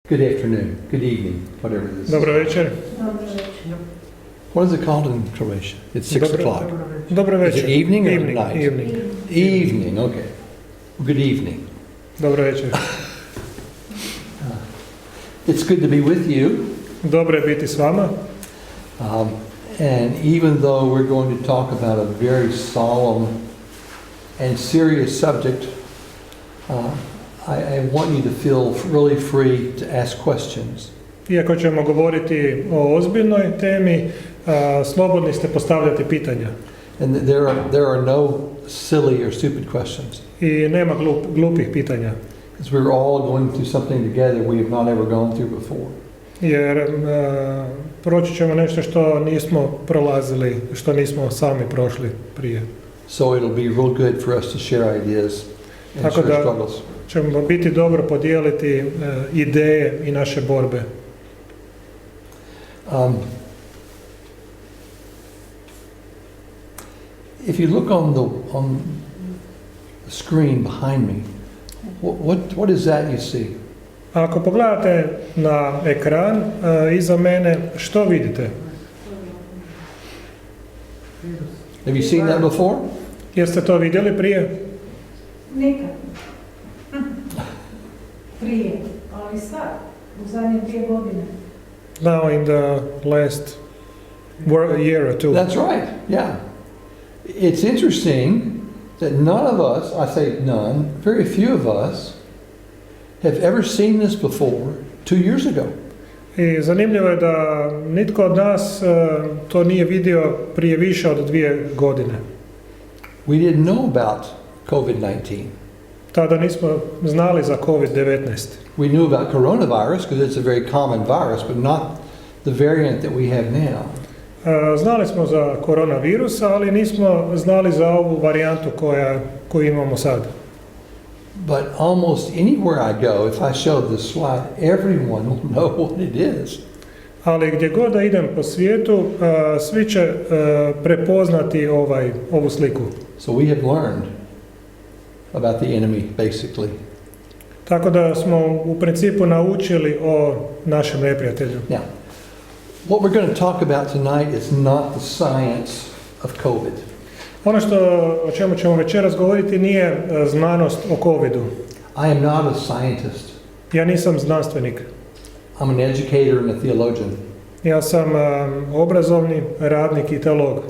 Good afternoon, good evening, whatever it is. Dobro večer. What is it called in Croatia? It's 6 o'clock. Dobro Is večer. it evening or Evening, night? evening. Evening, okay. Good evening. Dobro večer. It's good to be with you. Dobro je biti s vama. And even though we're going to talk about a very solemn and serious subject, I want you to feel really free to ask questions. Iako ćemo govoriti o ozbiljnoj temi, slobodni ste postavljati pitanja. And there are no silly or stupid questions. I nema glupih pitanja. Because we're all going through something together we have not ever gone through before. Jer proći ćemo nešto što nismo prolazili, što nismo sami prošli prije. So it'll be real good for us to share ideas and Tako share da struggles. ćemo biti dobro podijeliti ideje i naše borbe. If you look on the screen behind me, what is that you see? Ako pogledate na ekran iza mene, što vidite? Have you seen that before? Jeste to vidjeli prije? Nikad. Prije, ali sad, u zadnje 2 godine. Now in the last year or two. That's right, yeah. It's interesting that none of us, I say none, very few of us have ever seen this before 2 years ago. I zanimljivo je da nitko od nas to nije vidio prije više od 2 godine. We didn't know about COVID-19. Tada nismo znali za COVID-19. We knew about coronavirus because it's a very common virus, but not the variant that we have now. Znali smo za koronavirus, ali nismo znali za ovu varijantu koju imamo sad. But almost anywhere I go, if I show this slide, everyone will know what it is. Ali gdje god da idem po svijetu, svi će prepoznati ovu sliku. So we have learned about the enemy, basically. Tako da smo u principu naučili o našem neprijatelju. Now, what we're going to talk about tonight is not the science of COVID. Ono o čemu ćemo večeras govoriti nije znanost o covidu. I am not a scientist. Ja nisam znanstvenik. I'm an educator and a theologian. Ja sam obrazovni radnik i teolog.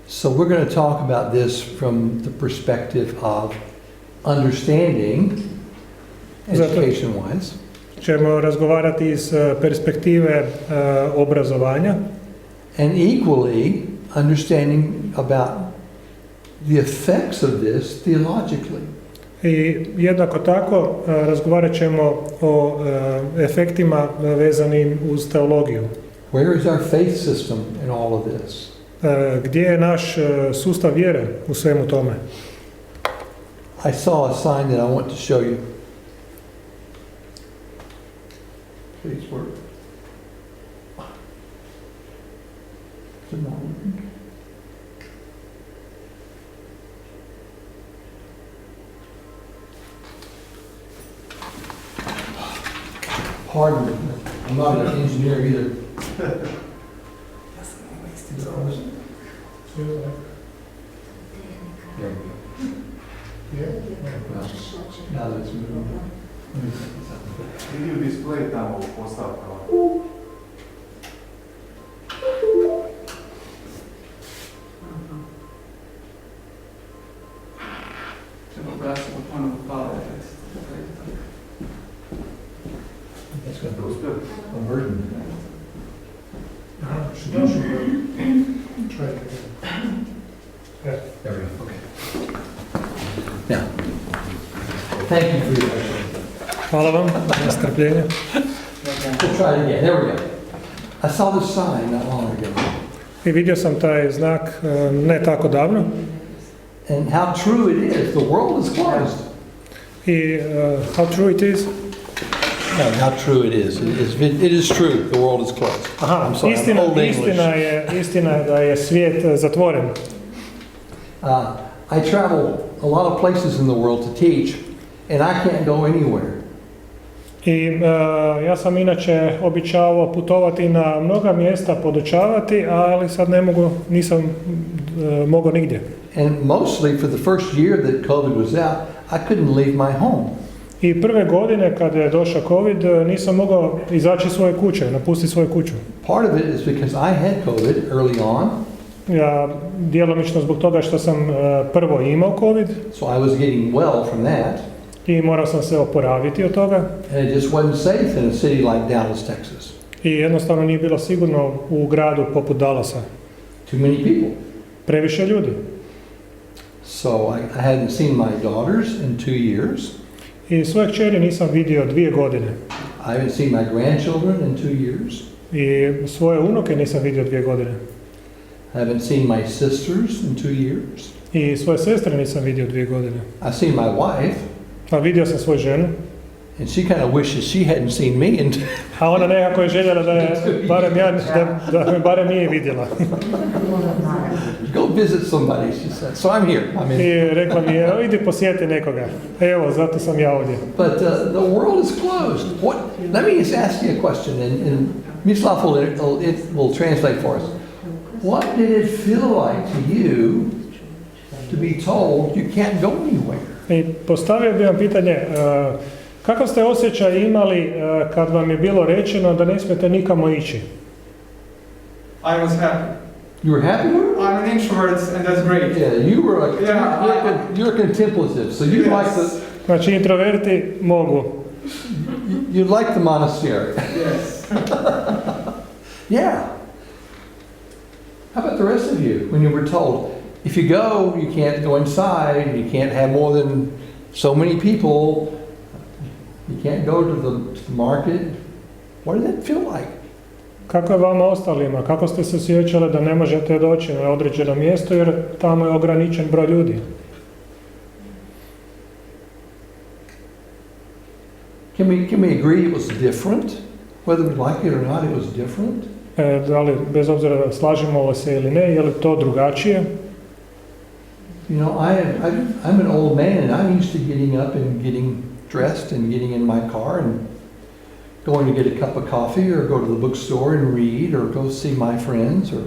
So we're going to talk about this from the perspective of understanding, education-wise. Ćemo razgovarati iz perspektive obrazovanja. And equally understanding about the effects of this theologically. I jednako tako razgovarat ćemo o efektima vezanim uz teologiju. Where is our faith system in all of this? Gdje je naš sustav vjere u svemu tome? I saw a sign that I want to show you. Please work. Is it not working? Pardon me, I'm not an engineer either. There we go. Well, now that it's moving. Let me set this up. Vidio display tamo u postavkama. Treba ugasimo ponovo pale. That's going to go conversion. There we go, okay. Now, thank you for your patience. Hvala vam na strpljenju. We'll try it again, there we go. I saw this sign not long ago. I vidio sam taj znak ne tako davno. And how true it is, the world is closed. I how true it is? No, how true it is. It is true, the world is closed. Aha, I'm sorry, I'm old English. istina je da je svijet zatvoren. I travel a lot of places in the world to teach, and I can't go anywhere. I ja sam inače običavao putovati na mnoga mjesta, podučavati, ali sad nisam mogao nigdje. And mostly for the first year that COVID was out, I couldn't leave my home. I prve godine kad je došao COVID nisam mogao izaći iz svoje kuće, napustiti svoju kuću. Part of it is because I had COVID early on. Ja djelomično zbog toga što sam prvo imao COVID. So I was getting well from that. I morao sam se oporaviti od toga. And it just wasn't safe in a city like Dallas, Texas. I jednostavno nije bilo sigurno u gradu poput Dallasa. Too many people. Previše ljudi. So I hadn't seen my daughters in 2 years. I svoje kćeri nisam vidio 2 godine. I haven't seen my grandchildren in 2 years. I svoje unuke nisam vidio 2 godine. I haven't seen my sisters in 2 years. I svoje sestre nisam vidio 2 godine. I've seen my wife. A vidio sam svoju ženu. And she kind of wishes she hadn't seen me. And A ona nekako je željela da je barem ja, da me barem nije vidjela. go visit somebody, she said. So I'm here. I rekla mi je, idi posjeti nekoga. Evo, zato sam ja ovdje. But the world is closed. Let me just ask you a question, and Mislav will translate for us. What did it feel like to you to be told you can't go anywhere? I postavio bih vam pitanje, kakav ste osjećaj imali kad vam je bilo rečeno da ne smijete nikamo ići? I was happy. You were happy? I'm an introvert and that's great. Yeah, you were like, you're contemplative, so you like the... Znači, introverti mogu. You like the monastery. Yes. Yeah. How about the rest of you when you were told, if you go, you can't go inside, you can't have more than so many people, you can't go to the market? What did that feel like? Kako je vama ostalima? Kako ste se osjećali da ne možete doći na određeno mjesto jer tamo je ograničen broj ljudi? Can we agree it was different? Whether we like it or not, it was different? Da li, bez obzira da slažemo se ili ne, je li to drugačije? You know, I'm an old man and I'm used to getting up and getting dressed and getting in my car and going to get a cup of coffee or go to the bookstore and read or go see my friends or...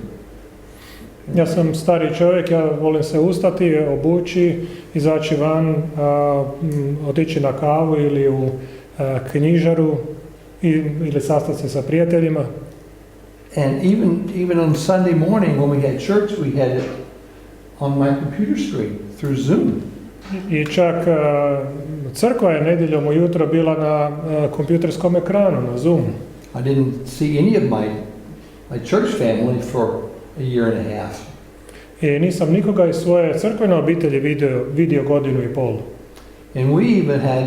Ja sam stari čovjek, ja volim se ustati, obući, izaći van, otići na kavu ili u knjižaru ili sastati se sa prijateljima. And even on Sunday morning when we had church, we had it on my computer screen through Zoom. I čak crkva je nedjeljom ujutro bila na kompjuterskom ekranu, na Zoomu. I didn't see any of my church family for a year and a half. I nisam nikoga iz svoje crkvene obitelji vidio 1.5 godinu. And we even had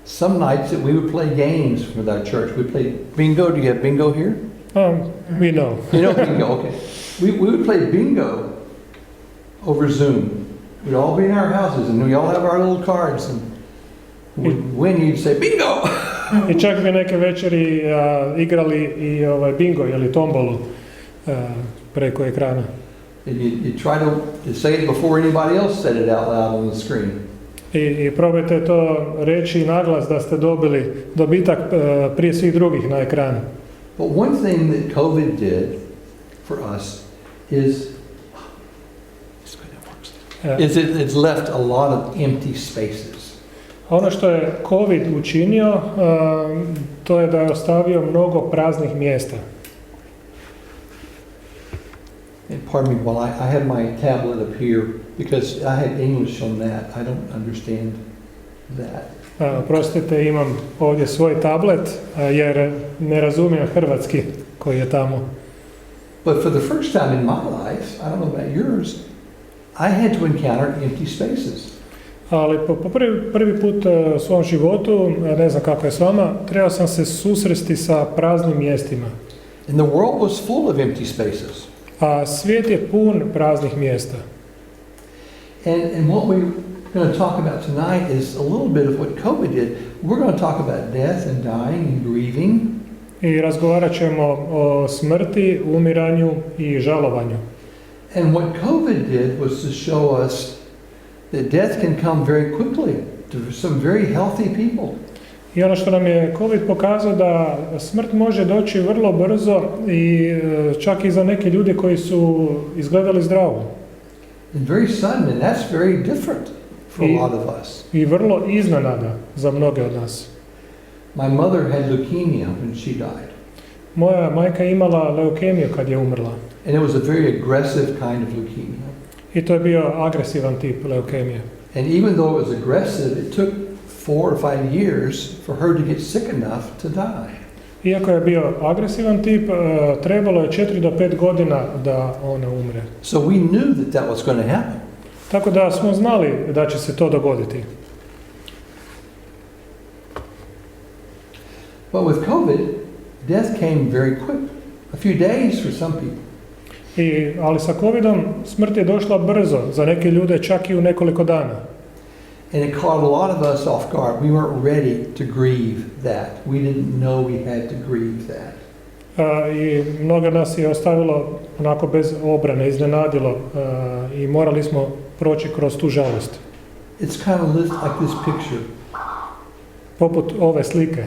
some nights that we would play games with our church. We played bingo. Do you have bingo here? We know. You know bingo, okay. We would play bingo over Zoom. We'd all be in our houses and we all have our little cards. And when you'd say bingo! I čak bi neke večeri igrali i bingo ili tombolu preko ekrana. And you try to say it before anybody else said it out loud on the screen. I probajte to reći naglas da ste dobili dobitak prije svih drugih na ekranu. But one thing that COVID did for us is it's left a lot of empty spaces. Ono što je COVID učinio, to je da je ostavio mnogo praznih mjesta. And pardon me, while I have my tablet up here, because I have English on that, I don't understand that. Prostite, imam ovdje svoj tablet, jer ne razumijem hrvatski koji je tamo. But for the first time in my life, I don't know about yours, I had to encounter empty spaces. Ali po prvi put u svom životu, ne znam kako je s vama, trebao sam se susresti sa praznim mjestima. And the world was full of empty spaces. A svijet je pun praznih mjesta. And what we're going to talk about tonight is a little bit of what COVID did. We're going to talk about death and dying and grieving. I razgovarat ćemo o smrti, umiranju i žalovanju. And what COVID did was to show us that death can come very quickly to some very healthy people. I ono što nam je COVID pokazao da smrt može doći vrlo brzo i čak i za neke ljude koji su izgledali zdravo. And very sudden, and that's very different for a lot of us. I vrlo iznenada za mnoge od nas. My mother had leukemia when she died. Moja majka je imala leukemiju kad je umrla. And it was a very aggressive kind of leukemia. I to je bio agresivan tip leukemije. And even though it was aggressive, it took 4 or 5 years for her to get sick enough to die. Iako je bio agresivan tip, trebalo je 4 do 5 godina da ona umre. So we knew that that was going to happen. Tako da smo znali da će se to dogoditi. But with COVID, death came very quick. A few days for some people. Ali sa covidom smrt je došla brzo, za neke ljude čak i u nekoliko dana. And it caught a lot of us off guard. We weren't ready to grieve that. We didn't know we had to grieve that. I mnogo nas je ostavilo onako bez obrane, iznenadilo i morali smo proći kroz tu žalost. It's kind of like this picture. Poput ove slike.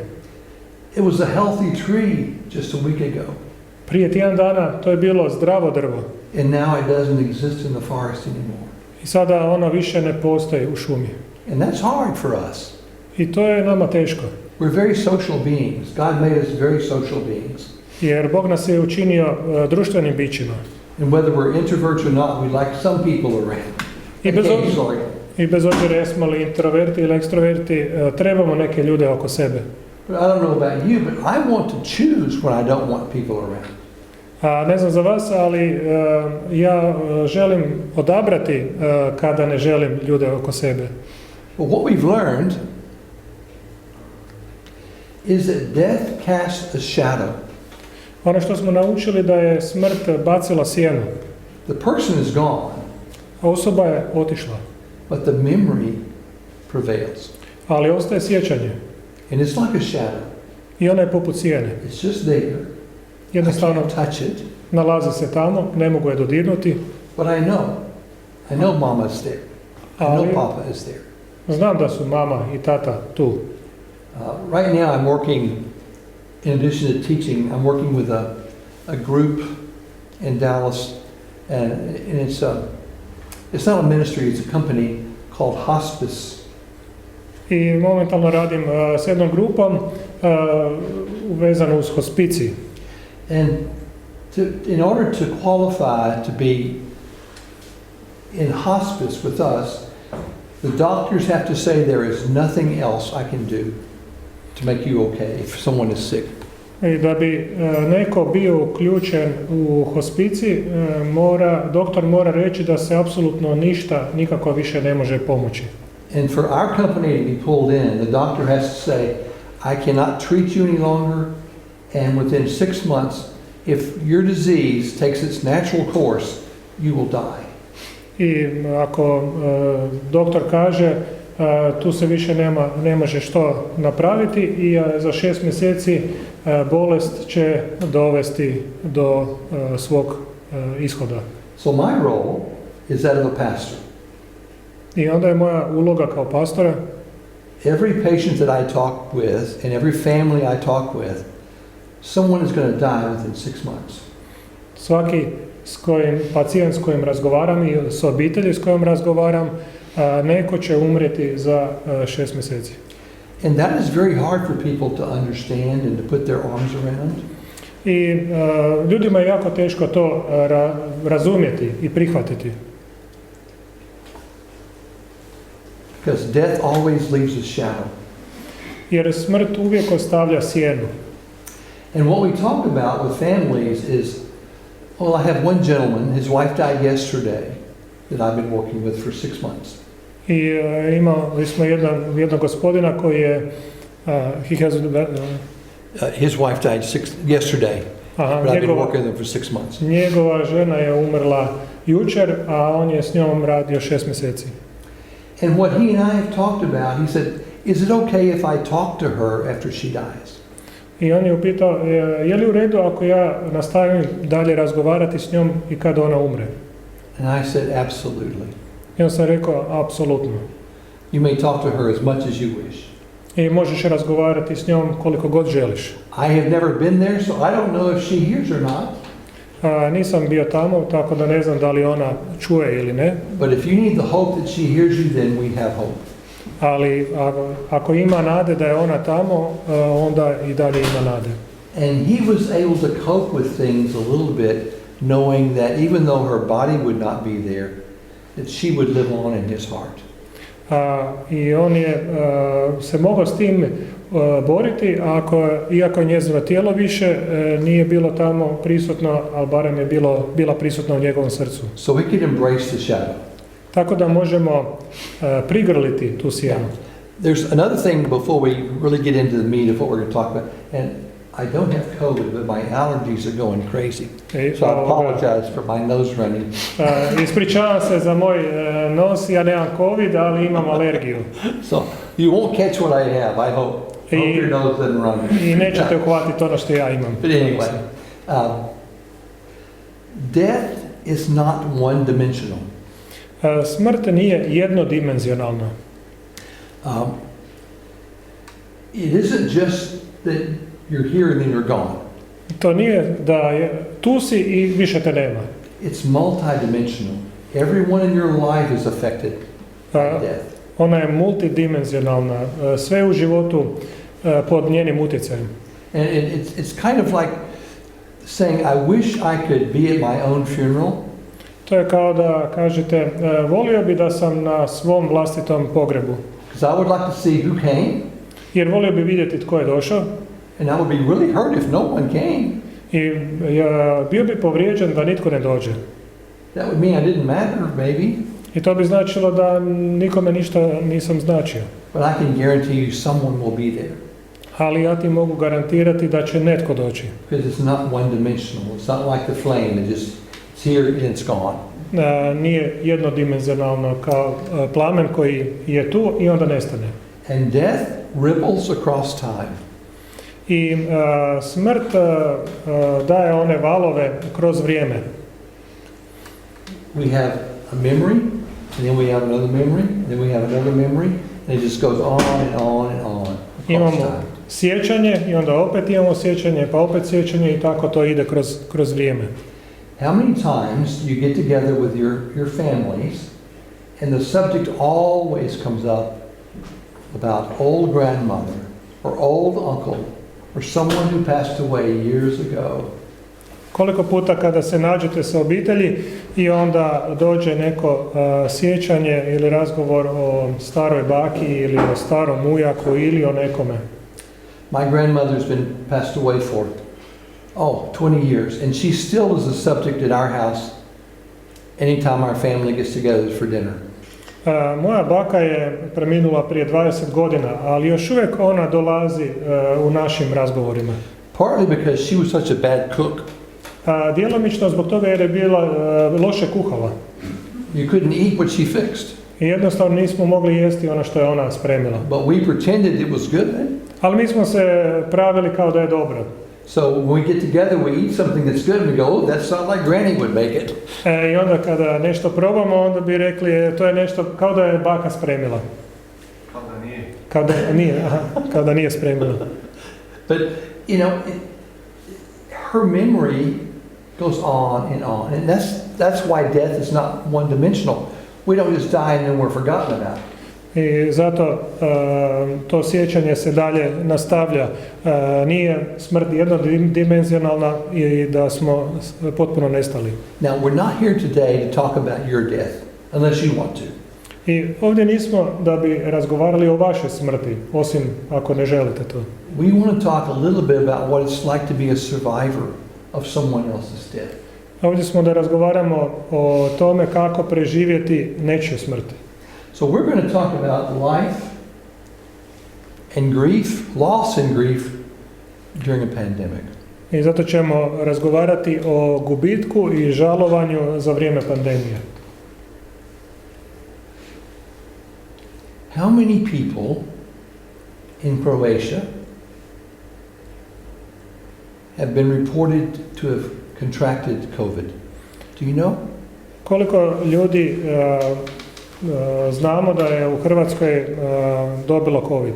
It was a healthy tree just a week ago. Prije tjedan dana to je bilo zdravo drvo. And now it doesn't exist in the forest anymore. I sada ono više ne postoji u šumi. And that's hard for us. I to je nama teško. We're very social beings. God made us very social beings. Jer Bog nas je učinio društvenim bićima. And whether we're introverts or not, we like some people around. I bez obzira jesmo li introverti ili ekstroverti, trebamo neke ljude oko sebe. But I don't know about you, but I want to choose when I don't want people around. Ne znam za vas, ali ja želim odabrati kada ne želim ljude oko sebe. But what we've learned is that death casts a shadow. Ono što smo naučili da je smrt bacila sjenu. The person is gone. Osoba je otišla. But the memory prevails. Ali ostaje sjećanje. And it's like a shadow. I ona je poput sjene. It's just there. Jednostavno I can't touch it. Nalazi se tamo, ne mogu je dodirnuti. But I know Mama is there. I know Papa is there. Znam da su mama i tata tu. Right now I'm working, in addition to teaching, I'm working with a group in Dallas, and it's not a ministry, it's a company called Hospice. I momentalno radim s jednom grupom vezano uz hospicij. And in order to qualify to be in hospice with us, the doctors have to say there is nothing else I can do to make you okay if someone is sick. I da bi neko bio uključen u hospicij, doktor mora reći da se apsolutno ništa, nikako više ne može pomoći. And for our company to be pulled in, the doctor has to say, I cannot treat you any longer, and within 6 months, if your disease takes its natural course, you will die. I ako doktor kaže tu se više ne može što napraviti i za 6 mjeseci bolest će dovesti do svog ishoda. So my role is that of a pastor. I onda je moja uloga kao pastora. Every patient that I talk with and every family I talk with, someone is going to die within 6 months. Svaki pacijent s kojim razgovaram i s obitelji s kojom razgovaram, neko će umrijeti za 6 mjeseci. And that is very hard for people to understand and to put their arms around. I ljudima je jako teško to razumjeti i prihvatiti. Because death always leaves a shadow. Jer smrt uvijek ostavlja sjenu. And what we talk about with families is, well, I have one gentleman, his wife died yesterday, that I've been working with for 6 months. I imali smo jednog gospodina koji je his wife died yesterday, but I've been working with him for 6 months. Njegova žena je umrla jučer, a on je s njom radio 6 mjeseci. And what he and I have talked about, he said, is it okay if I talk to her after she dies? I on je upitao, je li u redu ako ja nastavim dalje razgovarati s njom i kad ona umre? And I said, absolutely. I on sam rekao, apsolutno. You may talk to her as much as you wish. I možeš razgovarati s njom koliko god želiš. I have never been there, so I don't know if she hears or not. Nisam bio tamo, tako da ne znam da li ona čuje ili ne. But if you need the hope that she hears you, then we have hope. Ali ako ima nade da je ona tamo, onda i dalje ima nade. And he was able to cope with things a little bit, knowing that even though her body would not be there, that she would live on in his heart. I on je se mogao s tim boriti, iako njezino tijelo više nije bilo tamo prisutno, ali barem je bila prisutna u njegovom srcu. So we could embrace the shadow. Tako da možemo prigrliti tu sjenu. There's another thing before we really get into the meat of what we're going to talk about, and I don't have COVID, but my allergies are going crazy. So I apologize for my nose running. Ispričavam se za moj nos, ja nemam COVID, ali imam alergiju. So you won't catch what I have, I hope. Hope your nose doesn't run. I nećete uhvatiti ono što ja imam. But anyway, death is not one-dimensional. Smrt nije jednodimenzionalna. It isn't just that you're here and then you're gone. To nije da je tu si i više te nema. It's multidimensional. Everyone in your life is affected by death. Ona je multidimenzionalna. Sve u životu pod njenim utjecajem. And it's kind of like saying, I wish I could be at my own funeral. To je kao da kažete, volio bi da sam na svom vlastitom pogrebu. Because I would like to see who came. Jer volio bi vidjeti tko je došao. And I would be really hurt if no one came. I bio bi povrijeđen da nitko ne dođe. That would mean I didn't matter, maybe. I to bi značilo da nikome ništa nisam značio. But I can guarantee you someone will be there. Ali ja ti mogu garantirati da će netko doći. Because it's not one-dimensional. It's not like the flame. It's here and it's gone. Nije jednodimenzionalno kao plamen koji je tu i onda nestane. And death ripples across time. I smrt daje one valove kroz vrijeme. We have a memory, and then we have another memory, and then we have another memory, and it just goes on and on and on across Imamo time. sjećanje i onda opet imamo sjećanje, pa opet sjećanje i tako to ide kroz vrijeme. How many times you get together with your families, and the subject always comes up about old grandmother, or old uncle, or someone who passed away years ago. Koliko puta kada se nađete sa obitelji i onda dođe neko sjećanje ili razgovor o staroj baki ili o starom ujaku ili o nekome. My grandmother's been passed away for 20 years, and she still is a subject at our house anytime our family gets together for dinner. Moja baka je preminula prije 20 godina, ali još uvijek ona dolazi u našim razgovorima. Partly because she was such a bad cook. Djelomično zbog toga jer je bila loše kuhala. You couldn't eat what she fixed. I jednostavno nismo mogli jesti ono što je ona spremila. But we pretended it was good. Ali mi smo se pravili kao da je dobro. So when we get together, we eat something that's good, and we go, oh, that sounds like Granny would make it. I onda kada nešto probamo, onda bi rekli, to je nešto kao da je baka spremila. Kao da nije. Kao da nije spremila. But, you know, her memory goes on, and that's why death is not one-dimensional. We don't just die and then we're forgotten about it. I zato to sjećanje se dalje nastavlja. Nije smrt jednodimenzionalna i da smo potpuno nestali. Now, we're not here today to talk about your death, unless you want to. I ovdje nismo da bi razgovarali o vašoj smrti, osim ako ne želite to. We want to talk a little bit about what it's like to be a survivor of someone else's death. Ovdje smo da razgovaramo o tome kako preživjeti nečiju smrt. So we're going to talk about life and grief, loss and grief during a pandemic. I zato ćemo razgovarati o gubitku i žalovanju za vrijeme pandemije. How many people in Croatia have been reported to have contracted COVID? Do you know? Koliko ljudi znamo da je u Hrvatskoj dobilo COVID?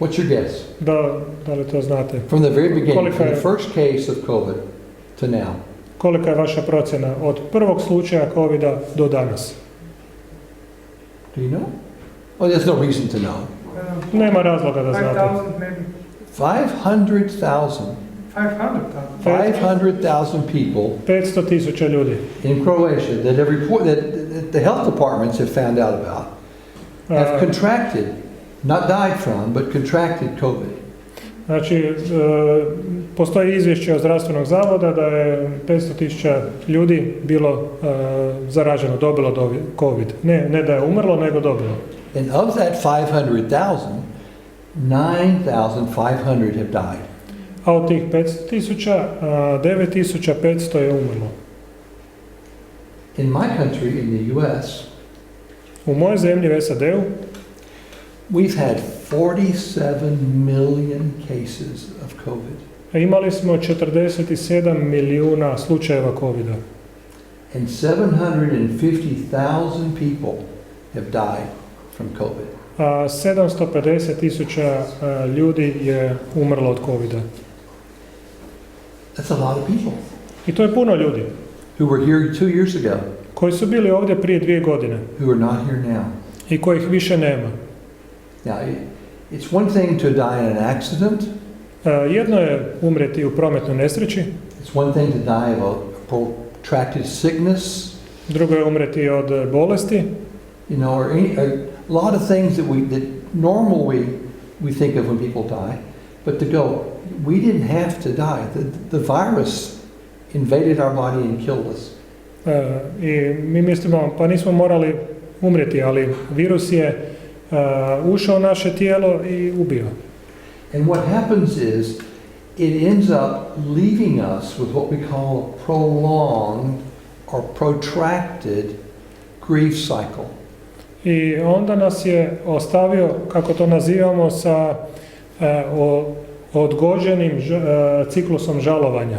What's your guess? Da li to znate? From the very beginning, Koliko from je- the first case of COVID to now. Kolika je vaša procjena od prvog slučaja COVID-a do danas? Do you know? Oh, there's no reason to know. Nema razloga da znate. 5,000 maybe. 500,000. 500,000. 500,000 people 500,000 ljudi. in Croatia that have report that the health departments have found out about have A, contracted, not died from, but contracted COVID. Znači, postoji izvješće od zdravstvenog zavoda da je 500,000 ljudi bilo zaraženo, dobilo COVID. Ne da je umrlo, nego dobilo. And of that 500,000, 9,500 have died. A od tih 500,000, 9,500 je umrlo. In my country, in the US, U mojoj zemlji, u SAD-u, we've had 47 million cases of COVID. imali smo 47 milijuna slučajeva COVID-a. And 750,000 people have died from COVID. A 750,000 ljudi je umrlo od COVID-a. That's a lot of people I to je puno ljudi who were here 2 years ago, koji su bili ovdje prije 2 godine who are not here now. i kojih više nema. Now, it's one thing to die in an accident. Jedno je umreti u prometnoj nesreći, It's one thing to die of a protracted sickness, drugo je umreti od bolesti, you know, or a lot of things that normally we think of when people die. But to go, we didn't have to die. The virus invaded our body and killed us. I mi mislimo pa nismo morali umreti, ali virus je ušao u naše tijelo i ubio. And what happens is, it ends up leaving us with what we call a prolonged or protracted grief cycle. I onda nas je ostavio, kako to nazivamo, sa odgođenim ciklusom žalovanja.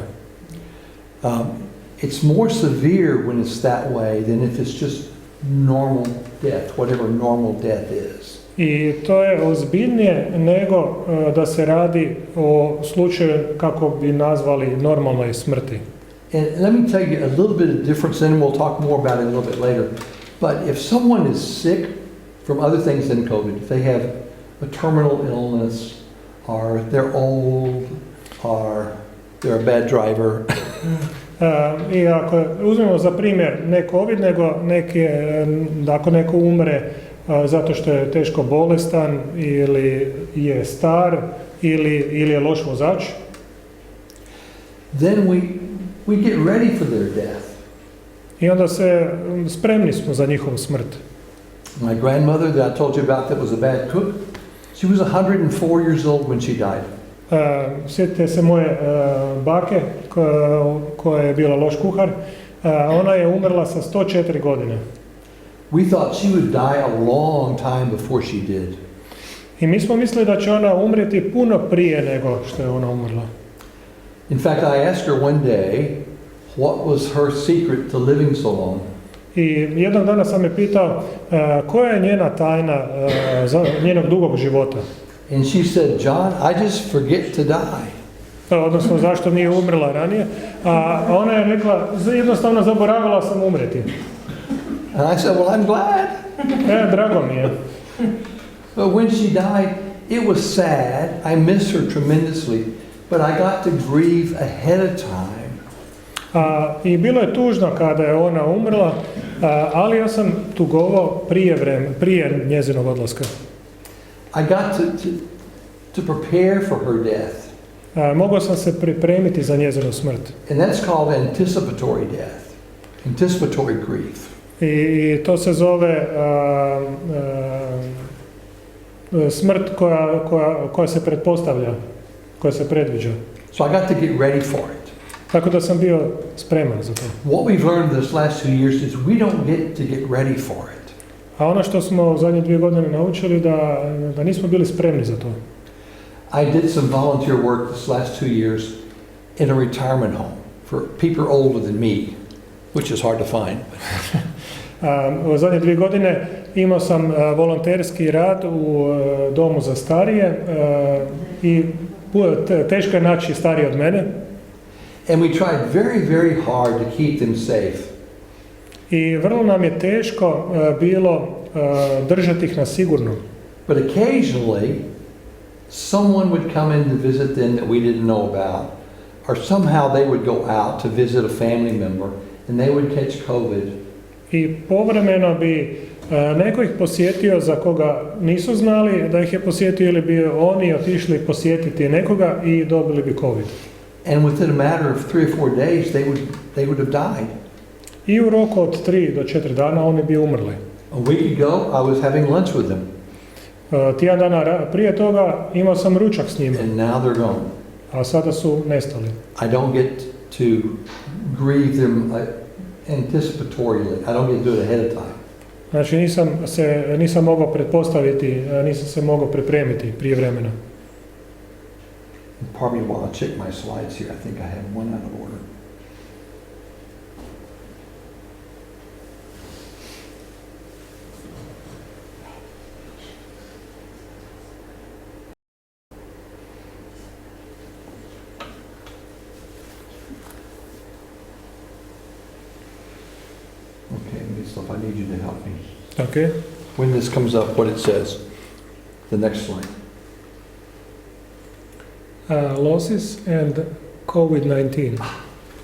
It's more severe when it's that way than if it's just normal death, whatever normal death is. I to je ozbiljnije nego da se radi o slučaju kako bi nazvali normalnoj smrti. And let me tell you a little bit of difference, and we'll talk more about it a little bit later. But if someone is sick from other things than COVID, if they have a terminal illness, or they're old, or they're a bad driver, I ako uzmemo za primjer ne COVID, nego ako neko umre zato što je teško bolestan ili je star ili je loš vozač, then we get ready for their death. i onda spremni smo za njihovu smrt. My grandmother that I told you about that was a bad cook, she was 104 years old when she died. Sjetite se moje bake koja je bila loš kuhar, ona je umrla sa 104 godine. We thought she would die a long time before she did. I mi smo mislili da će ona umrijeti puno prije nego što je ona umrla. In fact, I asked her one day what was her secret to living so long. I jednog dana sam je pitao koja je njena tajna za njenog dugog života. And she said, John, I just forget to die. Odnosno zašto nije umrla ranije. A ona je rekla, jednostavno zaboravila sam umreti. And I said, well, I'm glad. Drago mi je. But when she died, it was sad. I miss her tremendously. But I got to grieve ahead of time. I bilo je tužno kada je ona umrla, ali ja sam tugovao prije njezinog odlaska. I got to prepare for her death. Mogao sam se pripremiti za njezinu smrt. And that's called anticipatory death, anticipatory grief. I to se zove smrt koja se pretpostavlja, koja se predviđa. So I got to get ready for it. Tako da sam bio spreman za to. What we've learned this last 2 years is we don't get to get ready for it. A ono što smo u zadnje 2 godine naučili da nismo bili spremni za to. I did some volunteer work this last 2 years in a retirement home for people older than me, which is hard to find. U zadnje 2 godine imao sam volonterski rad u domu za starije i teško je naći starije od mene. And we tried very, very hard to keep them safe. I vrlo nam je teško bilo držati ih na sigurno. But occasionally, someone would come in to visit them that we didn't know about, or somehow they would go out to visit a family member and they would catch COVID. I povremeno bi neko ih posjetio za koga nisu znali da ih je posjetio, ili bi oni otišli posjetiti nekoga i dobili bi COVID. And within a matter of 3 or 4 days, they would have died. I u roku od 3 do 4 dana oni bi umrli. A week ago, I was having lunch with them, Tjedan dana prije toga imao sam ručak s njima, and now they're gone. a sada su nestali. I don't get to grieve them anticipatorily. I don't get to do it ahead of time. Znači nisam mogao pretpostaviti, nisam se mogao pripremiti prije vremena. Pardon me while I check my slides here. I think I have one out of order. Okay, Mislav, I need you to help me. Okay. When this comes up, what it says. The next slide. Losses and COVID-19.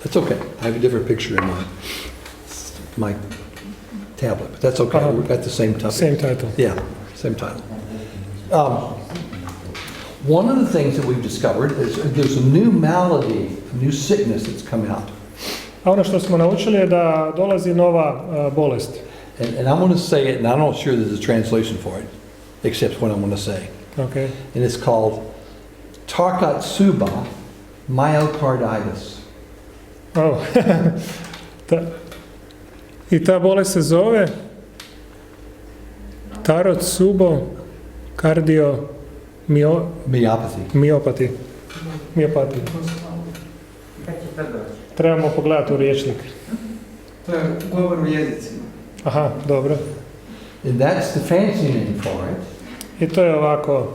That's okay. I have a different picture in my tablet, but that's okay. Uh-huh. We've got the same topic. Same title. Yeah, same title. One of the things that we've discovered is there's a new malady, a new sickness that's come out. A ono što smo naučili je da dolazi nova bolest. And I'm going to say it, and I'm not sure there's a translation for it, except what I'm going to say. Okay. And it's called Takotsuba myocarditis. Oh. I ta bolest se zove Takotsuba Myopathy. miopati. Trebamo pogledati u riječnik. To je govor u jezicima. Aha, dobro. And that's the fancy name for it. I to je ovako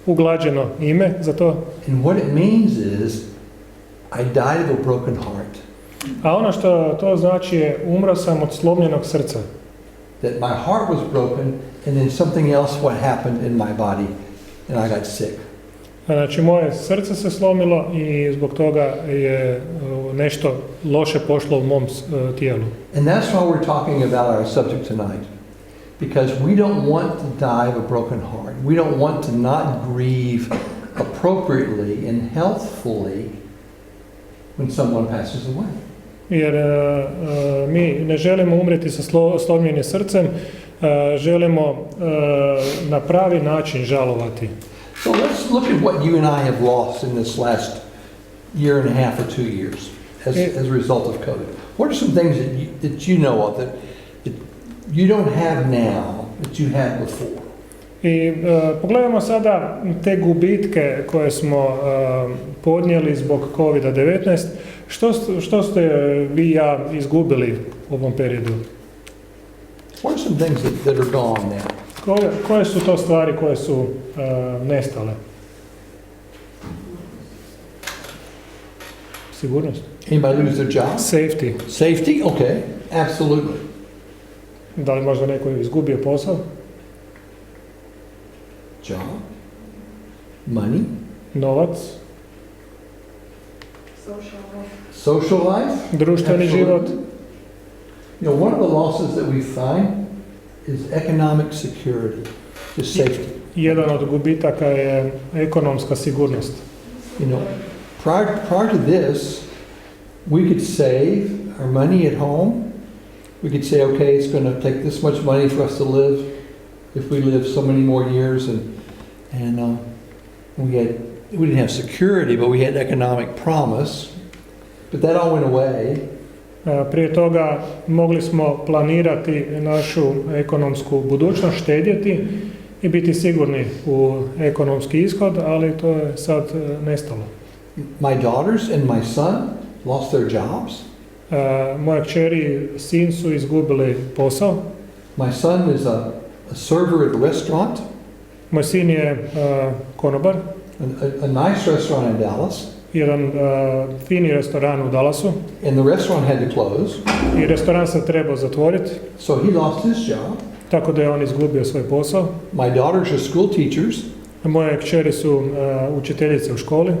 uglađeno ime za to. And what it means is, I died of a broken heart. A ono što to znači je umro sam od slomljenog srca. That my heart was broken, and then something else what happened in my body, and I got sick. Znači moje srce se slomilo i zbog toga je nešto loše pošlo u mom tijelu. And that's why we're talking about our subject tonight. Because we don't want to die of a broken heart. We don't want to not grieve appropriately and healthfully when someone passes away. Jer mi ne želimo umreti sa slomljenim srcem, želimo na pravi način žalovati. So let's look at what you and I have lost in this last year and a half or 2 years as a result of COVID. What are some things that you know of that you don't have now that you had before? I pogledamo sada te gubitke koje smo podnijeli zbog COVID-19. Što ste vi i ja izgubili u ovom periodu? What are some things that are gone now? Koje su to stvari koje su nestale? Sigurnost. Anybody lose their job? Safety. Safety? Okay, absolutely. Da li možda neko izgubio posao? Job? Money? Novac? Social life? Društveni Absolutely. život? You know, one of the losses that we find is economic security, is safety. Jedan od gubitaka je ekonomska sigurnost. You know, prior to this, we could save our money at home. We could say, okay, it's going to take this much money for us to live if we live so many more years, and we didn't have security, but we had economic promise. But that all went away. Prije toga mogli smo planirati našu ekonomsku budućnost, štedjeti i biti sigurni u ekonomski ishod, ali to je sad nestalo. My daughters and my son lost their jobs. Moja kćeri i sin su izgubili posao. My son is a server at a restaurant, Moj sin je konobar, a nice restaurant in Dallas, jedan fini restoran u Dallasu, and the restaurant had to close, i restoran se trebao zatvoriti, so he lost his job. tako da je on izgubio svoj posao. My daughters are school teachers, Moje kćeri su učiteljice u školi,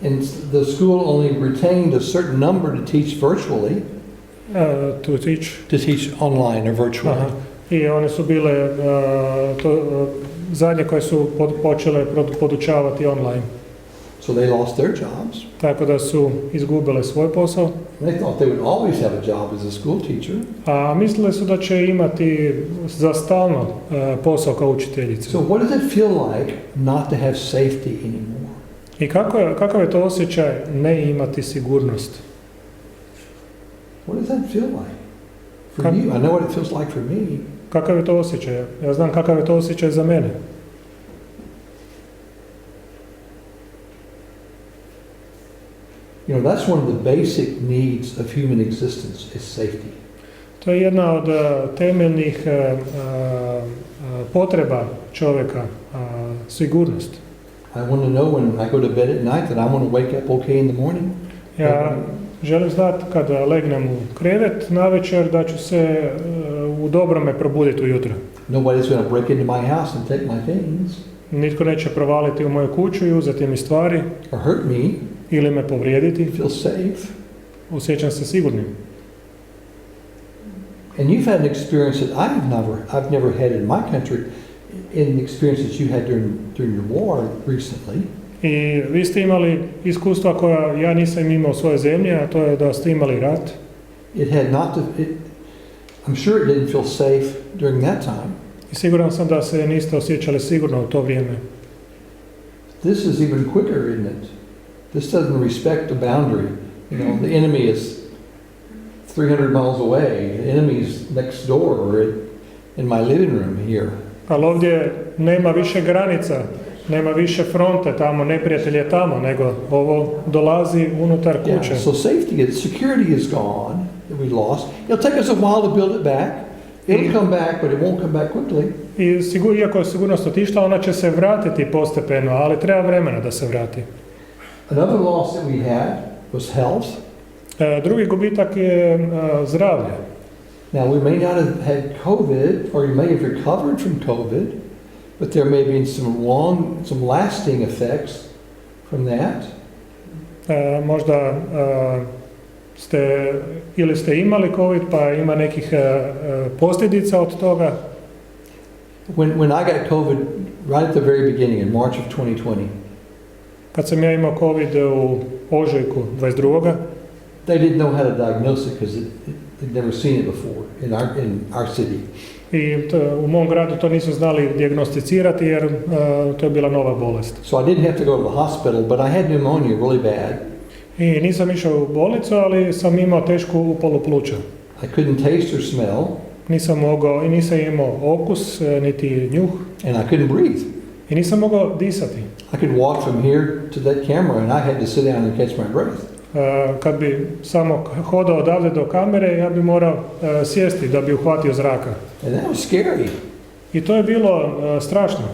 and the school only retained a certain number to teach virtually, to teach. to teach online or virtually. Aha. I one su bile zadnje koje su počele podučavati online. So they lost their jobs. Tako da su izgubile svoj posao. They thought they would always have a job as a school teacher. A mislili su da će imati za stalno posao kao učiteljice. So what does it feel like not to have safety anymore? I kakav je to osjećaj ne imati sigurnost? What does that feel like for you? I know what it feels like for me. Kakav je to osjećaj? Ja znam kakav je to osjećaj za mene. You know, that's one of the basic needs of human existence is safety. To je jedna od temeljnih potreba čovjeka, sigurnost. I want to know when I go to bed at night that I want to wake up okay in the morning. Ja želim znati kada legnem u krevet navečer da ću se u dobrome probuditi ujutro. Nobody's going to break into my house and take my things Nitko neće provaliti u moju kuću i uzeti mi stvari or hurt me. ili me povrijediti. Feel safe. Osjećam se sigurnim. And you've had an experience that I've never had in my country, in the experience that you had during your war recently. I vi ste imali iskustva koja ja nisam imao u svojoj zemlji, a to je da ste imali rat. I'm sure it didn't feel safe during that time. I siguran sam da se niste osjećali sigurno u to vrijeme. This is even quicker, isn't it? This doesn't respect the boundary. You know, the enemy is 300 miles away. The enemy is next door or in my living room here. Ali ovdje nema više granica, nema više fronte tamo, neprijatelj je tamo, nego ovo dolazi unutar kuće. Yeah, so security is gone that we lost. It'll take us a while to build it back. It'll come back, but it won't come back quickly. I iako je sigurnost otišla, ona će se vratiti postepeno, ali treba vremena da se vrati. Another loss that we had was health. Drugi gubitak je zdravlje. Now, we may not have had COVID, or you may have recovered from COVID, but there may have been some lasting effects from that. Možda ste imali COVID, pa ima nekih posljedica od toga. When I got COVID right at the very beginning in March of 2020, kad sam ja imao COVID u ožujku 22. they didn't know how to diagnose it because they'd never seen it before in our city. I u mom gradu to nisu znali dijagnosticirati jer to je bila nova bolest. So I didn't have to go to the hospital, but I had pneumonia really bad. I nisam išao u bolnicu, ali sam imao tešku upalu pluća. I couldn't taste or smell. Nisam mogao i nisam imao okus niti njuh. And I couldn't breathe. I nisam mogao disati. I could walk from here to that camera and I had to sit down and catch my breath. Kad bi samo hodao odavde do kamere, ja bi morao sjesti da bi uhvatio zraka. And that was scary. I to je bilo strašno.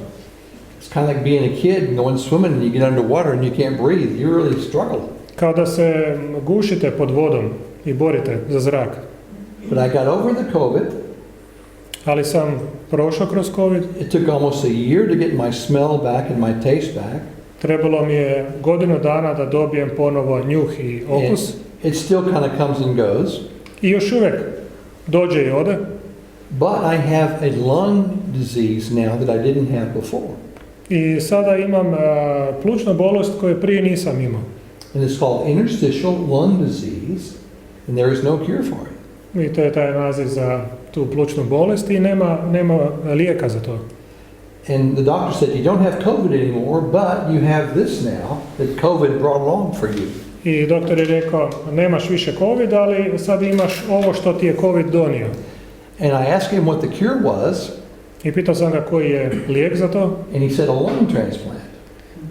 It's kind of like being a kid and going swimming and you get underwater and you can't breathe. You really struggle. Kao da se gušite pod vodom i borite za zrak. But I got over the COVID. Ali sam prošao kroz COVID. It took almost a year to get my smell back and my taste back. Trebalo mi je godinu dana da dobijem ponovo njuh i okus. It still kind of comes and goes. I još uvijek dođe i ode. But I have a lung disease now that I didn't have before. I sada imam plućnu bolest koju prije nisam imao. And it's called interstitial lung disease, and there is no cure for it. I to je taj naziv za tu plućnu bolest i nema lijeka za to. And the doctor said, you don't have COVID anymore, but you have this now that COVID brought along for you. I doktor je rekao, nemaš više COVID, ali sad imaš ovo što ti je COVID donio. And I asked him what the cure was. I pitao sam ga koji je lijek za to. And he said, a lung transplant.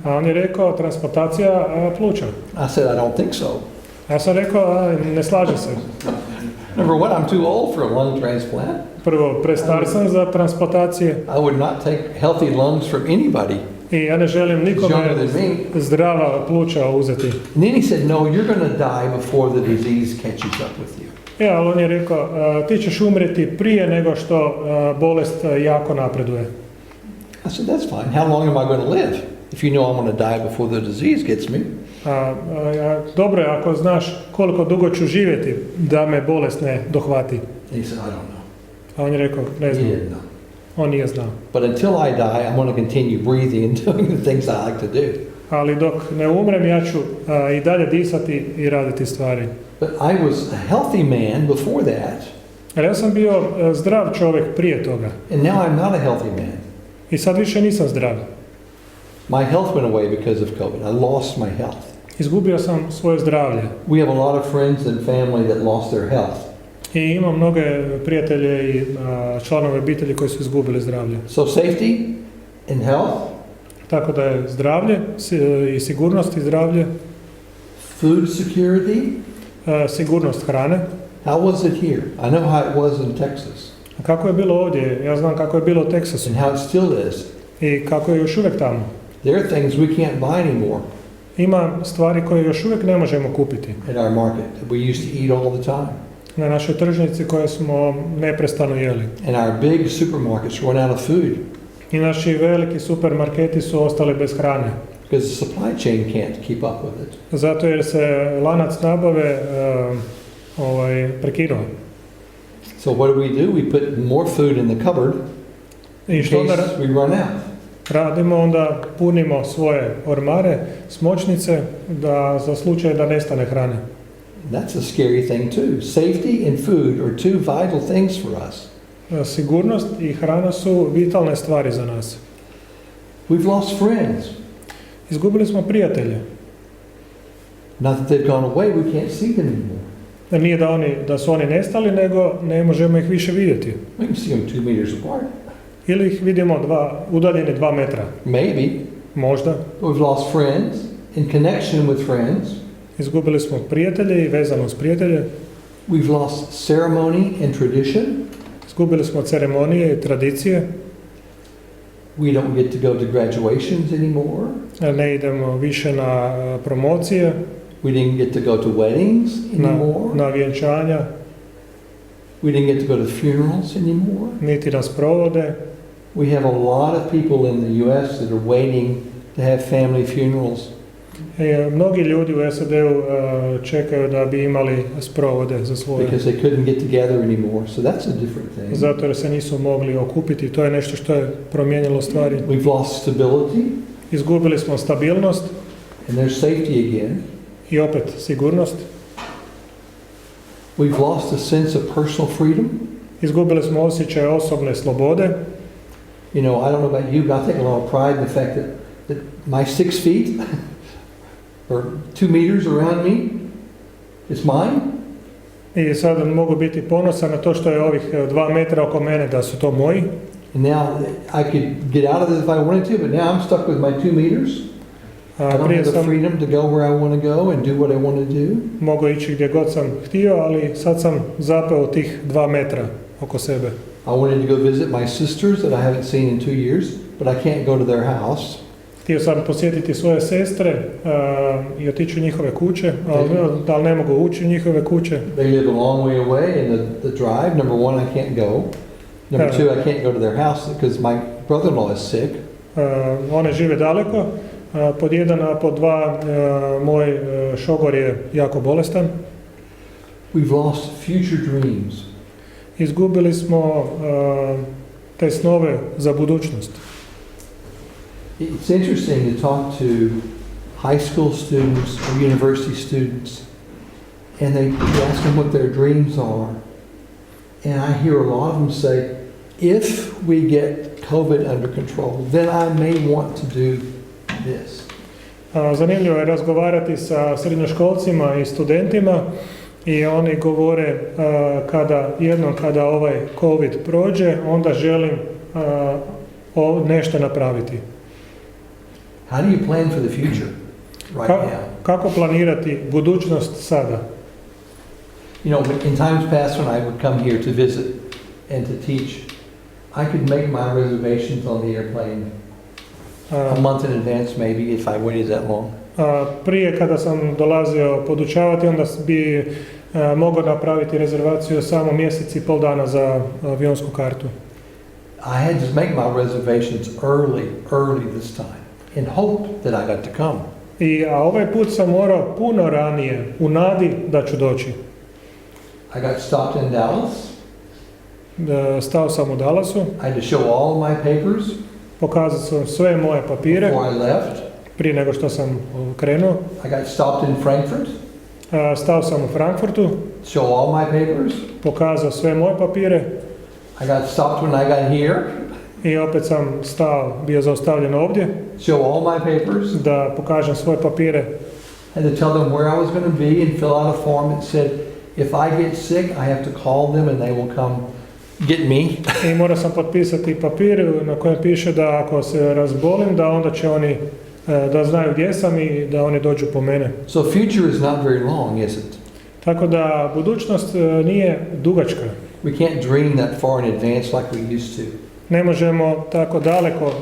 A on je rekao, transplantacija pluća. I said, I don't think so. Ja sam rekao, ne slaže se. Number one, I'm too old for a lung transplant. Prvo, prestar sam za transplantacije I would not take healthy lungs from anybody. i ja ne želim nikome Younger than me. zdrava pluća uzeti. And then he said, no, you're going to die before the disease catches up with you. Ali on je rekao, ti ćeš umreti prije nego što bolest jako napreduje. I said, that's fine. How long am I going to live? If you know I'm going to die before the disease gets me. Dobro je ako znaš koliko dugo ću živjeti da me bolest ne dohvati. And he said, I don't know. A on je rekao, ne He znam. didn't know. On nije znao. But until I die, I'm going to continue breathing and doing the things I like to do. Ali dok ne umrem, ja ću i dalje disati i raditi stvari. But I was a healthy man before that, Ali ja sam bio zdrav čovjek prije toga. and now I'm not a healthy man. I sad više nisam zdrav. My health went away because of COVID. I lost my health. Izgubio sam svoje zdravlje. We have a lot of friends and family that lost their health. I imam mnoge prijatelje i članove obitelji koji su izgubili zdravlje. So safety and health, Tako da je zdravlje i sigurnost i zdravlje, food security. sigurnost hrane. How was it here? I know how it was in Texas A kako je bilo ovdje? Ja znam kako je bilo u Teksasu and how it still is. i kako je još uvijek tamo. There are things we can't buy anymore Ima stvari koje još uvijek ne možemo kupiti at our market that we used to eat all the time. na našoj tržnici koje smo neprestano jeli. And our big supermarkets run out of food I naši veliki supermarketi su ostali bez hrane. because the supply chain can't keep up with it. Zato jer se lanac nabave prekinuo. So what do? We put more food in the cupboard I in što onda case we run out. radimo? Onda punimo svoje ormare, smočnice, za slučaj da nestane hrane. That's a scary thing too. Safety and food are two vital things for us. Sigurnost i hrana su vitalne stvari za nas. We've lost friends. Izgubili smo prijatelje. Not that they've gone away, we can't see them anymore. Nije da su oni nestali, nego ne možemo ih više vidjeti. We can see them 2 meters apart. Ili ih vidimo udaljeni 2 metra. Maybe. Možda. We've lost friends in connection with friends. Izgubili smo prijatelje i vezano s prijatelje. We've lost ceremony and tradition. Izgubili smo ceremonije i tradicije. We don't get to go to graduations anymore. Ne idemo više na promocije, We didn't get to go to weddings anymore. na vjenčanja, We didn't get to go to funerals anymore. niti na sprovode. We have a lot of people in the US that are waiting to have family funerals. Mnogi ljudi u SAD-u čekaju da bi imali sprovode za svoje. Because they couldn't get together anymore. So that's a different thing. Zato jer se nisu mogli okupiti. To je nešto što je promijenilo stvari. We've lost stability. Izgubili smo stabilnost And there's safety again. i opet sigurnost. We've lost a sense of personal freedom. Izgubili smo osjećaj osobne slobode. You know, I don't know about you, but I take a lot of pride in the fact that my 6 feet or 2 meters around me is mine. I sad mogu biti ponosan na to što je ovih 2 metra oko mene, da su to moji. And now I could get out of this if I wanted to, but now I'm stuck with my 2 meters. I don't Prije have the sam freedom to go where I want to go and do what I want to do. mogao ići gdje god sam htio, ali sad sam zapeo tih 2 metra oko sebe. I wanted to go visit my sisters that I haven't seen in 2 years, but I can't go to their house. Htio sam posjetiti svoje sestre i otići u njihove kuće, ali ne mogu ući u njihove kuće. They live a long way away, and the drive, number one, I can't go. Number two, I can't go to their house because my brother-in-law is sick. One žive daleko. Pod 1, a pod 2 moj šogor je jako bolestan. We've lost future dreams. Izgubili smo te snove za budućnost. It's interesting to talk to high school students or university students, and you ask them what their dreams are. And I hear a lot of them say, if we get COVID under control, then I may want to do this. Zanimljivo je razgovarati sa srednjoškolcima i studentima i oni govore kada ovaj COVID prođe, onda želim nešto napraviti. How do you plan for the future right now? Kako planirati budućnost sada? You know, in times past when I would come here to visit and to teach, I could make my reservations on the airplane a month in advance maybe if I waited that long. Prije kada sam dolazio podučavati, onda bi mogao napraviti rezervaciju samo mjesec i pol dana za avionsku kartu. I had to make my reservations early this time in hope that I got to come. A ovaj put sam morao puno ranije, u nadi da ću doći. I got stopped in Dallas. Stao sam u Dallasu. I had to show all my papers Pokazao sam sve moje papire before I left. prije nego što sam krenuo. I got stopped in Frankfurt. Stao sam u Frankfurtu. Show all my papers. Pokazao sve moje papire. I got stopped when I got here. I opet sam bio zaustavljen ovdje. Show all my papers. Da pokažem svoje papire. Had to tell them where I was going to be and fill out a form that said, if I get sick, I have to call them and they will come get me. I morao sam potpisati papir na kojem piše da ako se razbolim, da onda će oni da znaju gdje sam i da oni dođu po mene. So future is not very long, is it? Tako da budućnost nije dugačka. We can't dream that far in advance like we used to. Ne možemo tako daleko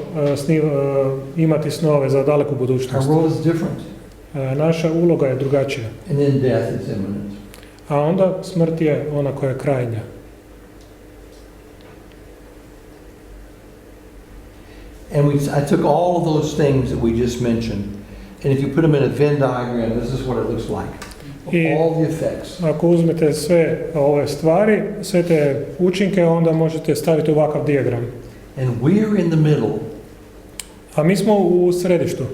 imati snove za daleku budućnost. Our world is different. Naša uloga je drugačija. And then death is imminent. A onda smrt je ona koja je krajnja. And I took all of those things that we just mentioned, and if you put them in a Venn diagram, this is what it looks like. All the effects. Ako uzmete sve ove stvari, sve te učinke, onda možete staviti ovakav dijagram. And we're in the middle. A mi smo u središtu.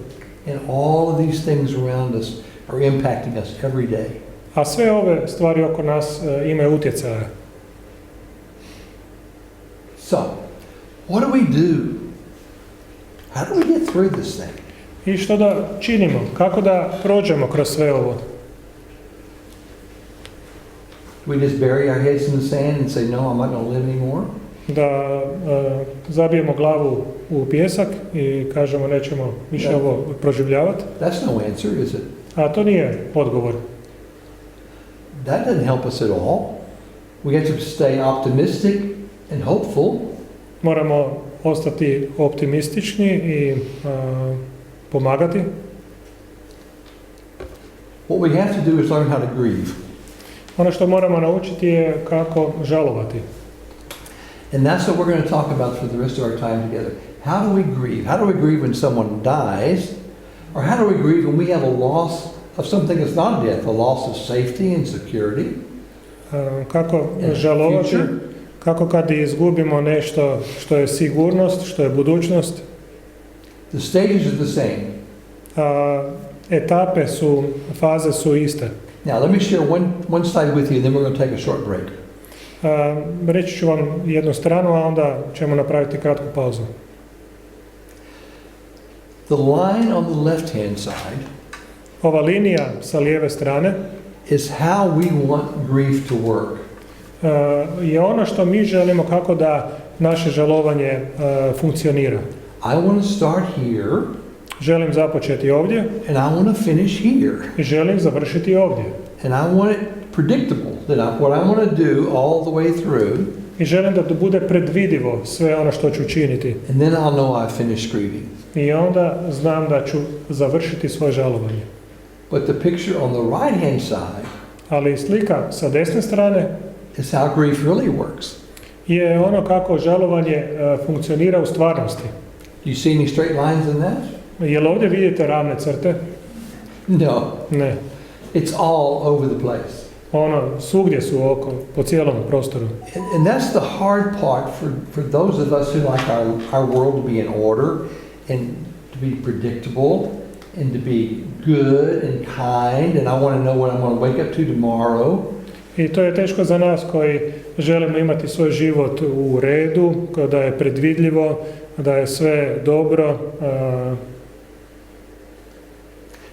And all of these things around us are impacting us every day. A sve ove stvari oko nas imaju utjecaja. So, what do we do? How do we get through this thing? I što da činimo? Kako da prođemo kroz sve ovo? We just bury our heads in the sand and say, no, I'm not going to live anymore? Da zabijemo glavu u pjesak i kažemo nećemo više ovo proživljavati? That's no answer, is it? A to nije odgovor. That doesn't help us at all. We have to stay optimistic and hopeful. Moramo ostati optimistični i pomagati. What we have to do is learn how to grieve. Ono što moramo naučiti je kako žalovati. And that's what we're going to talk about for the rest of our time together. How do we grieve? How do we grieve when someone dies? Or how do we grieve when we have a loss of something that's not death, a loss of safety and security? Kako žalovati? Kako kad izgubimo nešto što je sigurnost, što je budućnost? The stages are the same. Etape su, faze su iste. Now let me share one slide with you and then we're going to take a short break. Reći ću vam jednu stranu, a onda ćemo napraviti kratku pauzu. The line on the left hand side Ova linija sa lijeve strane is how we want grief to work. Je ono što mi želimo kako da naše žalovanje funkcionira. I want to start here. Želim započeti ovdje. And I want to finish here. I želim završiti ovdje. And I want it predictable, what I want to do all the way through. I želim da to bude predvidivo sve ono što ću učiniti. And then I'll know I finished grieving. I onda znam da ću završiti svoje žalovanje. But the picture on the right hand side, ali slika sa desne strane, is how grief really works. Je ono kako žalovanje funkcionira u stvarnosti. Do you see any straight lines in that? Jel ovdje vidite ravne crte? No. Ne. It's all over the place. Ono, svugdje su oko, po cijelom prostoru. And that's the hard part for those of us who like our world to be in order and to be predictable and to be good and kind and I want to know what I'm going to wake up to tomorrow. I to je teško za nas koji želimo imati svoj život u redu, da je predvidljivo, da je sve dobro.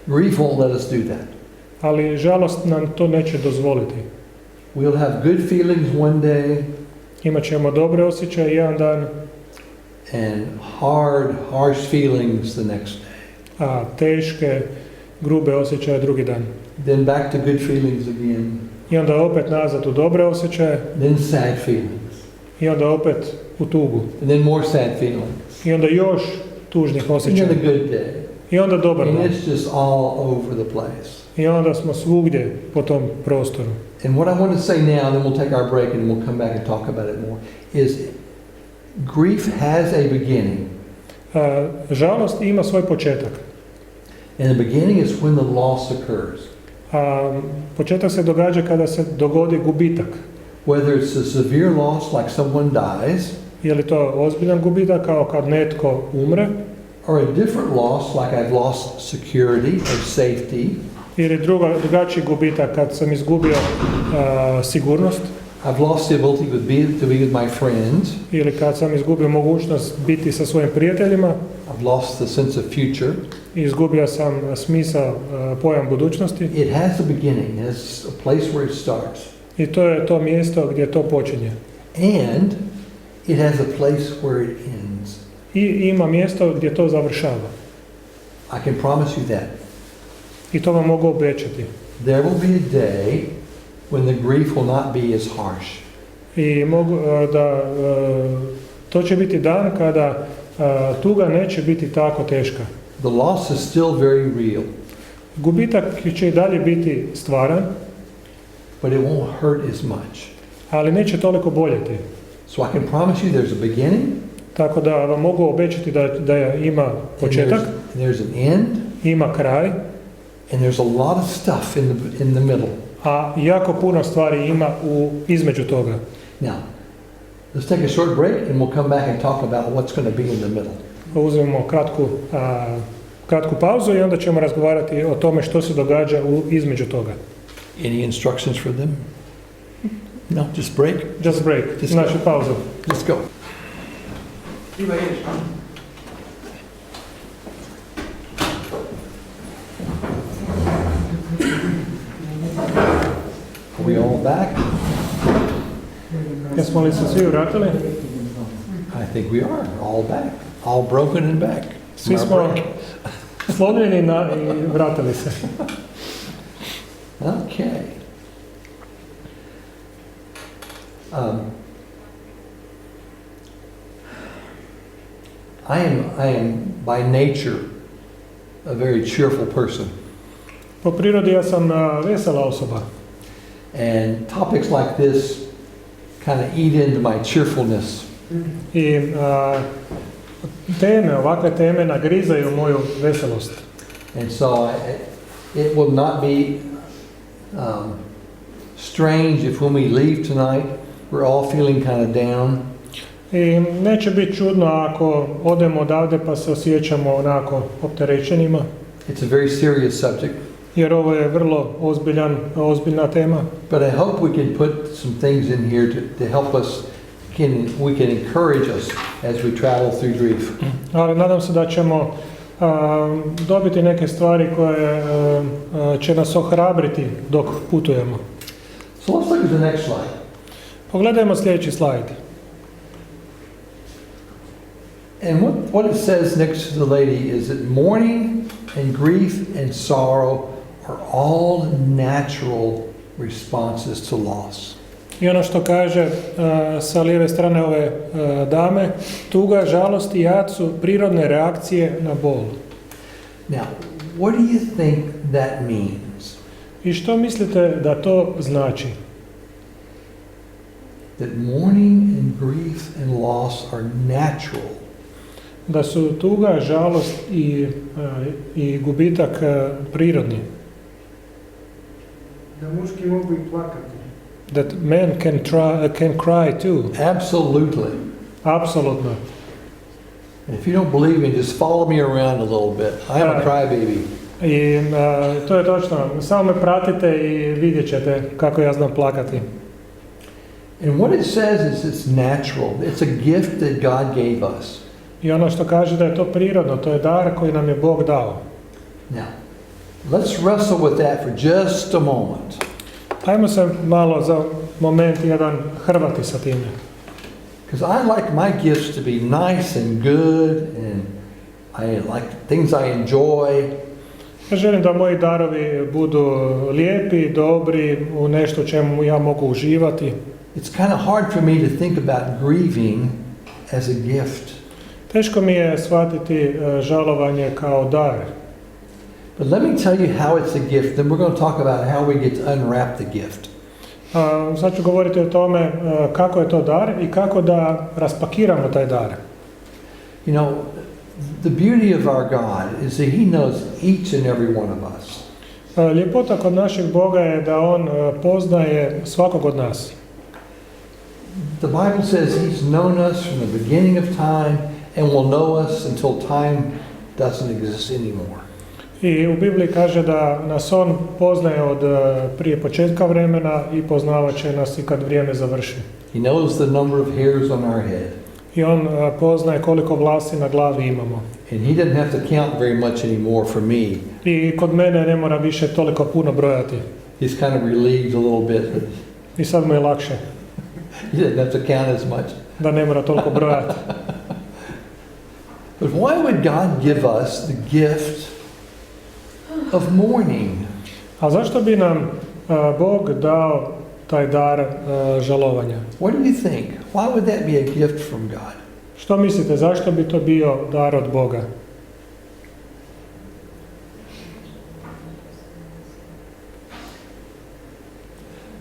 Grief won't let us do that. Ali žalost nam to neće dozvoliti. We'll have good feelings one day. Imat ćemo dobre osjećaje jedan dan. And harsh feelings the next day. A teške, grube osjećaje drugi dan. Then back to good feelings again. I onda opet nazad u dobre osjećaje. Then sad feelings. I onda opet u tugu. And then more sad feelings. I onda još tužnih And then osjećaja. a good day. I onda dobar And dan. it's just all over the place. I onda smo svugdje po tom prostoru. And what I want to say now, then we'll take our break and we'll come back and talk about it more, is grief has a beginning. Žalost ima svoj početak. And the beginning is when the loss occurs. A početak se događa kada se dogodi gubitak. Whether it's a severe loss like someone dies, Je li to ozbiljan gubitak kao kad netko umre, or a different loss like I've lost security or safety, ili drugačiji gubitak kad sam izgubio sigurnost, I've lost the ability to be with my friends, ili kad sam izgubio mogućnost biti sa svojim prijateljima, I've lost the sense of future. izgubio sam smisao, pojam budućnosti. It has a beginning, it has a place where it starts. I to je to mjesto gdje to počinje. And it has a place where it ends. I ima mjesto gdje to završava. I can promise you that. I to vam mogu obećati. There will be a day when the grief will not be as harsh. I mogu to će biti dan kada tuga neće biti tako teška. The loss is still very real, Gubitak će i dalje biti stvaran, but it won't hurt as much. ali neće toliko boljeti. So I can promise you there's a beginning, Tako da vam mogu obećati da ima and početak, there's an end, ima kraj, and there's a lot of stuff in the middle. a jako puno stvari ima između toga. Now, let's take a short break and we'll come back and talk about what's going to be in the middle. Uzmemo kratku pauzu i onda ćemo razgovarati o tome što se događa između toga. Any instructions for them? No, just break. Just break, Just znači pauzu. Let's go. Iva, ideš. Are we all back? Jesmo li se svi vratili? I think we are all back. All broken and back. Svi Our smo break. slomljeni i vratili se. Okay. I am by nature a very cheerful person, Po prirodi ja sam vesela osoba. and topics like this kind of eat into my cheerfulness. I ovakve teme nagrizaju moju veselost. And so it will not be strange if when we leave tonight, we're all feeling kind of down. I neće biti čudno ako odemo odavde pa se osjećamo onako opterećenima, It's a very serious subject, jer ovo je vrlo ozbiljna tema. but I hope we can put some things in here to help us, we can encourage us as we travel through grief. Ali nadam se da ćemo dobiti neke stvari koje će nas ohrabriti dok putujemo. So let's look at the next slide. Pogledajmo sljedeći slajd. And what it says next to the lady is that mourning and grief and sorrow are all natural responses to loss. I ono što kaže sa lijeve strane ove dame, tuga, žalost i jad su prirodne reakcije na bol. Now, what do you think that means? I što mislite da to znači? That mourning and grief and loss are natural. Da su tuga, žalost i gubitak prirodni. Da muški mogu i plakati. That men can cry too. Absolutely. Apsolutno. And if you don't believe me, just follow me around a little bit. I am a crybaby. I to je točno. Samo me pratite i vidjet ćete kako ja znam plakati. And what it says is it's natural. It's a gift that God gave us. I ono što kaže da je to prirodno, to je dar koji nam je Bog dao. Now, let's wrestle with that for just a moment. Ajmo se malo za moment jedan hrvati sa time. Because I like my gifts to be nice and good, and I like things I enjoy. Ja želim da moji darovi budu lijepi, dobri, u nešto čemu ja mogu uživati. It's kind of hard for me to think about grieving as a gift. Teško mi je shvatiti žalovanje kao dar. But let me tell you how it's a gift, then we're going to talk about how we get to unwrap the gift. Sad ću govoriti o tome kako je to dar i kako da raspakiramo taj dar. You know, the beauty of our God is that He knows each and every one of us. Ljepota kod našeg Boga je da On poznaje svakog od nas. The Bible says He's known us from the beginning of time and will know us until time doesn't exist anymore. I u Bibliji kaže da nas On poznaje od prije početka vremena i poznavat će nas i kad vrijeme završi. He knows the number of hairs on our head. I On poznaje koliko vlasi na glavi imamo. And He doesn't have to count very much anymore for me. I kod mene ne mora više toliko puno brojati. He's kind of relieved a little bit that I sad mu je lakše He doesn't have to count as much. da ne mora toliko brojati. But why would God give us the gift of mourning? A zašto bi nam Bog dao taj dar žalovanja? What do you think? Why would that be a gift from God? Što mislite, zašto bi to bio dar od Boga?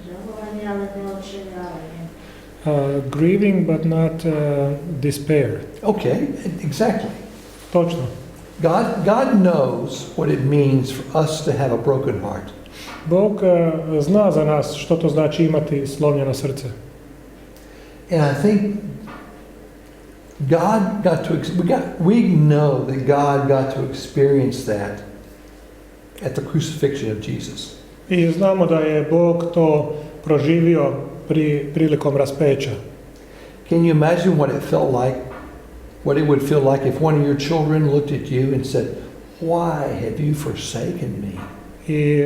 Žalovanje, ali ne očajavanje. Grieving but not despair. Okay, exactly. Točno. God knows what it means for us to have a broken heart. Bog zna za nas što to znači imati slomljeno srce. And I think we know that God got to experience that at the crucifixion of Jesus. I znamo da je Bog to proživio prilikom raspeća. Can you imagine what it felt like? What it would feel like if one of your children looked at you and said, "Why have you forsaken me?" I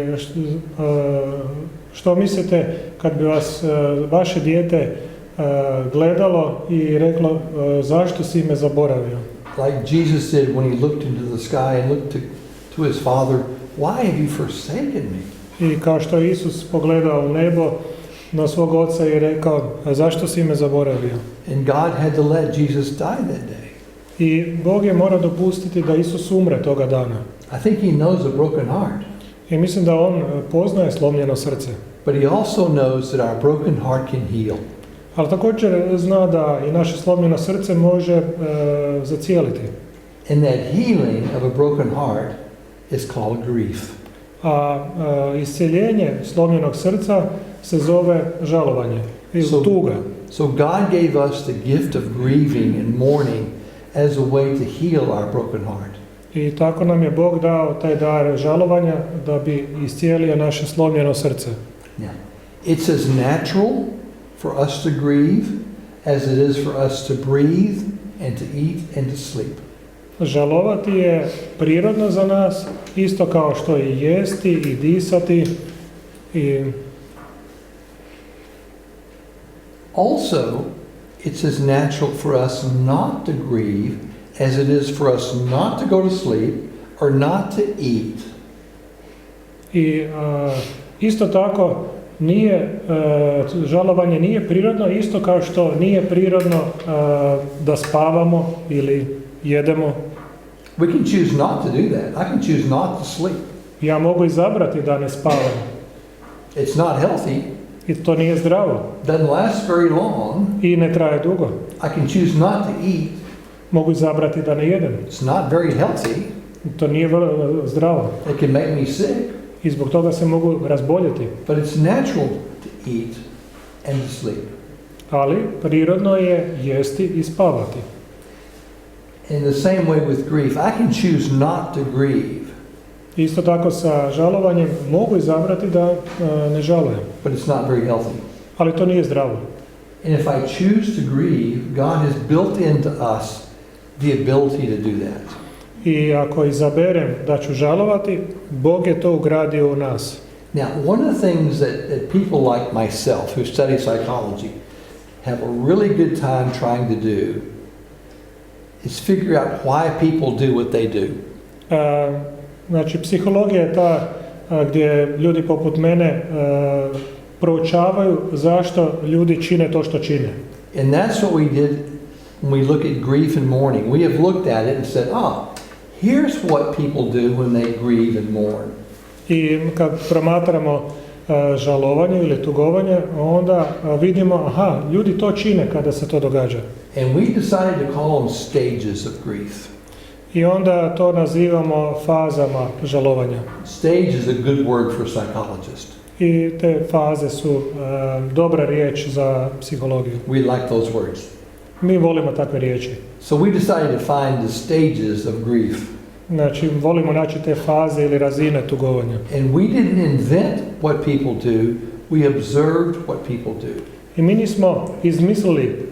što mislite kad bi vas vaše dijete gledalo i reklo zašto si me zaboravio? Like Jesus did when He looked into the sky and looked to His Father, "Why have you forsaken me?" I kao što je Isus pogledao u nebo na svog oca i rekao zašto si me zaboravio? And God had to let Jesus die that day. I Bog je morao dopustiti da Isus umre toga dana. I think He knows a broken heart. I mislim da On poznaje slomljeno srce. But He also knows that our broken heart can heal. Ali također zna da i naše slomljeno srce može zacijeliti. And that healing of a broken heart is called grief. A isceljenje slomljenog srca se zove žalovanje ili tuga. So God gave us the gift of grieving and mourning as a way to heal our broken heart. I tako nam je Bog dao taj dar žalovanja da bi iscijelio naše slomljeno srce. Now, it's as natural for us to grieve as it is for us to breathe and to eat and to sleep. Žalovati je prirodno za nas, isto kao što i jesti i disati. I also, it's as natural for us not to grieve as it is for us not to go to sleep or not to eat. I isto tako nije, žalovanje nije prirodno, isto kao što nije prirodno da spavamo ili jedemo. We can choose not to do that. I can choose not to sleep. Ja mogu izabrati da ne spavam. It's not healthy. I to nije zdravo. Doesn't last very long. I ne traje dugo. I can choose not to eat. Mogu izabrati da ne jedem. It's not very healthy. To nije zdravo. It can make me sick. I zbog toga se mogu razboljeti. But it's natural to eat and to sleep. Ali prirodno je jesti i spavati. In the same way with grief, I can choose not to grieve. Isto tako sa žalovanjem mogu izabrati da ne žalujem. But it's not very healthy. Ali to nije zdravo. And if I choose to grieve, God has built into us the ability to do that. I ako izaberem da ću žalovati, Bog je to ugradio u nas. Now, one of the things that people like myself who study psychology have a really good time trying to do is figure out why people do what they do. Znači, psihologija je ta gdje ljudi poput mene proučavaju zašto ljudi čine to što čine. And that's what we did when we look at grief and mourning. We have looked at it and said, here's what people do when they grieve and mourn. I kad promatramo žalovanje ili tugovanje, onda vidimo, ljudi to čine kada se to događa. And we decided to call them stages of grief. I onda to nazivamo fazama žalovanja. Stage is a good word for a psychologist. I te faze su dobra riječ za psihologiju. We like those words. Mi volimo takve riječi. So we decided to find the stages of grief. Znači, volimo naći te faze ili razine tugovanja. And we didn't invent what people do, we observed what people do. I mi nismo izmislili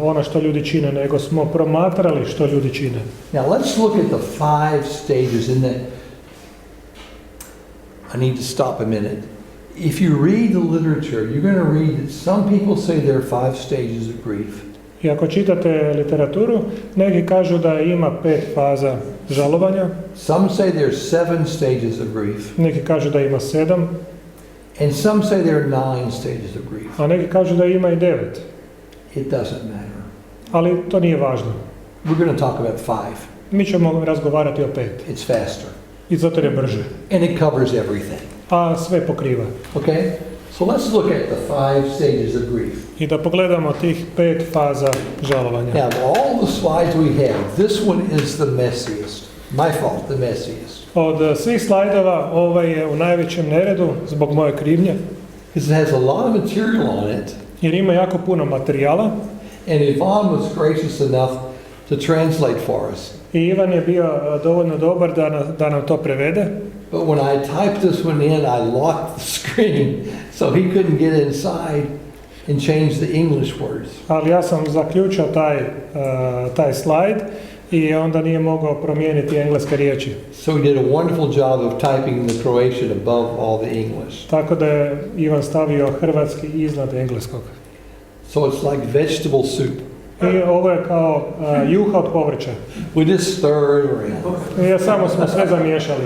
ono što ljudi čine, nego smo promatrali što ljudi čine. Now let's look at the 5 stages in the... I need to stop a minute. If you read the literature, you're going to read that some people say there are 5 stages of grief. I ako čitate literaturu, neki kažu da ima 5 faza žalovanja. Some say there's 7 stages of grief. Neki kažu da ima 7. And some say there are 9 stages of grief. A neki kažu da ima i 9. It doesn't matter. Ali to nije važno. We're going to talk about 5. Mi ćemo razgovarati o 5. It's faster. I zato je brže. And it covers everything. A sve pokriva. Okay? So let's look at the 5 stages of grief. I da pogledamo tih 5 faza žalovanja. Now, of all the slides we have, this one is the messiest. My fault, the messiest. Od svih slajdova ovaj je u najvećem neredu zbog moje krivnje. Because it has a lot of material on it. Jer ima jako puno materijala. And Ivan was gracious enough to translate for us. I Ivan je bio dovoljno dobar da nam to prevede. But when I typed this one in, I locked the screen, so he couldn't get inside and change the English words. Ali ja sam zaključio taj slajd i onda nije mogao promijeniti engleske riječi. So he did a wonderful job of typing the Croatian above all the English. Tako da je Ivan stavio hrvatski iznad engleskog. So it's like vegetable soup. I ovo je kao juha od povrća. We just stir it around. I samo smo sve zamiješali.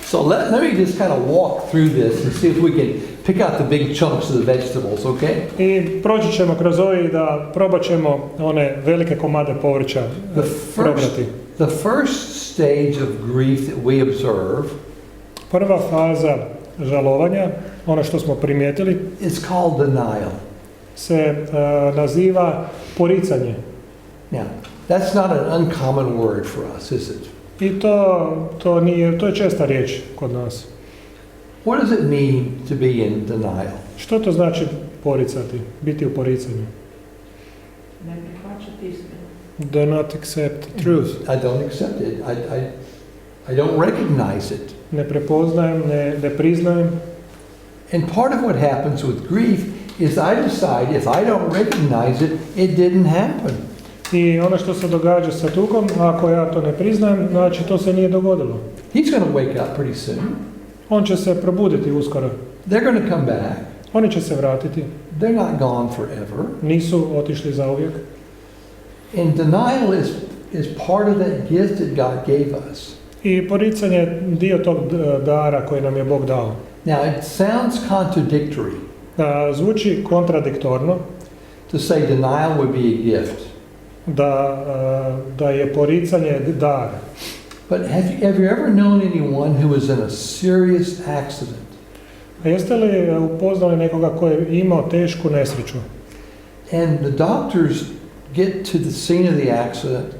So let me just kind of walk through this and see if we can pick out the big chunks of the vegetables, okay? I proći ćemo kroz ovo i da probat ćemo one velike komade povrća probrati. The first stage of grief that we observe Prva faza žalovanja, ono što smo primijetili, is called denial. se naziva poricanje. Now, that's not an uncommon word for us, is it? I to je česta riječ kod nas. What does it mean to be in denial? Što to znači poricati, biti u poricanju? Ne prihvaćati istinu. Do not accept truth. I don't accept it. I don't recognize it. Ne prepoznajem, ne priznajem. And part of what happens with grief is I decide if I don't recognize it, it didn't happen. I ono što se događa sa tugom, ako ja to ne priznajem, znači to se nije dogodilo. He's going to wake up pretty soon. On će se probuditi uskoro. They're going to come back. Oni će se vratiti. They're not gone forever. Nisu otišli zauvijek. And denial is part of that gift that God gave us. I poricanje je dio tog dara koji nam je Bog dao. Now, it sounds contradictory Zvuči kontradiktorno to say denial would be a gift. Da je poricanje dar. But have you ever known anyone who was in a serious accident? A jeste li upoznali nekoga koji je imao tešku nesreću? And the doctors get to the scene of the accident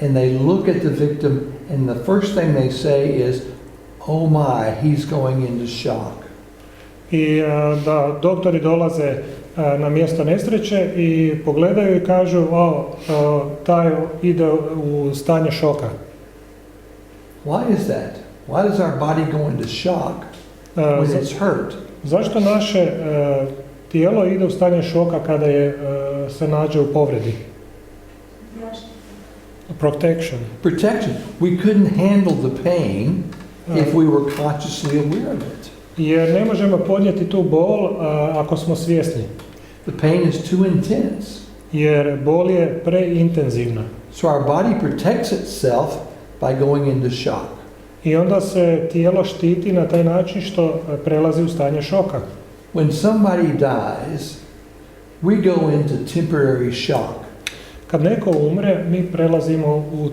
and they look at the victim and the first thing they say is, oh my, he's going into shock. I da doktori dolaze na mjesto nesreće i pogledaju i kažu, taj ide u stanje šoka. Why is that? Why does our body go into shock when it's hurt? Zašto naše tijelo ide u stanje šoka kada se nađe u povredi? Protection. We couldn't handle the pain if we were consciously aware of it. Jer ne možemo podnijeti tu bol ako smo svjesni. The pain is too intense. Jer bol je preintenzivna. So our body protects itself by going into shock. I onda se tijelo štiti na taj način što prelazi u stanje šoka. When somebody dies, we go into temporary shock. Kad neko umre, mi prelazimo u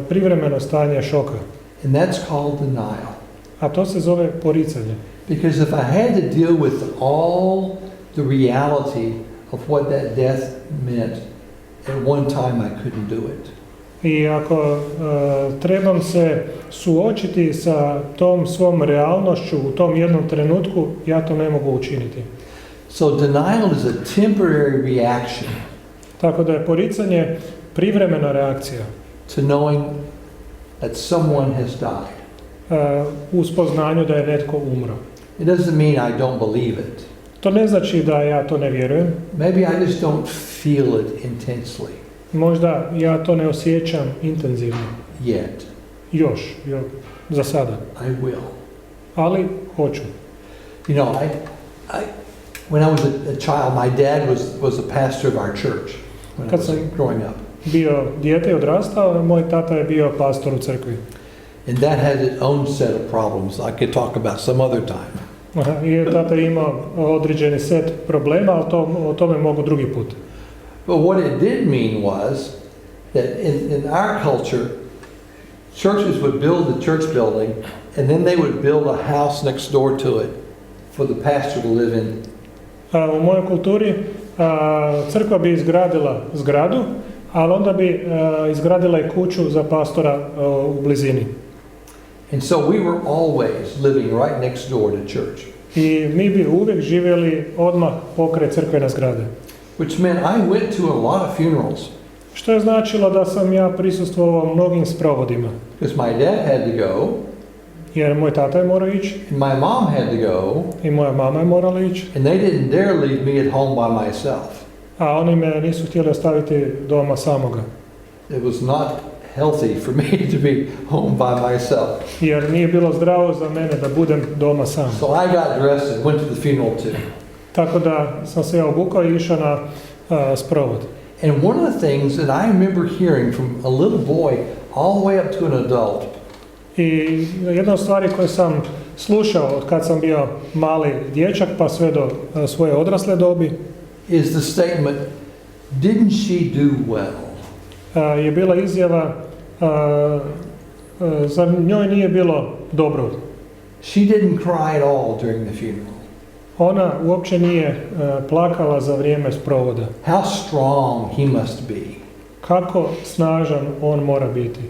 privremeno stanje šoka. And that's called denial. A to se zove poricanje. Because if I had to deal with all the reality of what that death meant, at one time I couldn't do it. I ako trebam se suočiti sa tom svom realnošću u tom jednom trenutku, ja to ne mogu učiniti. So denial is a temporary reaction Tako da je poricanje privremena reakcija to knowing that someone has died. u spoznanju da je netko umro. It doesn't mean I don't believe it. To ne znači da ja to ne vjerujem. Maybe I just don't feel it intensely Možda ja to ne osjećam intenzivno. yet. Još, za sada. I will. Ali hoću. You know, when I was a child, my dad was a pastor of our church when I Kad was sam growing up. bio dijete i odrastao, moj tata je bio pastor u crkvi. And that had its own set of problems I could talk about some other time. I tata je imao određeni set problema, ali o tome mogu drugi put. But what it did mean was that in our culture, churches would build a church building and then they would build a house next door to it for the pastor to live in. U mojoj kulturi crkva bi izgradila zgradu, ali onda bi izgradila i kuću za pastora u blizini. And so we were always living right next door to church. I mi bi uvijek živjeli odmah pokraj crkvene zgrade. Which meant I went to a lot of funerals. Što je značilo da sam ja prisustvovao mnogim sprovodima. Because my dad had to go, Jer moj tata je morao ići and my mom had to go, i moja mama je morala ići, and they didn't dare leave me at home by myself. a oni me nisu htjeli ostaviti doma samoga. It was not healthy for me to be home by myself. Jer nije bilo zdravo za mene da budem doma sam. So I got dressed and went to the funeral too. Tako da sam se ja obukao i išao na sprovod. And one of the things that I remember hearing from a little boy all the way up to an adult I jedna od stvari koje sam slušao od kad sam bio mali dječak pa sve do svoje odrasle dobi is the statement, didn't she do well? je bila izjava za njoj nije bilo dobro. She didn't cry at all during the funeral. Ona uopće nije plakala za vrijeme sprovoda. How strong he must be. Kako snažan on mora biti.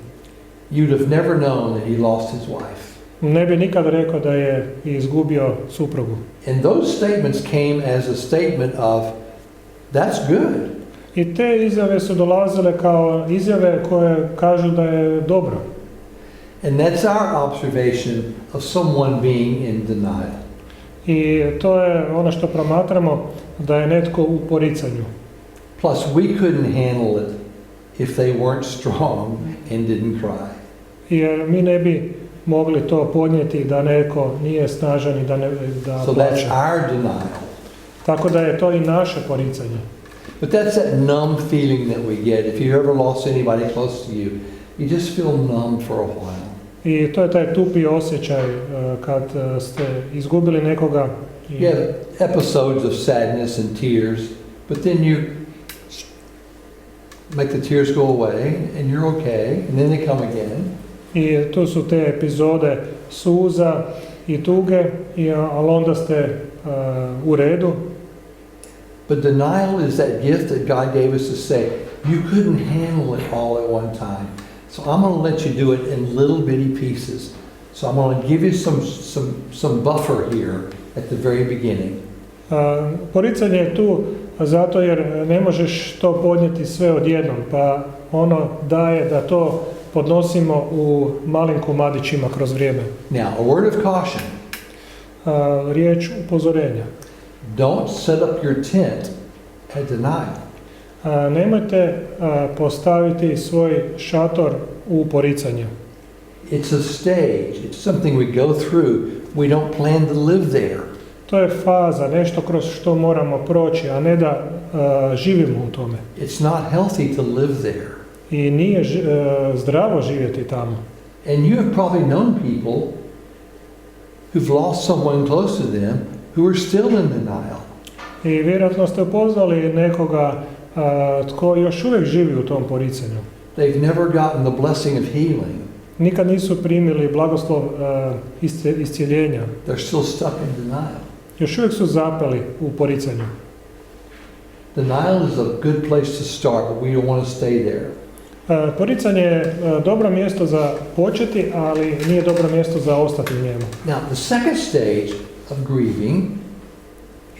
You'd have never known that he lost his wife. Ne bi nikad rekao da je izgubio suprugu. And those statements came as a statement of, that's good. I te izjave su dolazile kao izjave koje kažu da je dobro. And that's our observation of someone being in denial. I to je ono što promatramo, da je netko u poricanju. Plus, we couldn't handle it if they weren't strong and didn't cry. Jer mi ne bi mogli to podnijeti da neko nije snažan i da So that's plače. our denial. Tako da je to i naše poricanje. But that's that numb feeling that we get. If you ever lost anybody close to you, you just feel numb for a while. I to je taj tupi osjećaj kad ste izgubili nekoga. You have episodes of sadness and tears, but then you make the tears go away and you're okay, and then they come again. I tu su te epizode suza i tuge, ali onda ste u redu. But denial is that gift that God gave us to say, you couldn't handle it all at one time. So I'm going to let you do it in little bitty pieces. So I'm going to give you some buffer here at the very beginning. Poricanje je tu zato jer ne možeš to podnijeti sve odjednom, pa ono daje da to podnosimo u malim komadićima kroz vrijeme. Now, a word of caution. Riječ upozorenja. Don't set up your tent at denial. Nemojte postaviti svoj šator u poricanje. It's a stage. It's something we go through. We don't plan to live there. To je faza, nešto kroz što moramo proći, a ne da živimo u tome. It's not healthy to live there. i nije zdravo živjeti tamo. And you have probably known people who've lost someone close to them who are still in denial. I vjerojatno ste upoznali nekoga tko još uvijek živi u tom poricanju. They've never gotten the blessing of healing. Nikad nisu primili blagoslov iscjeljenja. They're still stuck in denial. Još uvijek su zapeli u poricanju. Denial is a good place to start, but we don't want to stay there. Poricanje je dobro mjesto za početi, ali nije dobro mjesto za ostati u njemu. Now, the second stage of grieving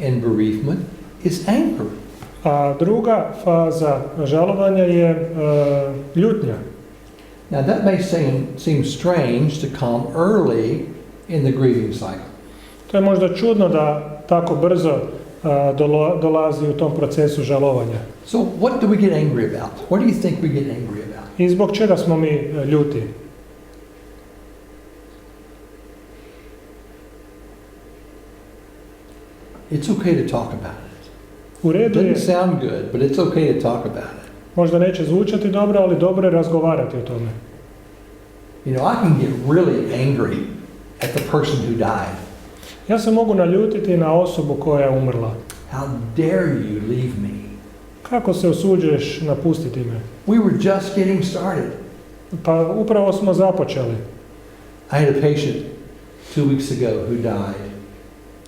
and bereavement is anger. A druga faza žalovanja je ljutnja. Now, that may seem strange to come early in the grieving cycle. To je možda čudno da tako brzo dolazi u tom procesu žalovanja. So, what do we get angry about? What do you think we get angry about? I zbog čega smo mi ljuti? It's okay to talk about it. U It redu je, doesn't sound good, but it's okay to talk about it. možda neće zvučati dobro, ali dobro je razgovarati o tome. You know, I can get really angry at the person who died. Ja se mogu naljutiti na osobu koja je umrla. How dare you leave me? Kako se usuđuješ napustiti me? We were just getting started. Pa upravo smo započeli. I had a patient 2 weeks ago who died,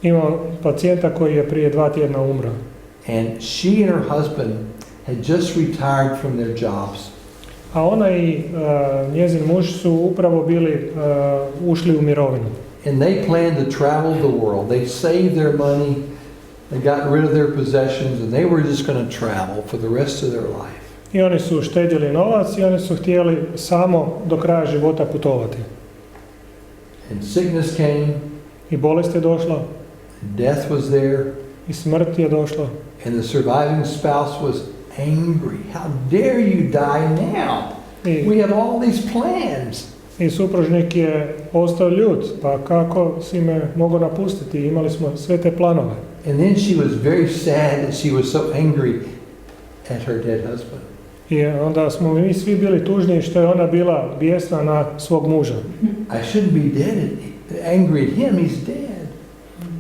Imao pacijenta koji je prije 2 tjedna umro. and she and her husband had just retired from their jobs. A ona i njezin muž su upravo bili ušli u mirovinu. And they planned to travel the world. They saved their money, they got rid of their possessions, and they were just going to travel for the rest of their life. I oni su štedjeli novac i oni su htjeli samo do kraja života putovati. And sickness came, I bolest je došla, death was there, i smrt je došla. and the surviving spouse was angry. How dare you die now? We have all these plans. I supružnik je ostao ljut, pa kako si me mogao napustiti, imali smo sve te planove. And then she was very sad that she was so angry at her dead husband. I onda smo mi svi bili tužni što je ona bila bijesna na svog muža. I shouldn't be angry at him, he's dead.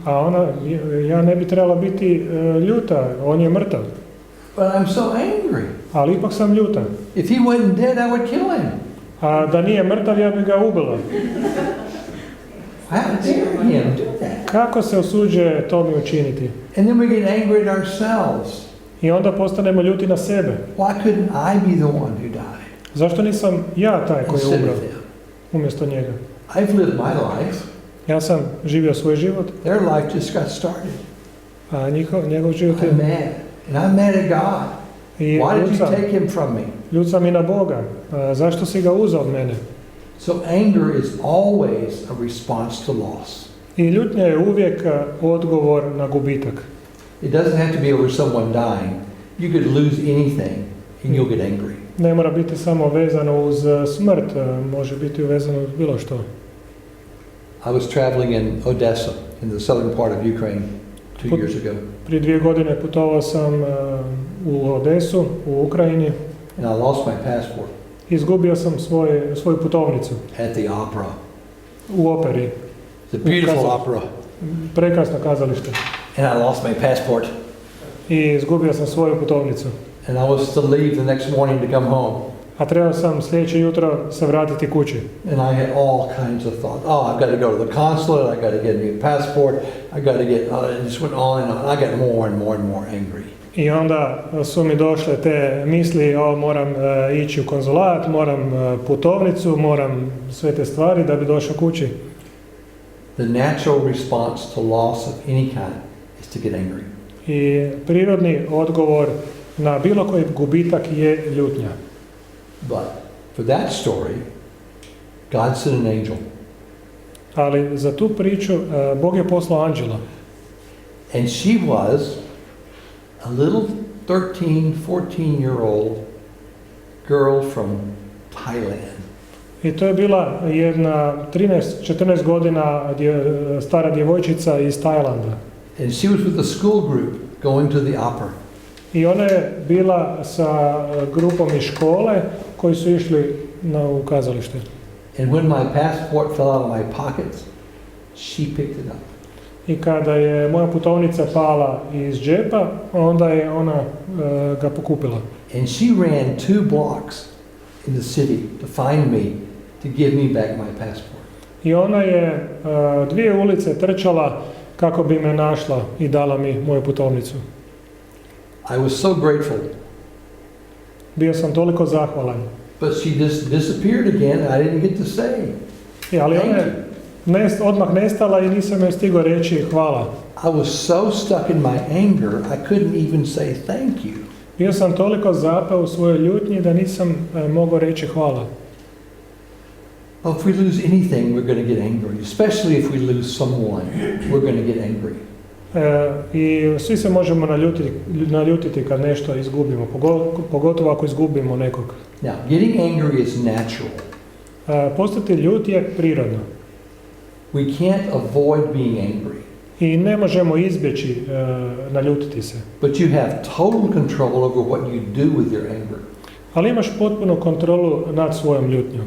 A ona, ja ne bi trebala biti ljuta, on je mrtav. But I'm so angry. Ali ipak sam ljuta. If he wasn't dead, I would kill him. A da nije mrtav, ja bi ga ubila. How dare him do that? Kako se usuđuje to mi učiniti? And then we get angry at ourselves. I onda postanemo ljuti na sebe. Why couldn't I be the one who died Zašto nisam ja taj koji je instead umro of them? umjesto njega? I've lived my life. Ja sam živio svoj život, Their life just got started. a njegov život I'm je... mad. And I'm mad at God. I Why did ljut you sam, take him from me? ljut sam i na Boga. Zašto si ga uzeo od mene? So anger is always a response to loss. I ljutnja je uvijek odgovor na gubitak. It doesn't have to be over someone dying. You could lose anything and you'll get angry. Ne mora biti samo vezano uz smrt, može biti vezano uz bilo što. I was traveling in Odessa, in the southern part of Ukraine, 2 years ago. Prije 2 godine putovao sam u Odesu, u Ukrajini. And I lost my passport Izgubio sam svoju putovnicu at the opera. u operi. It's a beautiful opera. Prekrasno kazalište. And I lost my passport. I izgubio sam svoju putovnicu. And I was to leave the next morning to come home. A trebao sam sljedeće jutro se vratiti kući. And I had all kinds of thoughts. Oh, I've got to go to the consulate. I've got to get a new passport. I've got to get, it just went on and on. I got more and more and more angry. I onda su mi došle te misli, moram ići u konzulat, moram putovnicu, moram sve te stvari da bi došao kući. The natural response to loss of any kind is to get angry. I prirodni odgovor na bilo koji gubitak je ljutnja. But for that story, God sent an angel. Ali za tu priču Bog je poslao anđela. And she was a little 13, 14-year-old girl from Thailand. I to je bila jedna 13-14 godina stara djevojčica iz Tajlanda. And she was with a school group going to the opera. I ona je bila sa grupom iz škole koji su išli u kazalište. And when my passport fell out of my pockets, she picked it up. I kada je moja putovnica pala iz džepa, onda je ona ga pokupila. And she ran 2 blocks in the city to find me, to give me back my passport. I ona je 2 ulice trčala kako bi me našla i dala mi moju putovnicu. I was so grateful. Bio sam toliko zahvalan. But she just disappeared again, and I didn't get to say. Ali Thank ona je odmah nestala i nisam joj stigao reći hvala. I was so stuck in my anger, I couldn't even say thank you. Bio sam toliko zapeo u svojoj ljutnji da nisam mogao reći hvala. Well, if we lose anything, we're going to get angry. Especially if we lose someone, we're going to get angry. I svi se možemo naljutiti kad nešto izgubimo, pogotovo ako izgubimo nekog. Now, getting angry is natural. Postati ljut je prirodno. We can't avoid being angry. I ne možemo izbjeći naljutiti se. But you have total control over what you do with your anger. Ali imaš potpunu kontrolu nad svojom ljutnjom.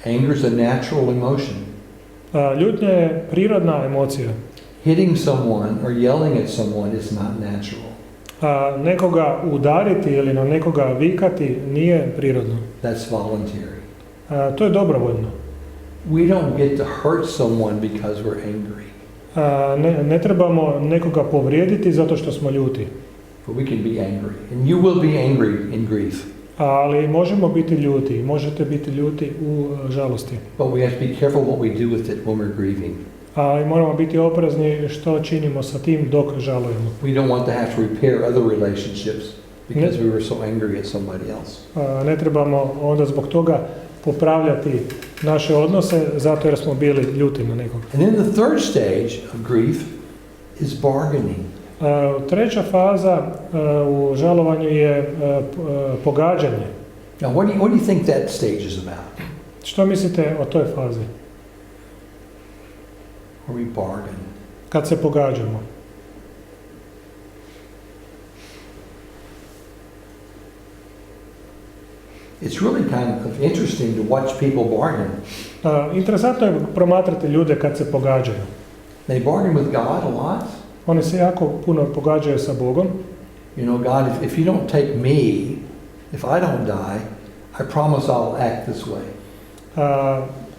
Anger is a natural emotion. Ljutnja je prirodna emocija. Hitting someone or yelling at someone is not natural. Nekoga udariti ili na nekoga vikati nije prirodno. That's voluntary. To je dobrovoljno. We don't get to hurt someone because we're angry. Ne trebamo nekoga povrijediti zato što smo ljuti. But we can be angry. And you will be angry in grief. Ali možemo biti ljuti, možete biti ljuti u žalosti. But we have to be careful what we do with it when we're grieving. Ali moramo biti oprezni što činimo sa tim dok žalujemo. We don't want to have to repair other relationships because we were so angry at somebody else. Ne trebamo onda zbog toga popravljati naše odnose zato jer smo bili ljuti na nekog. And then the third stage of grief is bargaining. Treća faza u žalovanju je pogađanje. Now, what do you think that stage is about? Što mislite o toj fazi? Where we bargain. Kad se pogađamo. It's really kind of interesting to watch people bargain. Interesantno je promatrati ljude kad se pogađaju. They bargain with God a lot. Oni se jako puno pogađaju sa Bogom. You know, God, if you don't take me, if I don't die, I promise I'll act this way.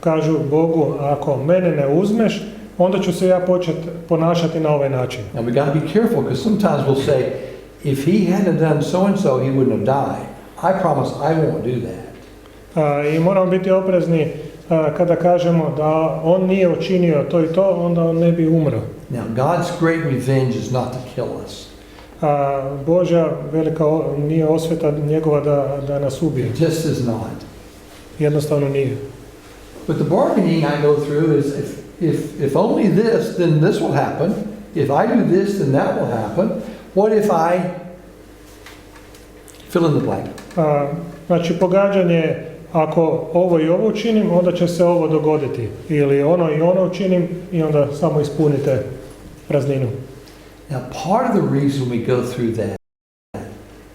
Kažu Bogu, ako mene ne uzmeš, onda ću se ja početi ponašati na ovaj način. Now we got to be careful because sometimes we'll say, if he hadn't done so and so, he wouldn't have died. I promise I won't do that. I moramo biti oprezni kada kažemo da on nije učinio to i to, onda on ne bi umro. Now God's great revenge is not to kill us. Božja velika nije osveta njegova da nas ubije. It just is not. Jednostavno nije. But the bargaining I go through is if only this, then this will happen. If I do this, then that will happen. What if I fill in the blank? Znači pogađanje, ako ovo i ovo učinim, onda će se ovo dogoditi. Ili ono i ono učinim i onda samo ispunite prazninu. Now part of the reason we go through that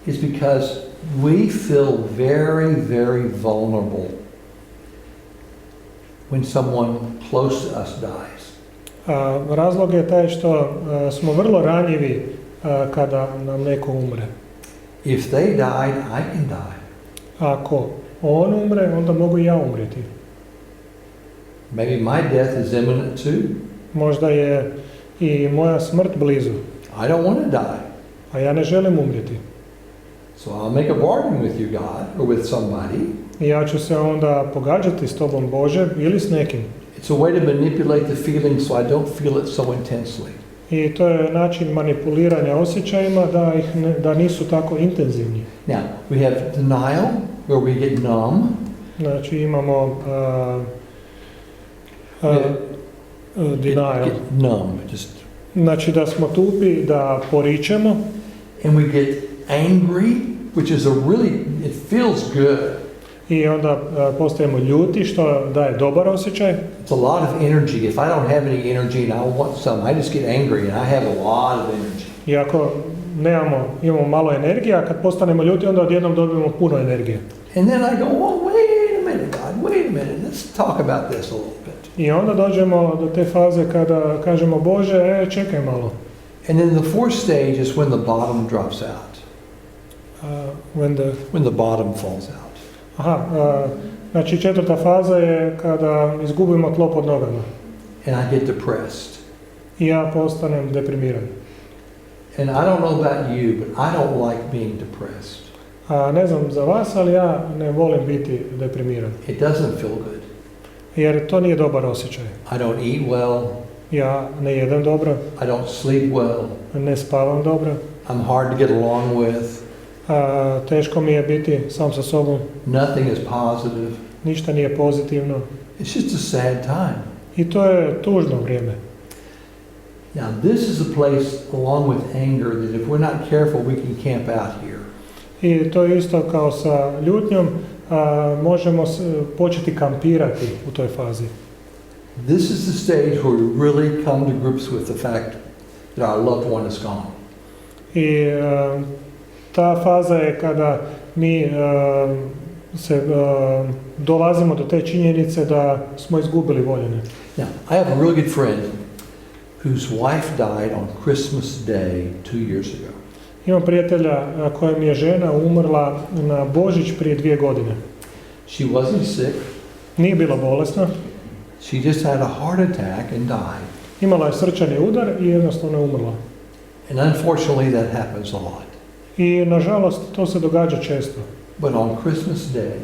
is because we feel very, very vulnerable when someone close to us dies. Razlog je taj što smo vrlo ranjivi kada nam neko umre. If they died, I can die. Ako on umre, onda mogu i ja umreti. Maybe my death is imminent too. Možda je i moja smrt blizu. I don't want to die. A ja ne želim umrijeti. So I'll make a bargain with you, God, or with somebody. I ja ću se onda pogađati s tobom, Bože, ili s nekim. It's a way to manipulate the feelings so I don't feel it so intensely. I to je način manipuliranja osjećajima da nisu tako intenzivni. Now, we have denial, where we get numb. Znači imamo denial. Get numb, just. Znači da smo tupi, da poričemo. And we get angry, which is it feels good. I onda postajemo ljuti, što daje dobar osjećaj. It's a lot of energy. If I don't have any energy and I want some, I just get angry and I have a lot of energy. I ako imamo malo energije, a kad postanemo ljuti, onda odjednom dobijemo puno energije. And then I go, oh, wait a minute, God, wait a minute, let's talk about this a little bit. I onda dođemo do te faze kada kažemo, Bože, čekaj malo. And then the fourth stage is when the bottom drops out, when the bottom falls out. Znači četvrta faza je kada izgubimo tlo pod nogama. And I get depressed. I ja postanem deprimiran. And I don't know about you, but I don't like being depressed. Ne znam za vas, ali ja ne volim biti deprimiran. It doesn't feel good. Jer to nije dobar osjećaj. I don't eat well. Ja ne jedem dobro. I don't sleep well. Ne spavam dobro. I'm hard to get along with. Teško mi je biti sam sa sobom. Nothing is positive. Ništa nije pozitivno. It's just a sad time. I to je tužno vrijeme. Now this is a place, along with anger, that if we're not careful, we can camp out here. I to je isto kao sa ljutnjom, možemo početi kampirati u toj fazi. This is the stage where we really come to grips with the fact that our loved one is gone. I ta faza je kada mi dolazimo do te činjenice da smo izgubili voljene. Now, I have a really good friend whose wife died on Christmas Day 2 years ago. Imam prijatelja kojem je žena umrla na Božić prije 2 godine. She wasn't sick. Nije bila bolesna. She just had a heart attack and died. Imala je srčani udar i jednostavno je umrla. And unfortunately that happens a lot. I nažalost to se događa često. But on Christmas Day,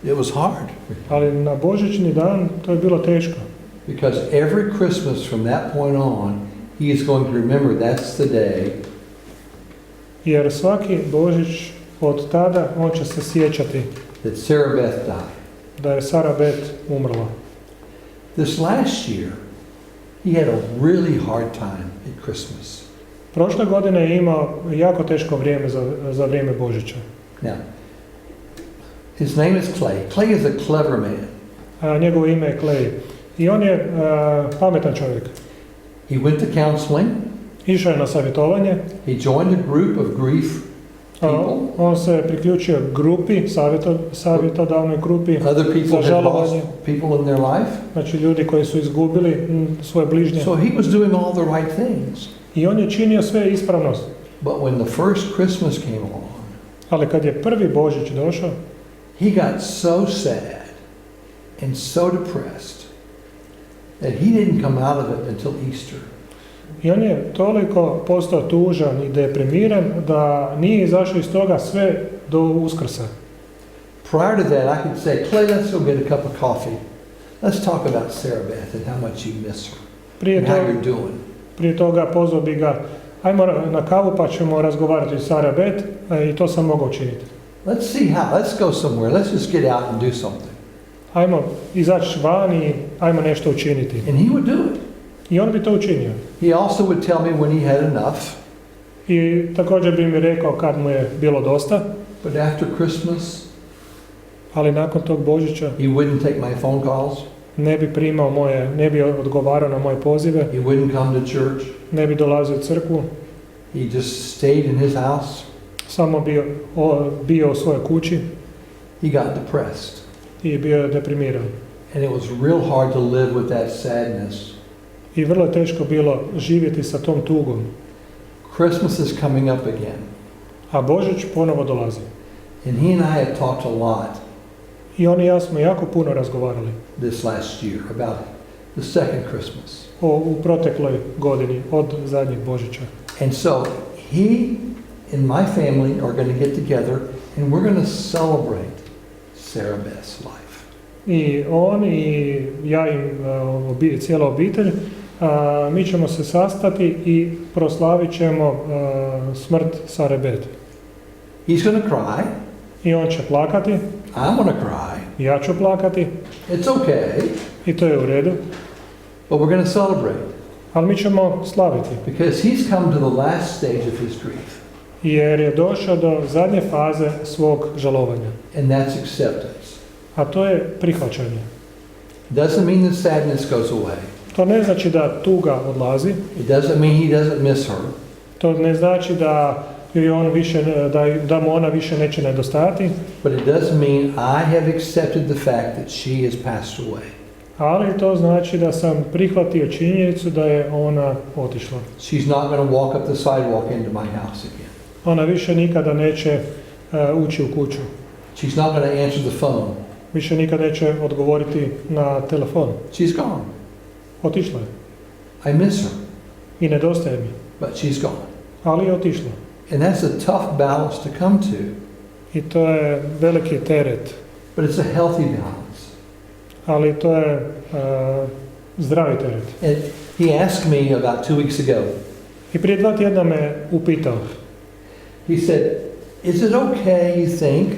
it was hard. Ali na Božićni dan to je bilo teško. Because every Christmas from that point on, he is going to remember that's the day. Jer svaki Božić od tada on će se sjećati That Sarah Beth died. da je Sara Beth umrla. This last year, he had a really hard time at Christmas. Prošle godine je imao jako teško vrijeme za vrijeme Božića. Now, his name is Clay. Clay is a clever man. Njegovo ime je Clay. I on je pametan čovjek. He went to counseling. Išao je na savjetovanje. He joined a group of grief people. On se priključio grupi, savjetodavnoj grupi Other people za had žalovanje. lost people in their life. Znači ljudi koji su izgubili svoje bližnje. So he was doing all the right things. I on je činio sve ispravno. But when the first Christmas came along, Ali kad je prvi Božić došao, he got so sad and so depressed that he didn't come out of it until Easter. i on je toliko postao tužan i deprimiran da nije izašao iz toga sve do Uskrsa. Prior to that, I could say, Clay, let's go get a cup of coffee. Let's talk about Sarah Beth and how much you miss her and how you're doing. Prije toga pozvao bi ga, ajmo na kavu pa ćemo razgovarati s Sara Beth, i to sam mogao učiniti. Let's see how. Let's go somewhere. Let's just get out and do something. Ajmo izaći van i ajmo nešto učiniti. And he would do it. I on bi to učinio. He also would tell me when he had enough. I također bi mi rekao kad mu je bilo dosta. But after Christmas, ali nakon tog Božića he wouldn't take my phone calls. Ne bi odgovarao na moje pozive. He wouldn't come to church. Ne bi dolazio u crkvu. He just stayed in his house. Samo bio u svojoj kući. He got depressed. I bio je deprimiran. And it was real hard to live with that sadness. I vrlo je teško bilo živjeti sa tom tugom. Christmas is coming up again. A Božić ponovo dolazi. And he and I have talked a lot I on i ja smo jako puno razgovarali this last year about the second Christmas. u protekloj godini od zadnjeg Božića. And so he and my family are going to get together and we're going to celebrate Sarah Beth's life. I on i ja i cijela obitelj, mi ćemo se sastati i proslavit ćemo smrt Sare Beth. He's going to cry. I on će plakati. I'm going to cry. Ja ću plakati. It's okay. I to je u redu. But we're going to celebrate. Ali mi ćemo slaviti. Because he's come to the last stage of his grief. Jer je došao do zadnje faze svog žalovanja. And that's acceptance. A to je prihvaćanje. Doesn't mean the sadness goes away. To ne znači da tuga odlazi. It doesn't mean he doesn't miss her. To ne znači da joj on više, da mu ona više neće nedostajati, but it does mean I have accepted the fact that she has passed away. ali to znači da sam prihvatio činjenicu da je ona otišla. She's not going to walk up the sidewalk into my house again. Ona više nikada neće ući u kuću. She's not going to answer the phone. Više nikada neće odgovoriti na telefon. She's gone. Otišla je. I miss her, I nedostaje mi. but she's gone. Ali je otišla. And that's a tough balance to come to, I to je veliki teret. but it's a healthy balance. Ali to je zdravi teret. And he asked me about 2 weeks ago, I prije 2 tjedna me upitao. he said, is it okay, you think,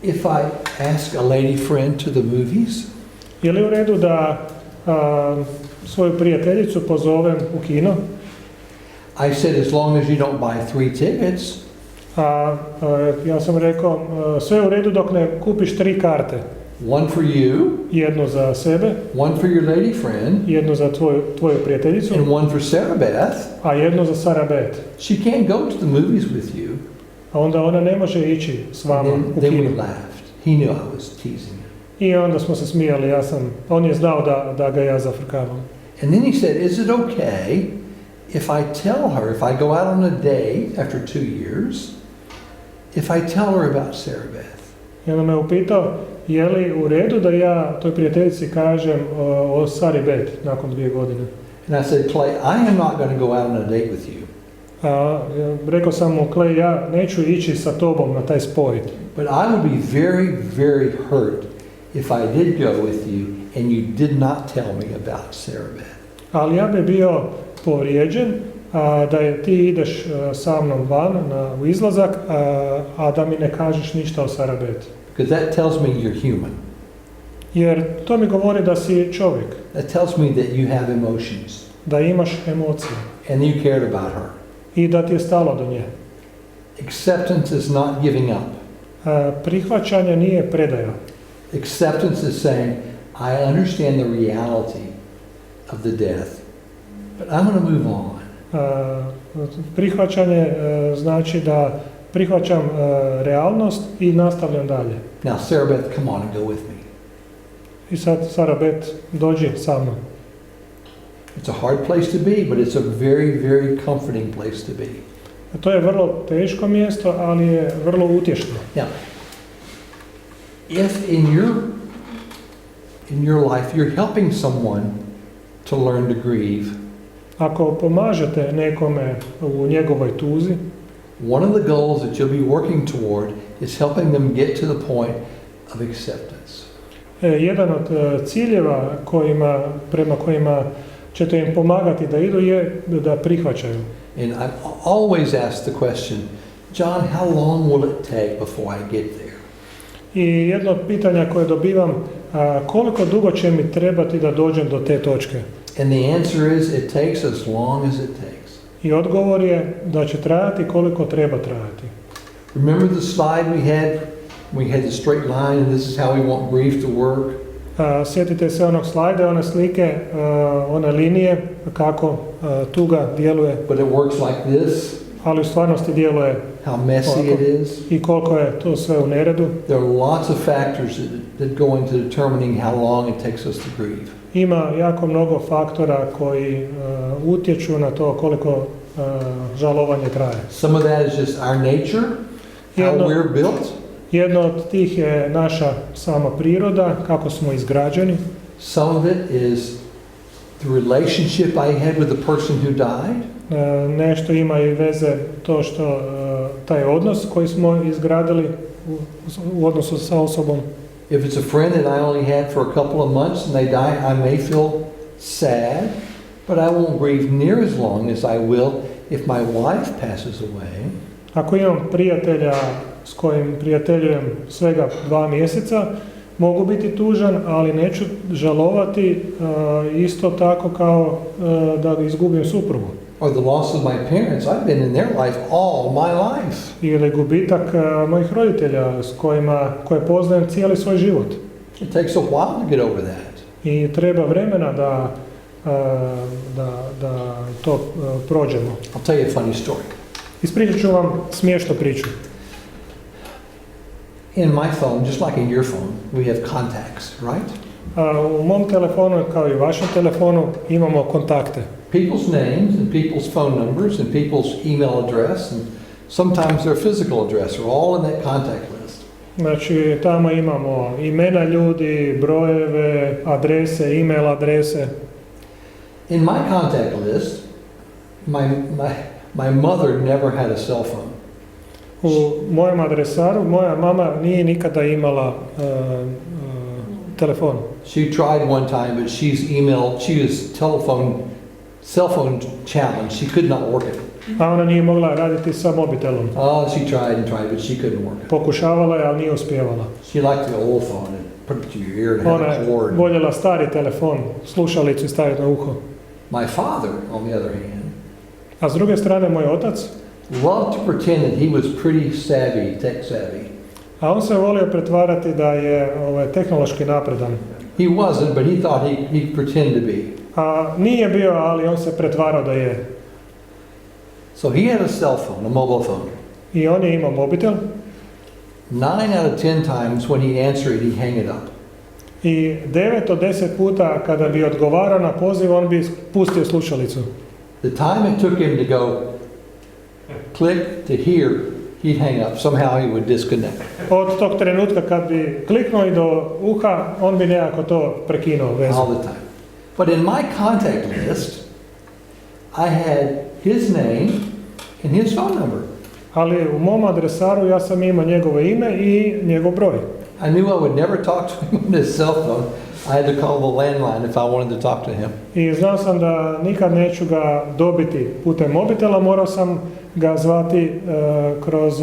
if I ask a lady friend to the movies? Je li u redu da svoju prijateljicu pozovem u kino? I said, as long as you don't buy 3 tickets. Ja sam rekao, sve u redu dok ne kupiš 3 karte. One for you, Jednu za sebe, one for your lady friend, jednu za tvoju prijateljicu, and one for Sarah Beth. a jednu za Sarah Beth. She can't go to the movies with you. A onda ona ne može ići s vama u Then we kino. laughed. He knew I was teasing him. I onda smo se smijali, on je znao da ga ja zafrkavam. And then he said, is it okay if I tell her, if I go out on a date after 2 years, if I tell her about Sarah Beth? I onda me upitao, je li u redu da ja toj prijateljici kažem o Sarah Beth nakon 2 godine? And I said, Clay, I am not going to go out on a date with you. Rekao sam mu, Clay, ja neću ići sa tobom na taj spoj. But I would be very, very hurt if I did go with you and you did not tell me about Sarah Beth. Ali ja bi bio povrijeđen da ti ideš sa mnom van u izlazak, a da mi ne kažeš ništa o Sarah Beth. Because that tells me you're human. Jer to mi govori da si čovjek, That tells me that you have emotions da imaš emocije and you cared about her. i da ti je stalo do nje. Acceptance is not giving up. Prihvaćanje nije predaja. Acceptance is saying, I understand the reality of the death, but I'm going to move on. Prihvaćanje znači da prihvaćam realnost i nastavljam dalje. Now, Sarah Beth, come on and go with me. I sad, Sarah Beth, dođi sa mnom. It's a hard place to be, but it's a very, very comforting place to be. To je vrlo teško mjesto, ali je vrlo utješno. Now, if in your life you're helping someone to learn to grieve, Ako pomažete nekome u njegovoj tuzi, one of the goals that you'll be working toward is helping them get to the point of acceptance. Jedan od ciljeva prema kojima ćete im pomagati da idu je da prihvaćaju. And I always ask the question, John, how long will it take before I get there? I jedno od pitanja koje dobivam, koliko dugo će mi trebati da dođem do te točke? And the answer is, it takes as long as it takes. I odgovor je da će trajati koliko treba trajati. Remember the slide we had? We had the straight line, and this is how we want grief to work. Sjetite se onog slajda, one slike, one linije, kako tuga djeluje. But it works like this. Ali u stvarnosti djeluje How messy it is. I koliko je to sve u neredu. There are lots of factors that go into determining how long it takes us to grieve. Ima jako mnogo faktora koji utječu na to koliko žalovanje traje. Some of that is just our nature, how we're built. Jedno od tih je naša sama priroda, kako smo izgrađeni. Some of it is the relationship I had with the person who died. Nešto ima i veze to što taj odnos koji smo izgradili u odnosu sa osobom. If it's a friend that I only had for a couple of months and they die, I may feel sad, but I won't grieve near as long as I will if my wife passes away. Ako imam prijatelja s kojim prijateljujem svega 2 mjeseca, mogu biti tužan, ali neću žalovati isto tako kao da izgubim suprugu. Or the loss of my parents. I've been in their life all my life. Ili gubitak mojih roditelja koje poznajem cijeli svoj život. It takes a while to get over that. I treba vremena da da to prođemo. I'll tell you a funny story. Ispričat ću vam smiješnu priču. In my phone, just like in your phone, we have contacts, right? U mom telefonu, kao i u vašem telefonu, imamo kontakte. People's names and people's phone numbers and people's email address and sometimes their physical address are all in that contact list. Znači, tamo imamo imena ljudi, brojeve, adrese, email adrese. In my contact list, my mother never had a cell phone. U mojem adresaru, moja mama nije nikada imala telefon. She tried one time, but she was cell phone challenged. She could not work it. A ona nije mogla raditi sa mobitelom. Oh, she tried and tried, but she couldn't work it. Pokušavala je, ali nije uspjevala. She liked the old phone and put it to your ear and have Ona a je cord. voljela stari telefon, slušalicu i staviti na uho. My father, on the other hand, A s druge strane, moj otac, loved to pretend that he was pretty savvy, tech savvy. a on se volio pretvarati da je tehnološki napredan. He wasn't, but he thought he'd pretend to be. A nije bio, ali on se pretvarao da je. So he had a cell phone, a mobile phone. I on je imao mobitel 9 out of 10 times when he'd answer it, he'd hang it up. i 9 od 10 puta kada bi odgovarao na poziv, on bi pustio slušalicu. The time it took him to go click to hear, he'd hang up. Somehow he would disconnect. Od tog trenutka kad bi kliknuo i do uha, on bi nekako to prekinuo vezu. All the time. But in my contact list, I had his name and his phone number. Ali u mom adresaru ja sam imao njegovo ime i njegov broj. I knew I would never talk to him on his cell phone. I had to call the landline if I wanted to talk to him. I znao sam da nikad neću ga dobiti putem mobitela, morao sam ga zvati kroz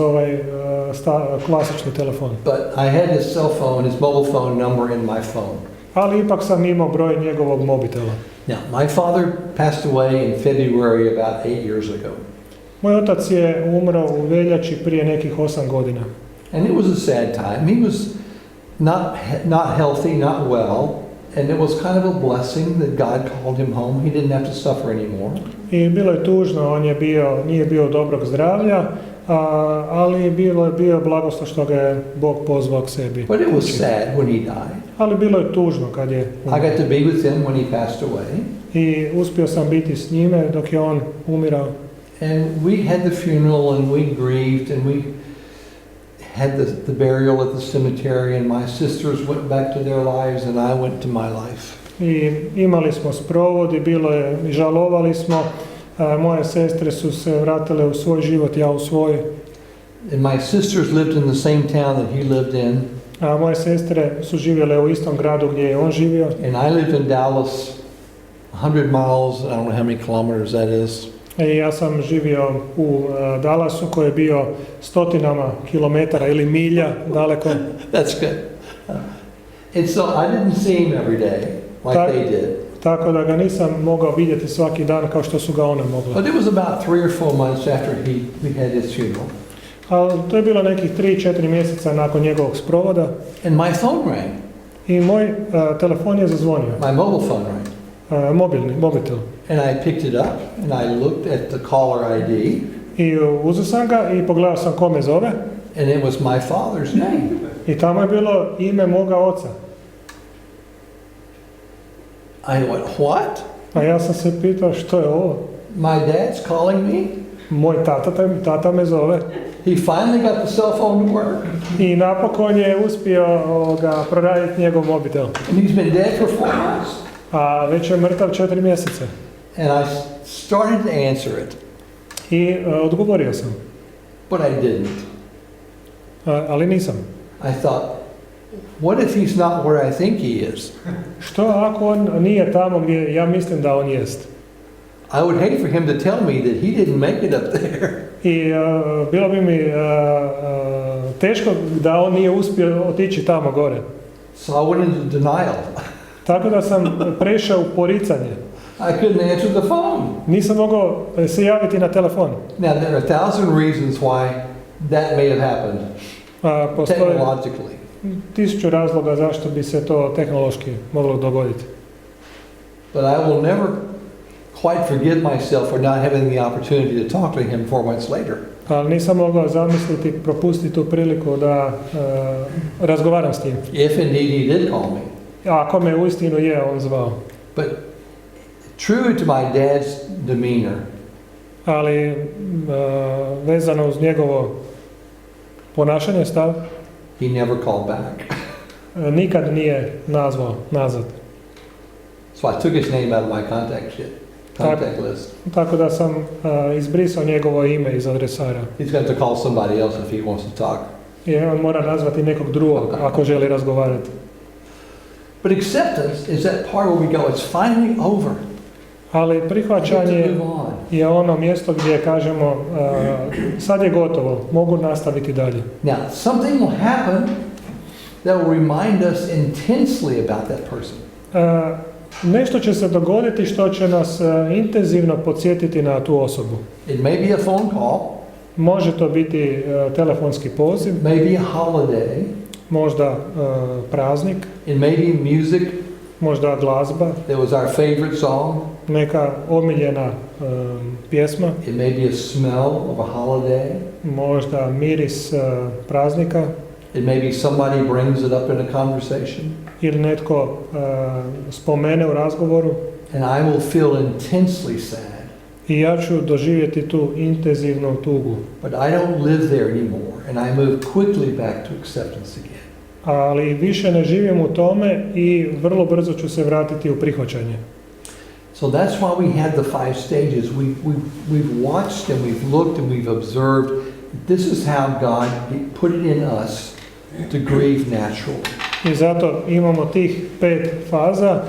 klasični telefon. But I had his cell phone, his mobile phone number in my phone. Ali ipak sam imao broj njegovog mobitela. Now, my father passed away in February about 8 years ago. Moj otac je umro u veljači prije nekih 8 godina. And it was a sad time. He was not healthy, not well, and it was kind of a blessing that God called him home. He didn't have to suffer anymore. I bilo je tužno, nije bio dobrog zdravlja, ali bilo je bio blagoslov što ga je Bog pozvao k sebi. But it was sad when he died. Ali bilo je tužno kad je umro. I got to be with him when he passed away. I uspio sam biti s njime dok je on umirao. And we had the funeral and we grieved and we had the burial at the cemetery and my sisters went back to their lives and I went to my life. I imali smo sprovod i žalovali smo. Moje sestre su se vratile u svoj život, ja u svoj. And my sisters lived in the same town that he lived in. A moje sestre su živjele u istom gradu gdje je on živio. And I lived in Dallas, 100 miles, I don't know how many kilometers that is. I ja sam živio u Dallasu koji je bio stotinama kilometara ili milja daleko. That's good. And so I didn't see him every day like they did. Tako da ga nisam mogao vidjeti svaki dan kao što su ga one mogle. But it was about 3 or 4 months after we had his funeral. Ali to je bilo nekih 3-4 mjeseca nakon njegovog sprovoda. And my phone rang. I moj telefon je zazvonio. My mobile phone rang. Mobitel. And I picked it up and I looked at the caller ID. I uzeo sam ga i pogledao sam kome zove. And it was my father's name. I tamo je bilo ime moga oca. I went, what? A ja sam se pitao što je ovo. My dad's calling me? Moj tata me zove. He finally got the cell phone to work. I napokon je uspio proraditi njegov mobitel. And he's been dead for 4 months. A već je mrtav 4 mjeseca. And I started to answer it. I odgovorio sam. But I didn't. Ali nisam. I thought, what if he's not where I think he is? Što ako on nije tamo gdje ja mislim da on jest? I would hate for him to tell me that he didn't make it up there. I bilo bi mi teško da on nije uspio otići tamo gore. So I went into denial. Tako da sam prešao u poricanje. I couldn't answer the phone. Nisam mogao se javiti na telefon. Now there are 1,000 reasons why that may have happened. Postoje Technologically. 1000 razloga zašto bi se to tehnološki moglo dogoditi. But I will never quite forgive myself for not having the opportunity to talk to him 4 months later. Ali nisam mogao zamisliti, propustiti tu priliku da razgovaram s njim. If indeed he did call me. Ako me uistinu je on zvao. But true to my dad's demeanor, Ali vezano uz njegovo ponašanje, stav, he never called back. nikad nije nazvao nazad. So I took his name out of my contact list. Tako da sam izbrisao njegovo ime iz adresara. He's going to call somebody else if he wants to talk. Jer on mora nazvati nekog drugog ako želi razgovarati. But acceptance is that part where we go, it's finally over. Ali I get prihvaćanje to move on. je ono mjesto gdje kažemo sad je gotovo, mogu nastaviti dalje. Now, something will happen that will remind us intensely about that person. Nešto će se dogoditi što će nas intenzivno podsjetiti na tu osobu. It may be a phone call, Može to biti telefonski poziv, maybe a holiday, možda praznik, it may be music možda glazba, that was our favorite song, neka omiljena pjesma, it may be a smell of a holiday, možda miris praznika it may be somebody brings it up in a conversation, ili netko spomene u razgovoru and I will feel intensely sad. i ja ću doživjeti tu intenzivnu tugu. But I don't live there anymore, and I move quickly back to acceptance again. Ali više ne živim u tome i vrlo brzo ću se vratiti u prihvaćanje. So that's why we had the 5 stages. We've watched and we've looked and we've observed. This is how God put it in us to grieve naturally. I zato imamo tih 5 faza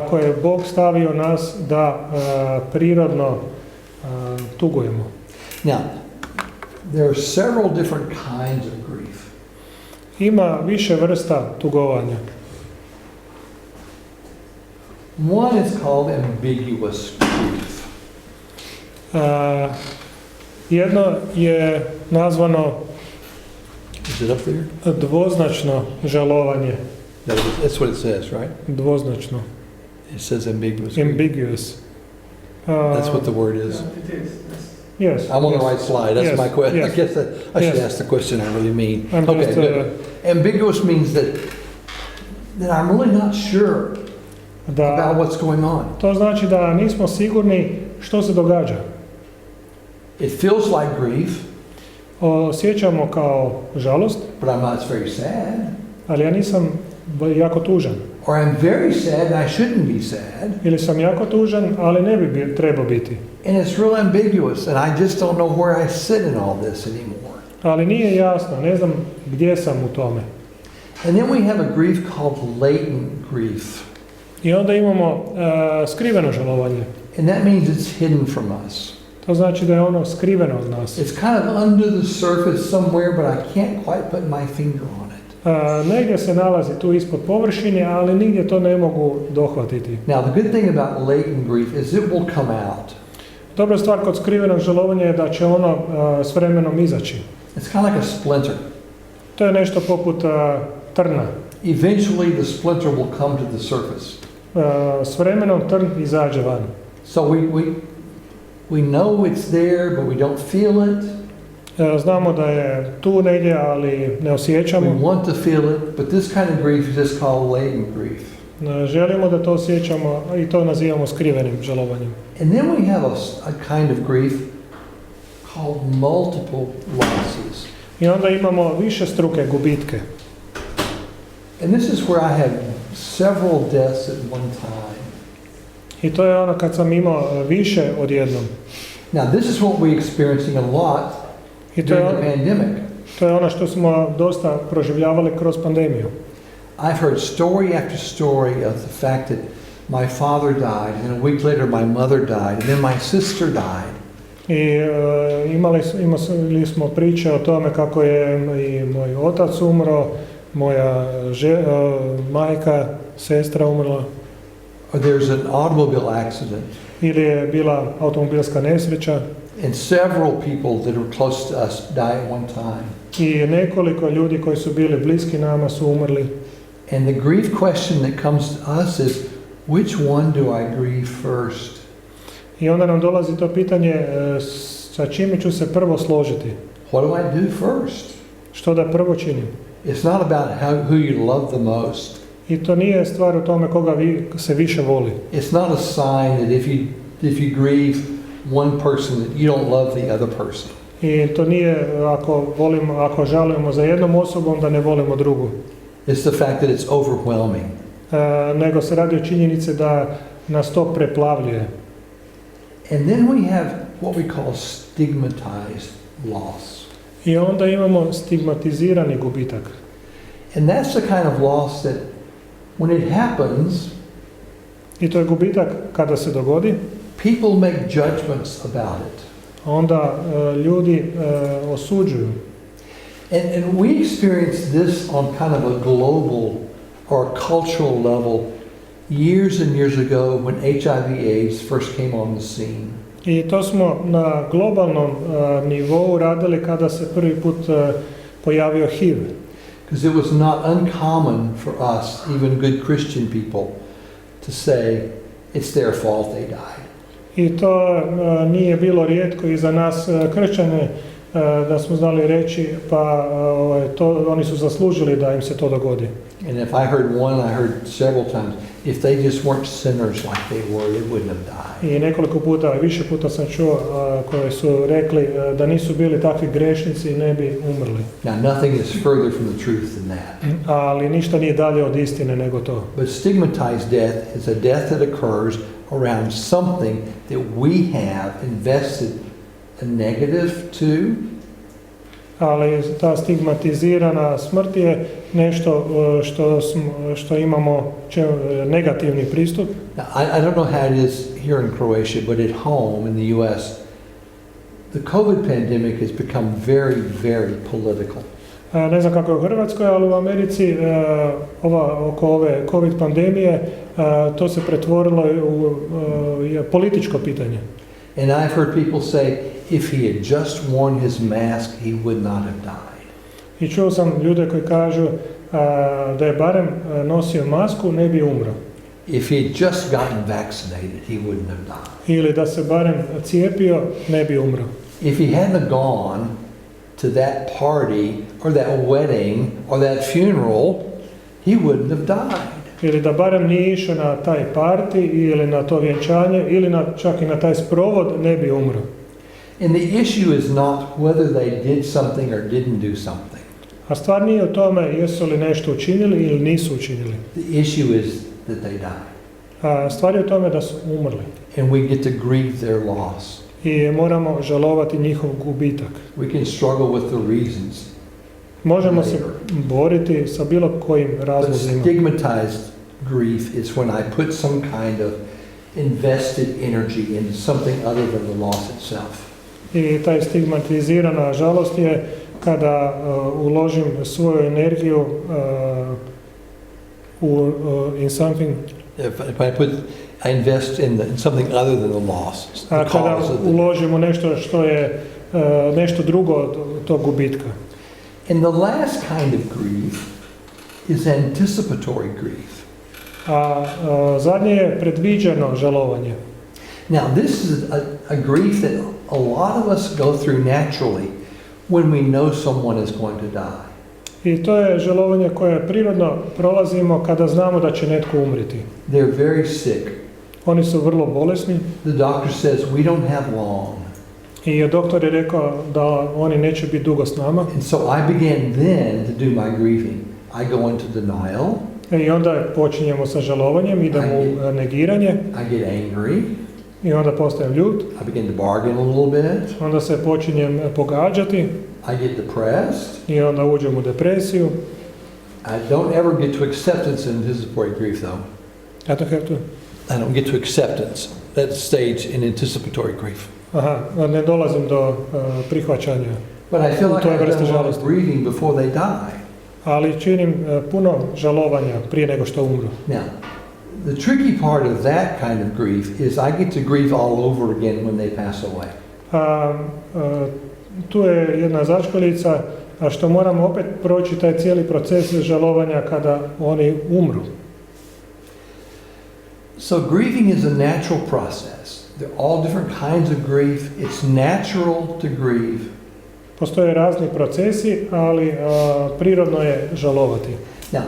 koje je Bog stavio nas da prirodno tugujemo. Now, there are several different kinds of grief. Ima više vrsta tugovanja. One is called ambiguous grief. Jedno je nazvano Is it up there? dvoznačno žalovanje. That's what it says, right? Dvoznačno. It says ambiguous grief. Ambiguous. That's what the word is. It is. Yes. I'm on the yes. right slide. That's Yes, my question. yes. I guess that I should Yes. ask the question I really mean. I'm Okay, just, good. Ambiguous means that I'm really not sure about da, what's going on. to znači da nismo sigurni što se događa. It feels like grief, Osjećamo kao žalost, but I'm not. It's very sad. ali ja nisam jako tužan. Or I'm very sad and I shouldn't be sad. Ili sam jako tužan, ali ne bi trebao biti. And it's real ambiguous, and I just don't know where I sit in all this anymore. Ali nije jasno, ne znam gdje sam u tome. And then we have a grief called latent grief. I onda imamo skriveno žalovanje. And that means it's hidden from us. To znači da je ono skriveno od nas. It's kind of under the surface somewhere, but I can't quite put my finger on it. Negdje se nalazi tu ispod površine, ali nigdje to ne mogu dohvatiti. Now, the good thing about latent grief is it will come out. Dobra stvar kod skrivenog žalovanja je da će ono s vremenom izaći. It's kind of like a splinter. To je nešto poput trna. Eventually, the splinter will come to the surface. S vremenom trn izađe van. So we know it's there, but we don't feel it. Znamo da je tu negdje, ali ne We osjećamo. want to feel it, but this kind of grief is just called latent grief. Želimo da to osjećamo i to nazivamo skrivenim žalovanjem. And then we have a kind of grief called multiple losses. I onda imamo više struke gubitke. And this is where I had several deaths at one time. I to je ono kad sam imao više odjednom. Now, this is what we're experiencing a lot I to je, during the pandemic. to je ono što smo dosta proživljavali kroz pandemiju. I've heard story after story of the fact that my father died, and a week later my mother died, and then my sister died. I imali smo priče o tome kako je i moj otac umro, moja majka, sestra umrla. Or there's an automobile accident. Ili je bila automobilska nesreća. And several people that were close to us died at one time. I nekoliko ljudi koji su bili bliski nama su umrli. And the grief question that comes to us is, which one do I grieve first? I onda nam dolazi to pitanje sa čime ću se prvo složiti. What do I do first? Što da prvo činim? It's not about who you love the most. I to nije stvar u tome koga se više voli. It's not a sign that if you grieve one person that you don't love the other person. I to nije ako žalujemo za jednom osobom da ne volimo drugu. It's the fact that it's overwhelming. Nego se radi o činjenici da nas to preplavljuje. And then we have what we call stigmatized loss. I onda imamo stigmatizirani gubitak. And that's the kind of loss that when it happens, I to je gubitak kada se dogodi. people make judgments about it. Onda ljudi osuđuju. And we experienced this on kind of a global or cultural level years and years ago when HIV/AIDS first came on the scene. I to smo na globalnom nivou radili kada se prvi put pojavio HIV. Because it was not uncommon for us, even good Christian people, to say it's their fault they died. I to nije bilo rijetko i za nas kršćane da smo znali reći pa oni su zaslužili da im se to dogodi. And if I heard one, I heard several times, if they just weren't sinners like they were, they wouldn't have died. I nekoliko puta, više puta sam čuo koji su rekli da nisu bili takvi grešnici ne bi umrli. Now, nothing is further from the truth than that. Ali ništa nije dalje od istine nego to. But stigmatized death is a death that occurs around something that we have invested a negative to. Ali ta stigmatizirana smrt je nešto što imamo negativni pristup. Now, I don't know how it is here in Croatia, but at home in the U.S., the COVID pandemic has become very, very political. Ne znam kako je u Hrvatskoj, ali u Americi oko ove COVID pandemije to se pretvorilo u političko pitanje. And I've heard people say, if he had just worn his mask, he would not have died. I čuo sam ljude koji kažu da je barem nosio masku, ne bi umro. If he had just gotten vaccinated, he wouldn't have died. Ili da se barem cijepio, ne bi umro. If he hadn't gone to that party or that wedding or that funeral, he wouldn't have died. Ili da barem nije išao na taj parti ili na to vjenčanje ili čak i na taj sprovod, ne bi umro. And the issue is not whether they did something or didn't do something. A stvar nije o tome jesu li nešto učinili ili nisu učinili. The issue is that they died. Stvar je o tome da su umrli. And we get to grieve their loss. I moramo žalovati njihov gubitak. We can struggle with the reasons. Možemo se boriti sa bilo kojim But razlozima. stigmatized grief is when I put some kind of invested energy into something other than the loss itself. I taj stigmatizirana žalost je kada uložim svoju energiju in something. If I invest in something other than the loss. The Kada cause of uložimo nešto što je nešto drugo od tog gubitka. And the last kind of grief is anticipatory grief. Zadnje je predviđeno žalovanje. Now, this is a grief that a lot of us go through naturally when we know someone is going to die. I to je žalovanje koje prirodno prolazimo kada znamo da će netko umriti. They're very sick. Oni su vrlo bolesni. The doctor says we don't have long. I doktor je rekao da oni neće biti dugo s nama. And so I began then to do my grieving. I go into denial. I onda počinjemo sa žalovanjem, idemo u negiranje. I get angry. I onda postajem ljut. I begin to bargain a little bit. Onda se počinjem pogađati. I get depressed. I onda uđem u depresiju. I don't ever get to acceptance in anticipatory grief though. I don't get to acceptance, that stage in anticipatory grief. Ne dolazim do prihvaćanja. But I feel like To je I've vrsta done a lot of žalosti. grieving before they die. Ali činim puno žalovanja prije nego što umru. Now, the tricky part of that kind of grief is I get to grieve all over again when they pass away. Tu je jedna začkoljica, što moramo opet proći taj cijeli proces žalovanja kada oni umru. So grieving is a natural process. There are all different kinds of grief. It's natural to grieve. Postoje razni procesi, ali prirodno je žalovati. Now,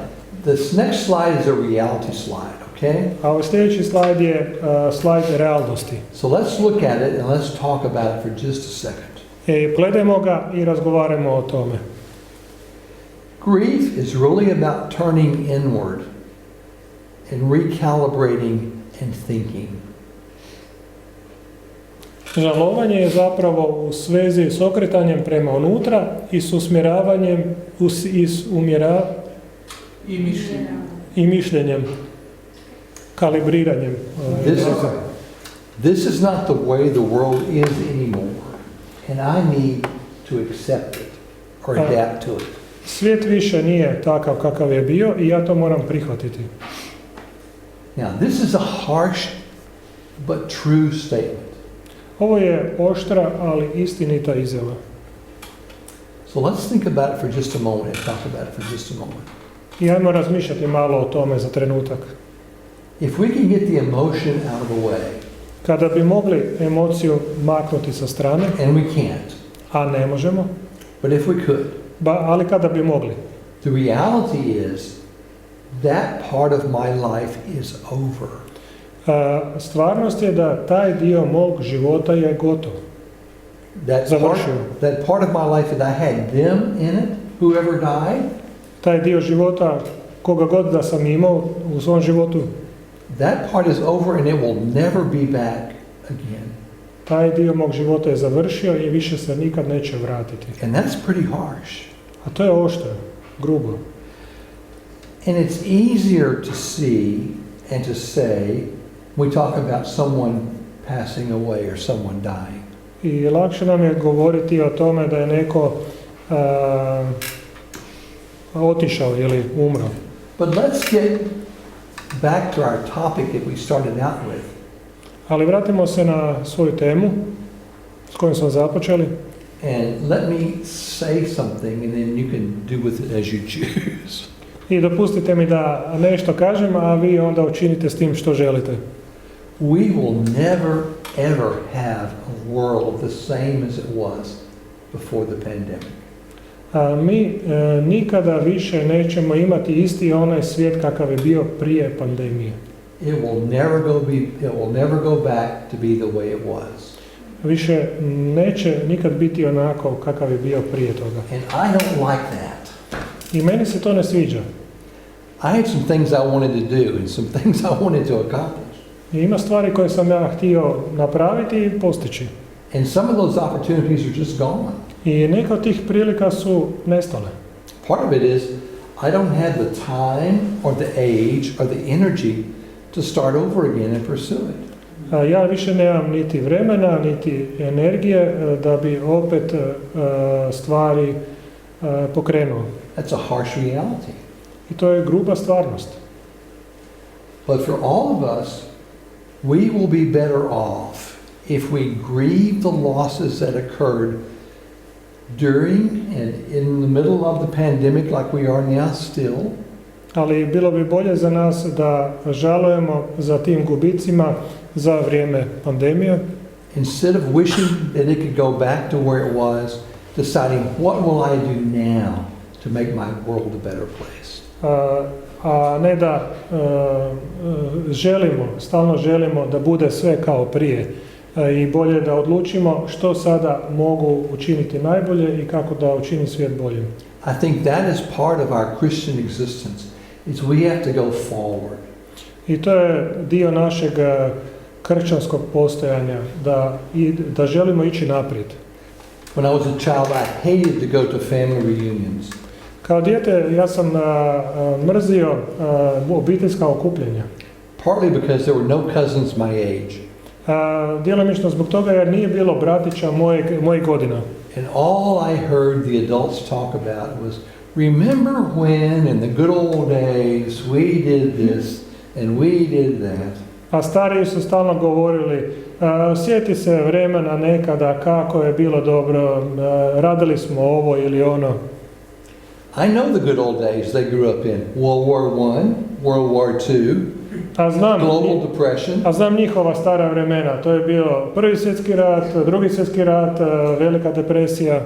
this next slide is a reality slide, okay? A ovaj sljedeći slajd je slajd realnosti. So let's look at it and let's talk about it for just a second. Gledajmo ga i razgovaramo o tome. Grief is really about turning inward and recalibrating and thinking. Žalovanje je zapravo u svezi s okretanjem prema unutra i s usmjeravanjem i mišljenjem, kalibriranjem. This is not the way the world is anymore, and I need to accept it or adapt to it. Svijet više nije takav kakav je bio i ja to moram prihvatiti. Now, this is a harsh but true statement. Ovo je oštra, ali istinita izjava. So let's think about it for just a moment and talk about it for just a moment. I ajmo razmišljati malo o tome za trenutak. If we can get the emotion out of the way, Kada bi mogli emociju maknuti sa strane, and we can't, a ne možemo, but if we could, ali kada bi mogli, the reality is that part of my life is over. Stvarnost je da taj dio mog života je gotov. That part of my life that I had them in it, whoever died, Taj dio života, koga god da sam imao u svom životu, that part is over and it will never be back again. taj dio mog života je završio i više se nikad neće vratiti. And that's pretty harsh. A to je oštro, grubo. And it's easier to see and to say we talk about someone passing away or someone dying. I lakše nam je govoriti o tome da je neko otišao ili umro. But let's get back to our topic that we started out with. Ali vratimo se na svoju temu s kojom smo započeli. And let me say something and then you can do with it as you choose. I dopustite mi da nešto kažem, a vi onda učinite s tim što želite. We will never ever have a world the same as it was before the pandemic. Mi nikada više nećemo imati isti onaj svijet kakav je bio prije pandemije. It will never go back to be the way it was. Više neće nikad biti onako kakav je bio prije toga. And I don't like that. I meni se to ne sviđa. I had some things I wanted to do and some things I wanted to accomplish. I ima stvari koje sam ja htio napraviti i postići. And some of those opportunities are just gone. I neka od tih prilika su nestale. Part of it is I don't have the time or the age or the energy to start over again and pursue it. Ja više nemam niti vremena, niti energije da bi opet stvari pokrenuo. That's a harsh reality. I to je gruba stvarnost. But for all of us, we will be better off if we grieve the losses that occurred during and in the middle of the pandemic like we are now still. Ali bilo bi bolje za nas da žalujemo za tim gubicima za vrijeme pandemije. Instead of wishing that it could go back to where it was, deciding what will I do now to make my world a better place. A ne da stalno želimo da bude sve kao prije. I bolje da odlučimo što sada mogu učiniti najbolje i kako da učini svijet boljim. I think that is part of our Christian existence, is we have to go forward. I to je dio našeg kršćanskog postojanja, da želimo ići naprijed. When I was a child, I hated to go to family reunions. Kao dijete ja sam mrzio obiteljska okupljenja. Partly because there were no cousins my age. Djelomično zbog toga jer nije bilo bratića mojih godina. And all I heard the adults talk about was, remember when in the good old days we did this and we did that. A stariji su stalno govorili, sjeti se vremena nekada kako je bilo dobro, radili smo ovo ili ono. I know the good old days they grew up in. World War I, World War II, global depression. A znam njihova stara vremena. To je bio Prvi svjetski rat, Drugi svjetski rat, Velika depresija.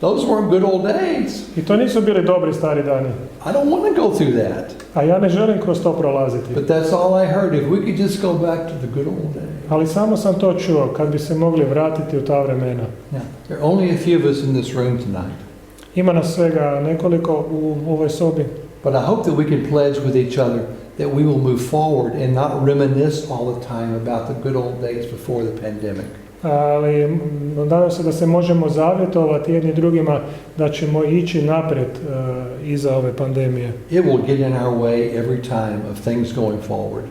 Those weren't good old days. I to nisu bili dobri stari dani. I don't want to go through that. A ja ne želim kroz to prolaziti. But that's all I heard. If we could just go back to the good old days. Ali samo sam to čuo, kad bi se mogli vratiti u ta vremena. Now, there are only a few of us in this room tonight. Ima nas svega nekoliko u ovoj sobi. But I hope that we can pledge with each other that we will move forward and not reminisce all the time about the good old days before the pandemic. Ali nadam se da se možemo zavjetovati jedni drugima da ćemo ići naprijed iza ove pandemije. It will get in our way every time of things going forward.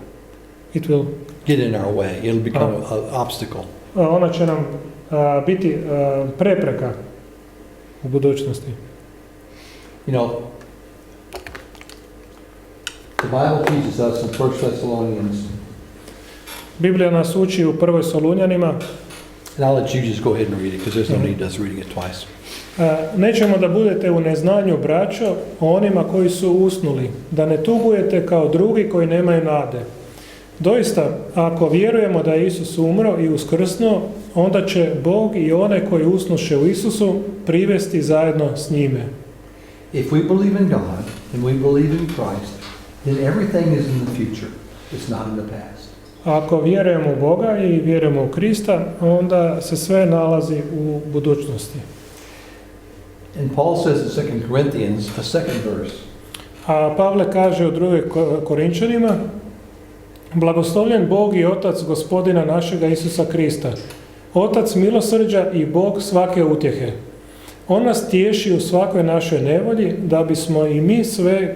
It will Get in our way. It'll become an obstacle. ona će nam biti prepreka u budućnosti. You know, the Bible teaches us in 1 Thessalonians, Biblija nas uči u prvoj Solunjanima. and I'll let you just go ahead and read it because there's no need us reading it twice. Nećemo da budete u neznanju, braćo, o onima koji su usnuli, da ne tugujete kao drugi koji nemaju nade. Doista, ako vjerujemo da je Isus umro i uskrsnuo, onda će Bog i one koji usnuše u Isusu privesti zajedno s njime. If we believe in God and we believe in Christ, then everything is in the future. It's not in the past. Ako vjerujemo u Boga i vjerujemo u Krista, onda se sve nalazi u budućnosti. And Paul says in 2 Corinthians, a second verse, A Pavle kaže u 2. Korinčanima, blagoslovljen Bog i Otac Gospodina našega Isusa Krista, Otac milosrđa i Bog svake utjehe. On nas tješi u svakoj našoj nevolji, da bismo i mi sve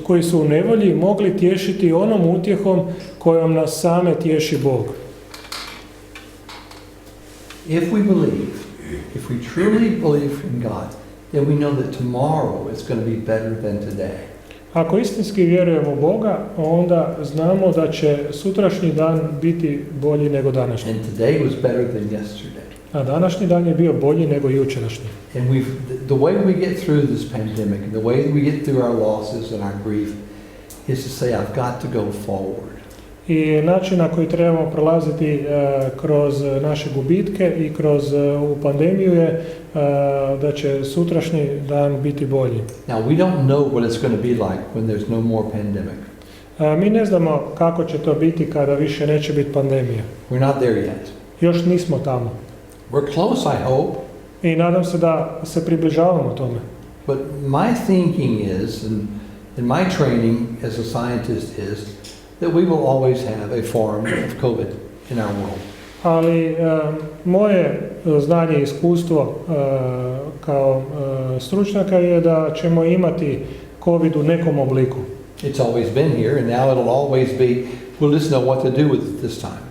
koji su u nevolji mogli tješiti onom utjehom kojom nas same tješi Bog. if we believe, if we truly believe in God, then we know that tomorrow is going to be better than today. Ako istinski vjerujemo u Boga, onda znamo da će sutrašnji dan biti bolji nego današnji. And today was better than yesterday. A današnji dan je bio bolji nego jučerašnji. And the way we get through this pandemic, and the way that we get through our losses and our grief, is to say, I've got to go forward. I način na koji trebamo prolaziti kroz naše gubitke i kroz ovu pandemiju je da će sutrašnji dan biti bolji. Now, we don't know what it's going to be like when there's no more pandemic. Mi ne znamo kako će to biti kada više neće biti pandemije. We're not there yet. Još nismo tamo. We're close, I hope. I nadam se da se približavamo tome. But my thinking is, and my training as a scientist is, that we will always have a form of COVID in our world. Ali moje znanje i iskustvo kao stručnjaka je da ćemo imati COVID u nekom obliku. It's always been here, and now it'll always be, we'll just know what to do with it this time.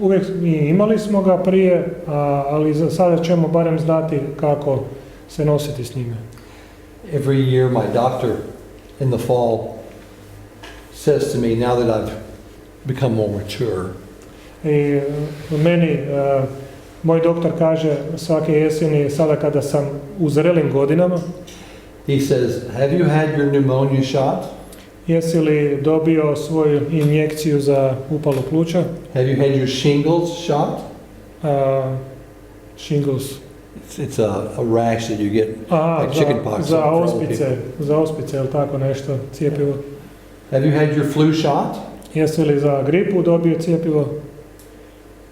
Uvijek imali smo ga prije, ali za sada ćemo barem znati kako se nositi s njime. Every year my doctor in the fall says to me, now that I've become more mature, I meni moj doktor kaže svake jeseni, sada kada sam u zrelim godinama, he says, have you had your pneumonia shot? jesi li dobio svoju injekciju za upalu pluća? Have you had your shingles shot? Shingles. It's a rash that you get, like chickenpox. Za ospice, ili tako nešto, cijepivo. Have you had your flu shot? Jesi li za gripu dobio cijepivo?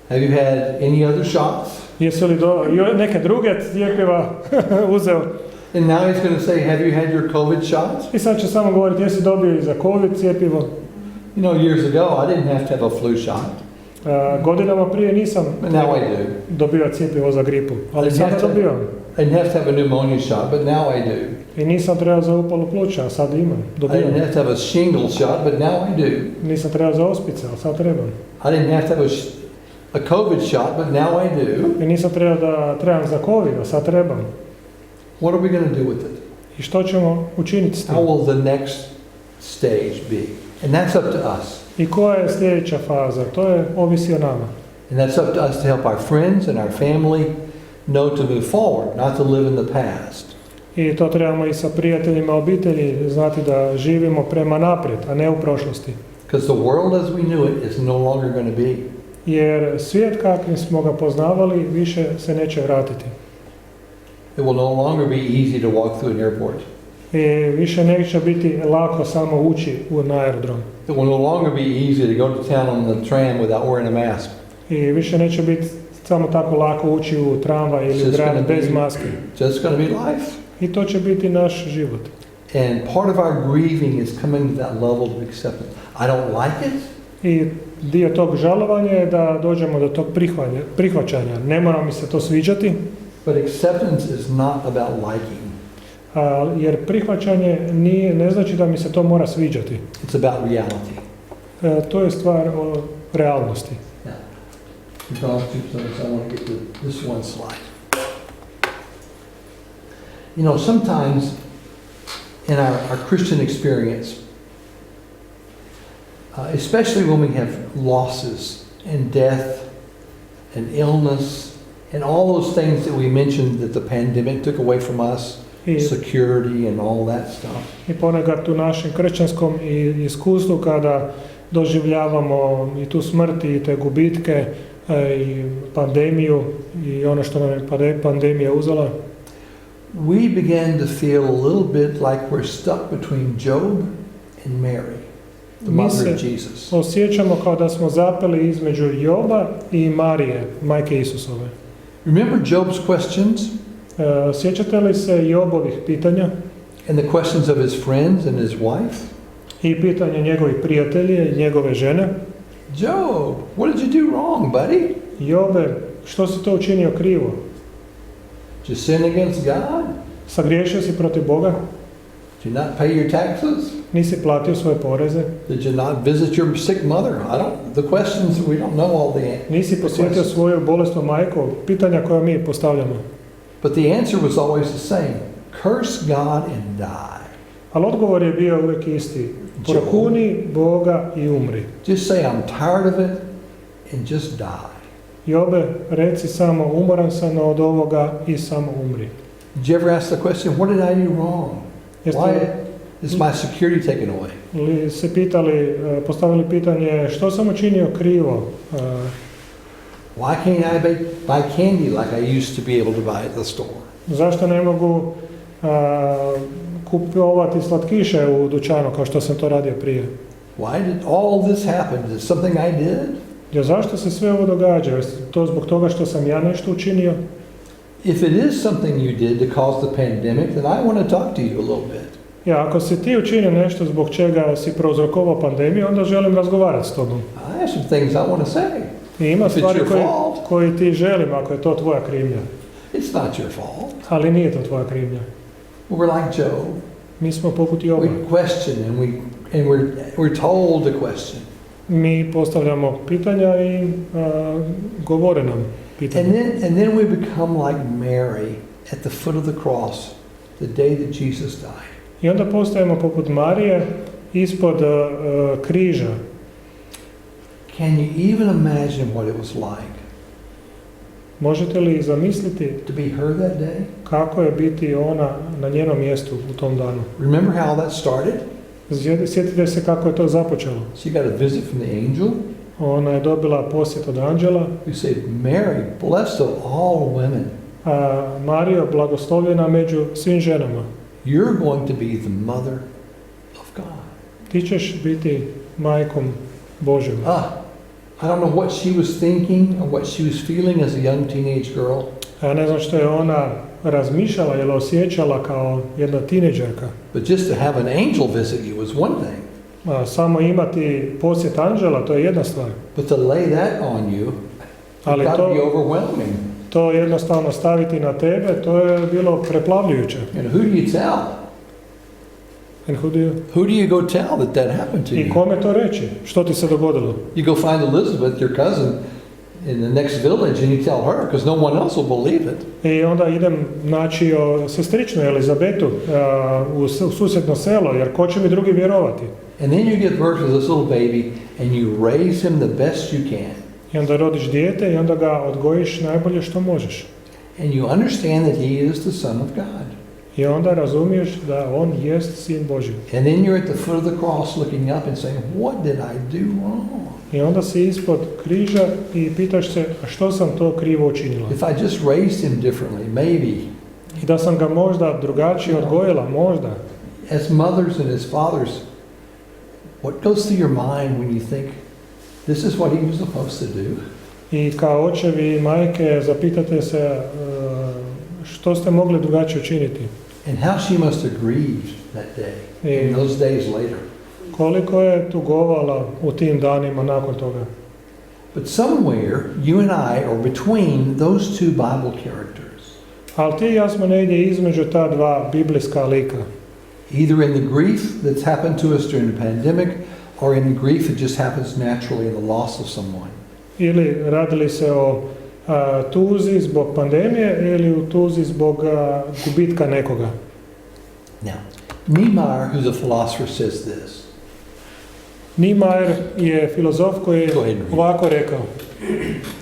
Have you had any other shots? Jesi li neke druge cijepiva uzeo? And now he's going to say, have you had your COVID shot? I sad će samo govoriti, jesi dobio i za COVID cijepivo? You know, years ago, I didn't have to have a flu shot. Godinama prije nisam But now I do. dobio cijepivo za gripu, ali sada dobivam. I didn't have to have a pneumonia shot, but now I do. I nisam trebao za upalu pluća, a sad imam, I dobivam. didn't have to have a shingles shot, but now I do. Nisam trebao za ospice, ali sad trebam. I didn't have to have a COVID shot, but now I do. I nisam trebam za COVID, a sad trebam. What are we going to do with it? I što ćemo učiniti s tim? How will the next stage be? And that's up to us. I koja je sljedeća faza? To je ovisi o nama. And that's up to us to help our friends and our family know to move forward, not to live in the past. I to trebamo i sa prijateljima obitelji znati da živimo prema naprijed, a ne u prošlosti. Because the world as we knew it is no longer going to be. Jer svijet kakvim smo ga poznavali više se neće vratiti. It will no longer be easy to walk through an airport. I više neće biti lako samo ući na aerodrom. It will no longer be easy to go to town on the tram without wearing a mask. I više neće biti samo tako lako ući u tramvaj ili u grad bez maske. Just going to be life. I to će biti naš život. And part of our grieving is coming to that level of acceptance. I don't like it. I dio tog žalovanja je da dođemo do tog prihvaćanja. Ne mora mi se to sviđati. But acceptance is not about liking. Jer prihvaćanje ne znači da mi se to mora sviđati. It's about reality. To je stvar o realnosti. Now, because I want to get to this one slide. You know, sometimes in our Christian experience, especially when we have losses and death and illness and all those things that we mentioned that the pandemic took away from us, security and all that stuff. I ponekad u našem kršćanskom iskustvu kada doživljavamo i tu smrt i te gubitke i pandemiju i ono što nam je pandemija uzela, we began to feel a little bit like we're stuck between Job and Mary, the mother of Jesus. Osjećamo kao da smo zapeli između Joba i Marije, majke Isusove. Remember Job's questions? Sjećate li se Jobovih pitanja? And the questions of his friends and his wife? I pitanje njegovih prijatelja i njegove žene. Job, what did you do wrong, buddy? Jobe, što si to učinio krivo? Did you sin against God? Sagriješio si protiv Boga? Did you not pay your taxes? Nisi platio svoje poreze? Did you not visit your sick mother? The questions, we don't know all the answers. Nisi posjetio svoju bolesnu majku? Pitanja koja mi postavljamo. But the answer was always the same. Curse God and die. Ali odgovor je bio uvijek isti. Prokuni Boga i umri. Just say I'm tired of it and just die. Jobe, reci samo umoran sam od ovoga i samo umri. Did you ever ask the question, what did I do wrong? Why is my security taken away? Li se postavili pitanje što sam učinio krivo? Why can't I buy candy like I used to be able to buy at the store? Zašto ne mogu kupovati slatkiše u dućanu kao što sam to radio prije? Why did all this happen? Is it something I did? Ja, zašto se sve ovo događa? Je to zbog toga što sam ja nešto učinio? If it is something you did to cause the pandemic, then I want to talk to you a little bit. Ja, ako si ti učinio nešto zbog čega si prouzrokovao pandemiju, onda želim razgovarati s tobom. I have some things I want to say. I ima stvari koje ti želim ako je to tvoja krivnja. It's not your fault. Ali nije to tvoja krivnja. We're like Job. Mi smo poput Joba. We question and we're told to question. Mi postavljamo pitanja i govore nam pitanja. And then we become like Mary at the foot of the cross the day that Jesus died. I onda postajemo poput Marije ispod križa. Can you even imagine what it was like? Možete li zamisliti to be her that day? Kako je biti ona na njenom mjestu u tom danu? Remember how that started? Sjetite se kako je to započelo. She got a visit from the angel. Ona je dobila posjet od anđela. Who said, Mary, blessed of all women. Mario, blagoslovljena među svim ženama. You're going to be the mother of God. Ti ćeš biti majkom Božjom. I don't know what she was thinking or what she was feeling as a young teenage girl. Ja ne znam što je ona razmišljala ili osjećala kao jedna tinejdžerka. But just to have an angel visit you was one thing. Samo imati posjet anđela, to je jedna stvar. But to lay that on you, ali got to be overwhelming. To jednostavno staviti na tebe, to je bilo preplavljujuće. And who do you tell? And who do you go tell that happened to you? I kome to reći? Što ti se dogodilo? You go find Elizabeth, your cousin, in the next village and you tell her because no one else will believe it. I onda idem naći sestričnu Elizabetu u susjedno selo, jer ko će mi drugi vjerovati? And then you give birth to this little baby and you raise him the best you can. I onda rodiš dijete i onda ga odgojiš najbolje što možeš. And you understand that he is the son of God. I onda razumiješ da on jest sin Božji. And then you're at the foot of the cross looking up and saying, what did I do wrong? I onda si ispod križa i pitaš se, a što sam to krivo učinila? If I just raised him differently, maybe. I da sam ga možda drugačije odgojila, možda. As mothers and as fathers, what goes through your mind when you think, this is what he was supposed to do? I kao očevi i majke zapitate se što ste mogli drugačije učiniti. And how she must have grieved that day, and those days later. Koliko je tugovala u tim danima nakon toga. But somewhere, you and I are between those two Bible characters. Ali ti i ja smo negdje između ta dva biblijska lika. Either in the grief that's happened to us during the pandemic, or in the grief that just happens naturally in the loss of someone. Ili radili se o tuzi zbog pandemije ili u tuzi zbog gubitka nekoga. Now, Niemeyer, who's a philosopher, says this. Niemeyer je filozof koji je Go ahead. ovako rekao: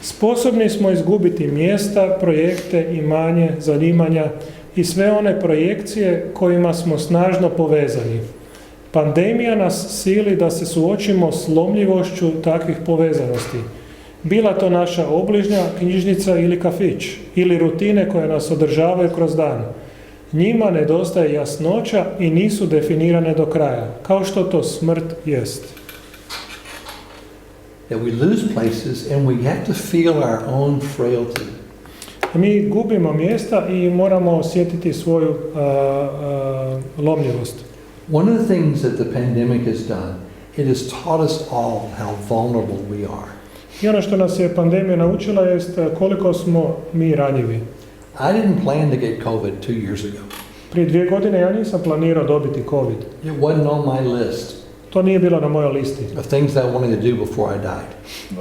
sposobni smo izgubiti mjesta, projekte, imanje, zanimanja i sve one projekcije kojima smo snažno povezani. Pandemija nas sili da se suočimo s lomljivošću takvih povezanosti. Bila to naša obližnja, knjižnica ili kafić, ili rutine koje nas održavaju kroz dan. Njima nedostaje jasnoća i nisu definirane do kraja, kao što to smrt jest. That we lose places and we have to feel our own frailty. Mi gubimo mjesta i moramo osjetiti svoju lomljivost. One of the things that the pandemic has done, it has taught us all how vulnerable we are. I ono što nas je pandemija naučila jest koliko smo mi ranjivi. I didn't plan to get COVID 2 years ago. Prije 2 godine ja nisam planirao dobiti COVID. It wasn't on my list To nije bilo na mojoj listi. of things that I wanted to do before I died.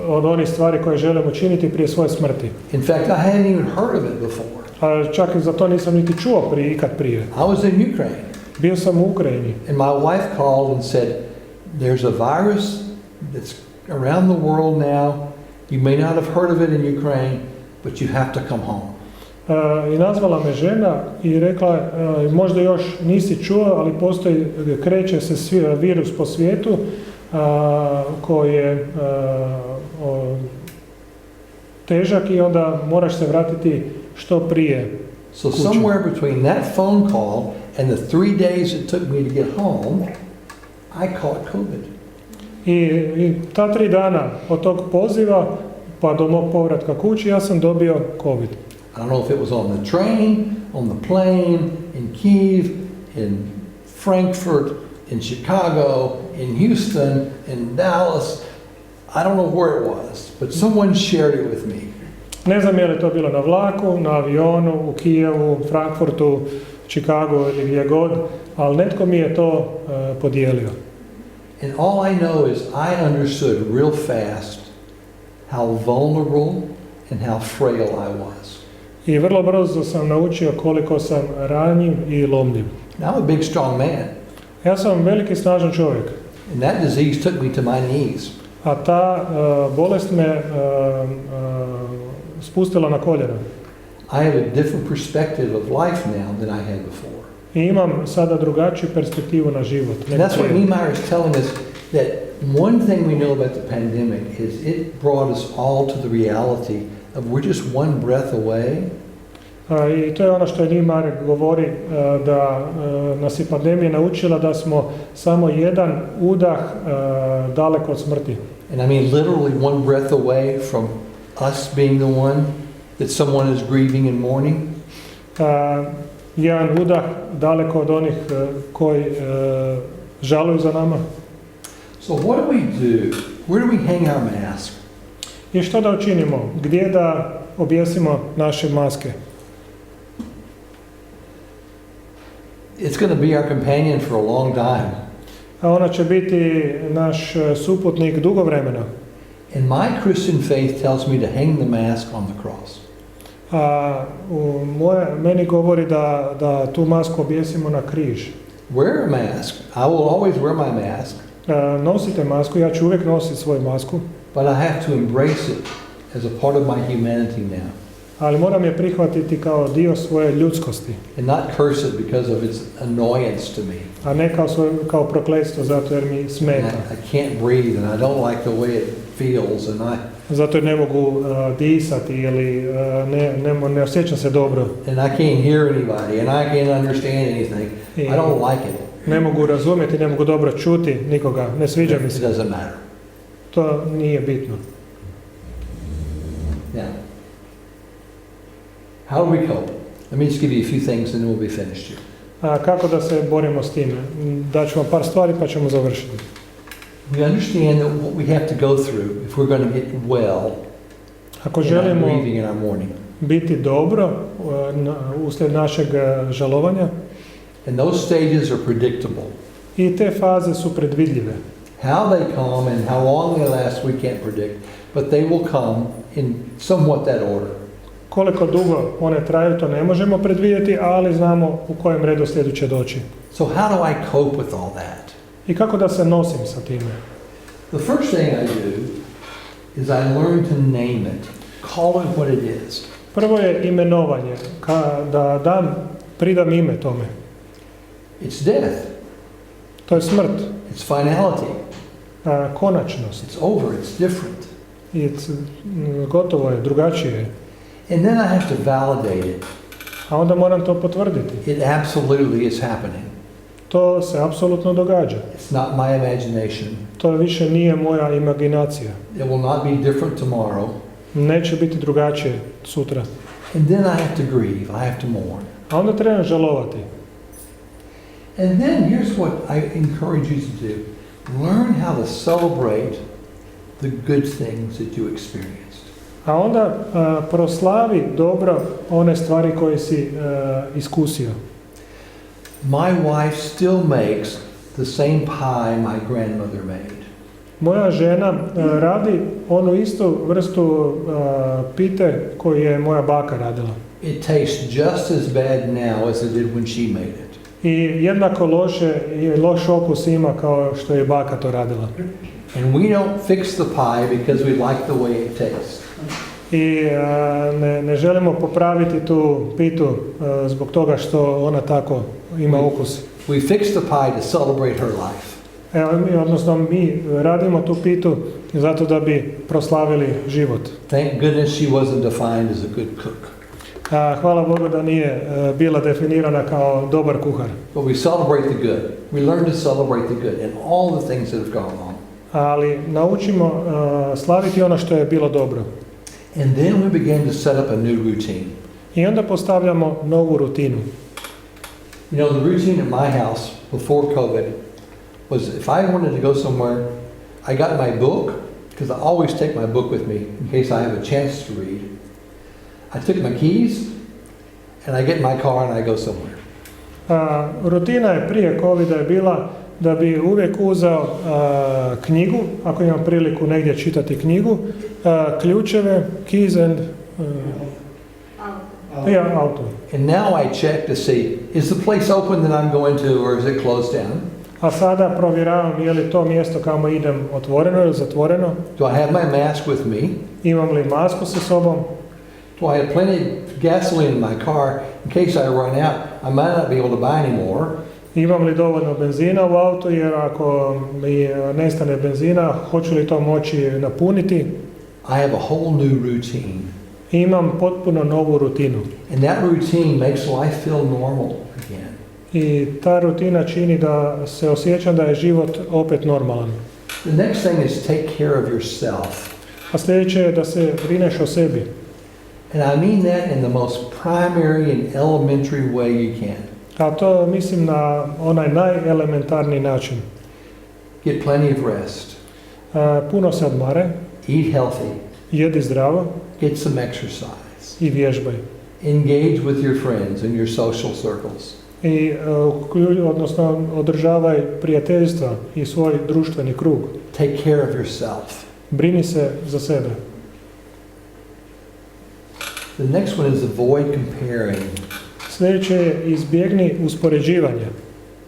Od onih stvari koje želim učiniti prije svoje smrti. In fact, I hadn't even heard of it before. A čak i za to nisam niti čuo ikad prije. I was in Ukraine, Bio sam u Ukrajini. and my wife called and said, there's a virus that's around the world now. You may not have heard of it in Ukraine, but you have to come home. I nazvala me žena i rekla, možda još nisi čuo, ali postoji, kreće se virus po svijetu koji je težak i onda moraš se vratiti što prije. So somewhere between that phone call and the 3 days it took me to get home, I caught COVID. I ta 3 dana od tog poziva pa do mog povratka kući ja sam dobio COVID. I don't know if it was on the train, on the plane, in Kyiv, in Frankfurt, in Chicago, in Houston, in Dallas. I don't know where it was, but someone shared it with me. Ne znam je li to bilo na vlaku, na avionu, u Kijevu, Frankfurtu, Chicago ili gdje god, ali netko mi je to podijelio. And all I know is I understood real fast how vulnerable and how frail I was. I vrlo brzo sam naučio koliko sam ranjiv i lomljiv. Now I'm a big, strong man, Ja sam veliki snažan čovjek, and that disease took me to my knees. a ta bolest me spustila na koljena. I have a different perspective of life now than I had before. I imam sada drugačiju perspektivu na život. And that's what Niemeyer is telling us, that one thing we know about the pandemic is it brought us all to the reality of we're just one breath away. I to je ono što je Niemeyer govori, da nas je pandemija naučila da smo samo jedan udah daleko od smrti. And I mean literally one breath away from us being the one that someone is grieving and mourning. Jedan udah daleko od onih koji žaluju za nama. So what do we do? Where do we hang our mask? I što da učinimo? Gdje da objesimo naše maske? It's going to be our companion for a long time. A ona će biti naš suputnik dugo vremena. And my Christian faith tells me to hang the mask on the cross. Meni govori da tu masku objesimo na križ. Wear a mask. I will always wear my mask. Nosite masku, ja ću uvijek nositi svoju masku. But I have to embrace it as a part of my humanity now. ali moram je prihvatiti kao dio svoje ljudskosti, and not curse it because of its annoyance to me. a ne kao prokletstvo zato jer mi And smeta. I can't breathe and I don't like the way it feels and Zato jer ne mogu disati ili ne osjećam se dobro. I can't hear anybody and I can't understand anything. I don't like it. Ne mogu razumjeti, ne mogu dobro čuti nikoga, ne sviđa mi It se. doesn't matter. To nije bitno. Now, how do we cope? Let me just give you a few things and then we'll be finished here. A kako da se borimo s time? Daću vam par stvari pa ćemo završiti. We understand that what we have to go through if we're going to get well Ako in our želimo grieving in our mourning. biti dobro uslijed našeg žalovanja, And those stages are predictable. i te faze su predvidljive. How they come and how long they last we can't predict, but they will come in somewhat that order. Koliko dugo one traju, to ne možemo predvidjeti, ali znamo u kojem redoslijedu će doći. So how do I cope with all that? I kako da se nosim sa time? The first thing I do is I learn to name it, call it what it is. Prvo je imenovanje, da pridam ime tome. It's death. To je smrt, It's finality. konačnost. It's over. It's different. Gotovo je, drugačije je. And then I have to validate it. A onda moram to potvrditi. It absolutely is happening. To se apsolutno događa. It's not my imagination. To više nije moja imaginacija. It will not be different tomorrow. Neće biti drugačije sutra. And then I have to grieve. I have to mourn. A onda trebam žalovati. And then here's what I encourage you to do. Learn how to celebrate the good things that you experienced. A onda proslavi dobro one stvari koje si iskusio. My wife still makes the same pie my grandmother made. Moja žena radi onu istu vrstu pite koju je moja baka radila. It tastes just as bad now as it did when she made it. I jednako loš okus ima kao što je baka to radila. And we don't fix the pie because we like the way it tastes. I ne želimo popraviti tu pitu zbog toga što ona tako ima ukus. We fix the pie to celebrate her life. Odnosno mi radimo tu pitu zato da bi proslavili život. Thank goodness she wasn't defined as a good cook. Hvala Bogu da nije bila definirana kao dobar kuhar. But we celebrate the good. We learn to celebrate the good and all the things that have gone on. Ali naučimo slaviti ono što je bilo dobro. And then we begin to set up a new routine. I onda postavljamo novu rutinu. You know, the routine at my house before COVID was if I wanted to go somewhere, I got my book, because I always take my book with me in case I have a chance to read. I took my keys, and I get in my car and I go somewhere. Rutina je prije COVID-a je bila da bi uvijek uzeo knjigu, ako imam priliku negdje čitati knjigu, ključeve, keys and auto. And now I check to see, is the place open that I'm going to or is it closed down? A sada provjeravam je li to mjesto kamo idem otvoreno ili zatvoreno. Do I have my mask with me? Imam li masku sa sobom? Do I have plenty of gasoline in my car in case I run out? I might not be able to buy any more. Imam li dovoljno benzina u autu jer ako mi nestane benzina, hoću li to moći napuniti? I have a whole new routine. Imam potpuno novu rutinu. And that routine makes life feel normal again. I ta rutina čini da se osjećam da je život opet normalan. The next thing is take care of yourself. A sljedeće je da se brineš o sebi. And I mean that in the most primary and elementary way you can. A to mislim na onaj najelementarniji način. Get plenty of rest. Puno se odmare, Eat healthy. jedi zdravo Get some exercise. i vježbaj. Engage with your friends and your social circles. I odnosno održavaj prijateljstva i svoj društveni krug. Take care of yourself. Brini se za sebe. The next one is avoid comparing. Sljedeće je izbjegni uspoređivanje.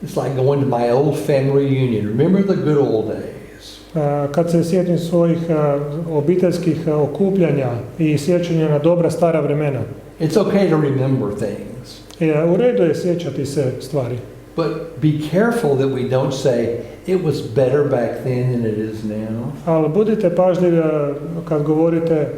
It's like going to my old family reunion. Remember the good old days. Kad se sjetim svojih obiteljskih okupljanja i sjećanja na dobra stara vremena, it's okay to remember things. u redu je sjećati se stvari. But be careful that we don't say, it was better back then than it is now. Ali budite pažljivi kad govorite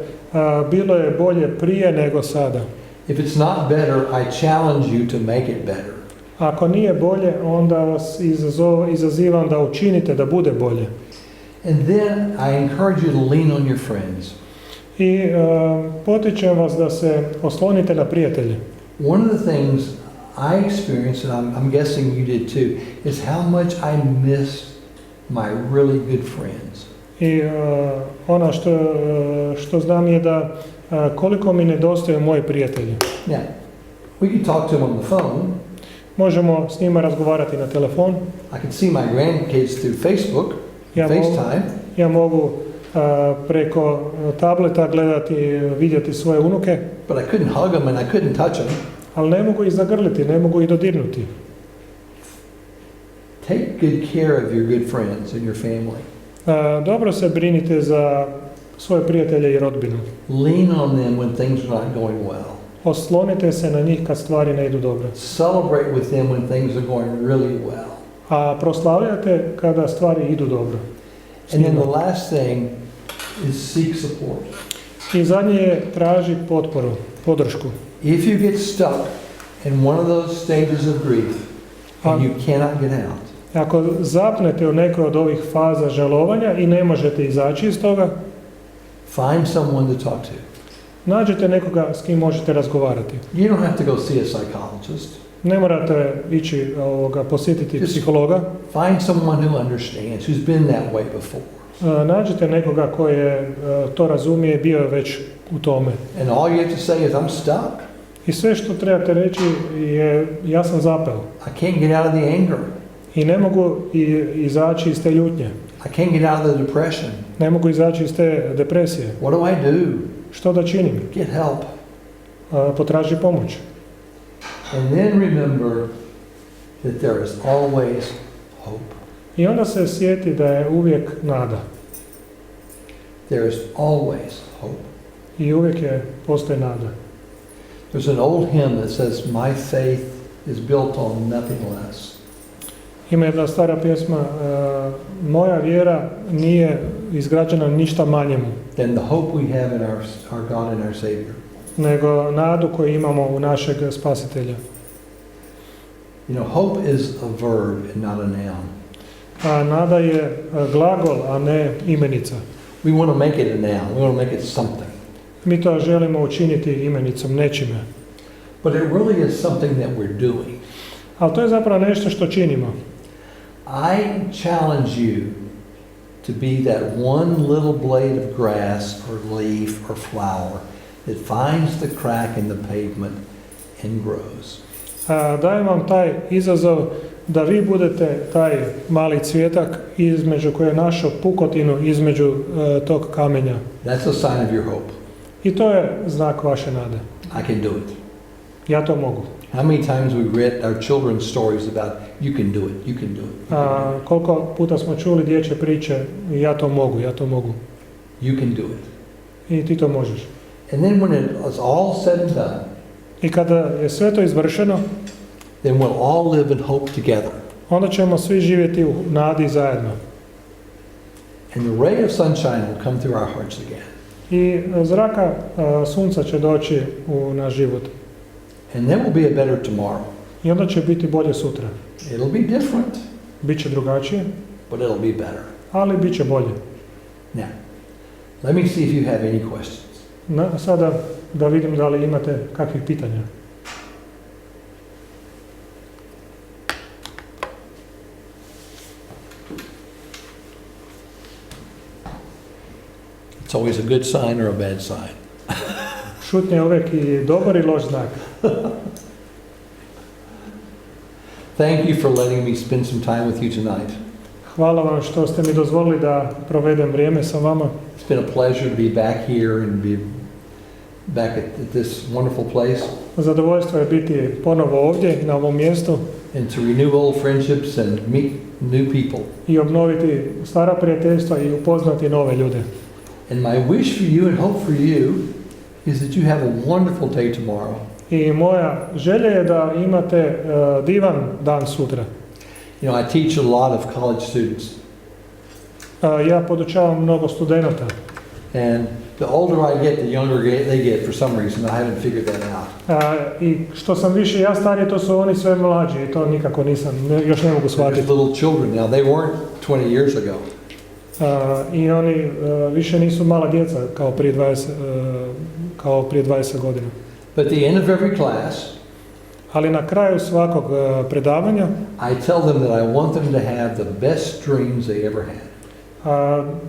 bilo je bolje prije nego sada. If it's not better, I challenge you to make it better. Ako nije bolje, onda vas izazivam da učinite da bude bolje. And then I encourage you to lean on your friends. I potičem vas da se oslonite na prijatelje. One of the things I experienced, and I'm guessing you did too, is how much I missed my really good friends. I ono što znam je da koliko mi nedostaju moji prijatelji. Now, we can talk to them on the phone. Možemo s njima razgovarati na telefon. I can see my grandkids through Facebook, FaceTime. Ja mogu preko tableta gledati, vidjeti svoje unuke. But I couldn't hug them and I couldn't touch them. Ali ne mogu ih zagrliti, ne mogu ih dodirnuti. Take good care of your good friends and your family. Dobro se brinite za svoje prijatelje i rodbinu. Lean on them when things are not going well. Oslonite se na njih kad stvari ne idu dobro. Celebrate with them when things are going really well. A proslavljate kada stvari idu dobro. And then the last thing is seek support. I zadnje je traži potporu, podršku. If you get stuck in one of those stages of grief and you cannot get out, Ako zapnete u nekoj od ovih faza žalovanja i ne možete izaći iz toga, find someone to talk to. nađite nekoga s kim možete razgovarati. You don't have to go see a psychologist. Ne morate ići posjetiti psihologa. Find someone who understands, who's been that way before. Nađite nekoga koji to razumije i bio je već u tome. And all you have to say is, I'm stuck. I sve što trebate reći je, ja sam zapeo. I can't get out of the anger. I ne mogu izaći iz te ljutnje. I can't get out of the depression. Ne mogu izaći iz te depresije. What do I do? Što da činim? Get help. Potraži pomoć. And then remember that there is always hope. I onda se sjeti da je uvijek nada. There is always hope. I uvijek postoji nada. There's an old hymn that says, my faith is built on nothing less. Ima jedna stara pjesma, moja vjera nije izgrađena ništa manjemu. Than the hope we have in our God and our Savior. Nego nadu koju imamo u našeg spasitelja. You know, hope is a verb and not a noun. A nada je glagol, a ne imenica. We want to make it a noun. We want to make it something. Mi to želimo učiniti imenicom, nečime. But it really is something that we're doing. Ali to je zapravo nešto što činimo. I challenge you to be that one little blade of grass or leaf or flower that finds the crack in the pavement and grows. Dajem vam taj izazov da vi budete taj mali cvjetak između koje je našao pukotinu između tog kamenja. That's a sign of your hope. I to je znak vaše nade. I can do it. Ja to mogu. How many times we've read our children's stories about you can do it, you can do it. Koliko puta smo čuli dječje priče, ja to mogu, ja to mogu. You can do it. I ti to možeš. And then when it's all said and done, I kada je sve to izvršeno, then we'll all live in hope together. onda ćemo svi živjeti u nadi zajedno. And the ray of sunshine will come through our hearts again. I zraka sunca će doći u naš život. And there will be a better tomorrow. I onda će biti bolje sutra. It'll be different, Biće drugačije, but it'll be better. ali bit će bolje. Now, let me see if you have any questions. Sada da vidim da li imate kakvih pitanja. It's always a good sign or a bad sign. Šutnja je uvijek i dobar i loš znak. Thank you for letting me spend some time with you tonight. Hvala vam što ste mi dozvolili da provedem vrijeme sa vama. It's been a pleasure to be back here and be back at this wonderful place. Zadovoljstvo je biti ponovo ovdje, na ovom mjestu, and to renew old friendships and meet new people. i obnoviti stara prijateljstva i upoznati nove ljude. And my wish for you and hope for you is that you have a wonderful day tomorrow. I moja želja je da imate divan dan sutra. You know, I teach a lot of college students, Ja podučavam mnogo studenata. and the older I get, the younger they get for some reason. I haven't figured that out. I što sam više ja stariji, to su oni sve mlađi i to nikako još ne mogu They're shvatiti. just little children now. They weren't 20 years ago. I oni više nisu mala djeca kao prije 20 godina. But at the end of every class, Ali na kraju svakog predavanja I tell them that I want them to have the best dreams they ever had.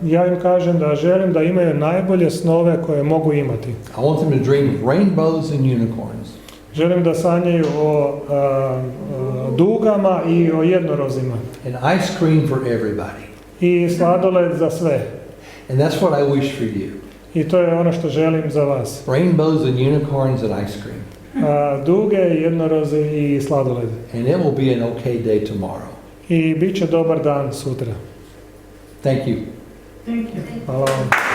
ja im kažem da želim da imaju najbolje snove koje mogu imati. I want them to dream of rainbows and unicorns. Želim da sanjaju o dugama i o jednorozima. And ice cream for everybody. I sladoled za sve. And that's what I wish for you. I to je ono što želim za vas. Rainbows and unicorns and ice cream. Duge, jednoroze i sladoled. And it will be an okay day tomorrow. I bit će dobar dan sutra. Thank you. Thank you. Hvala vam.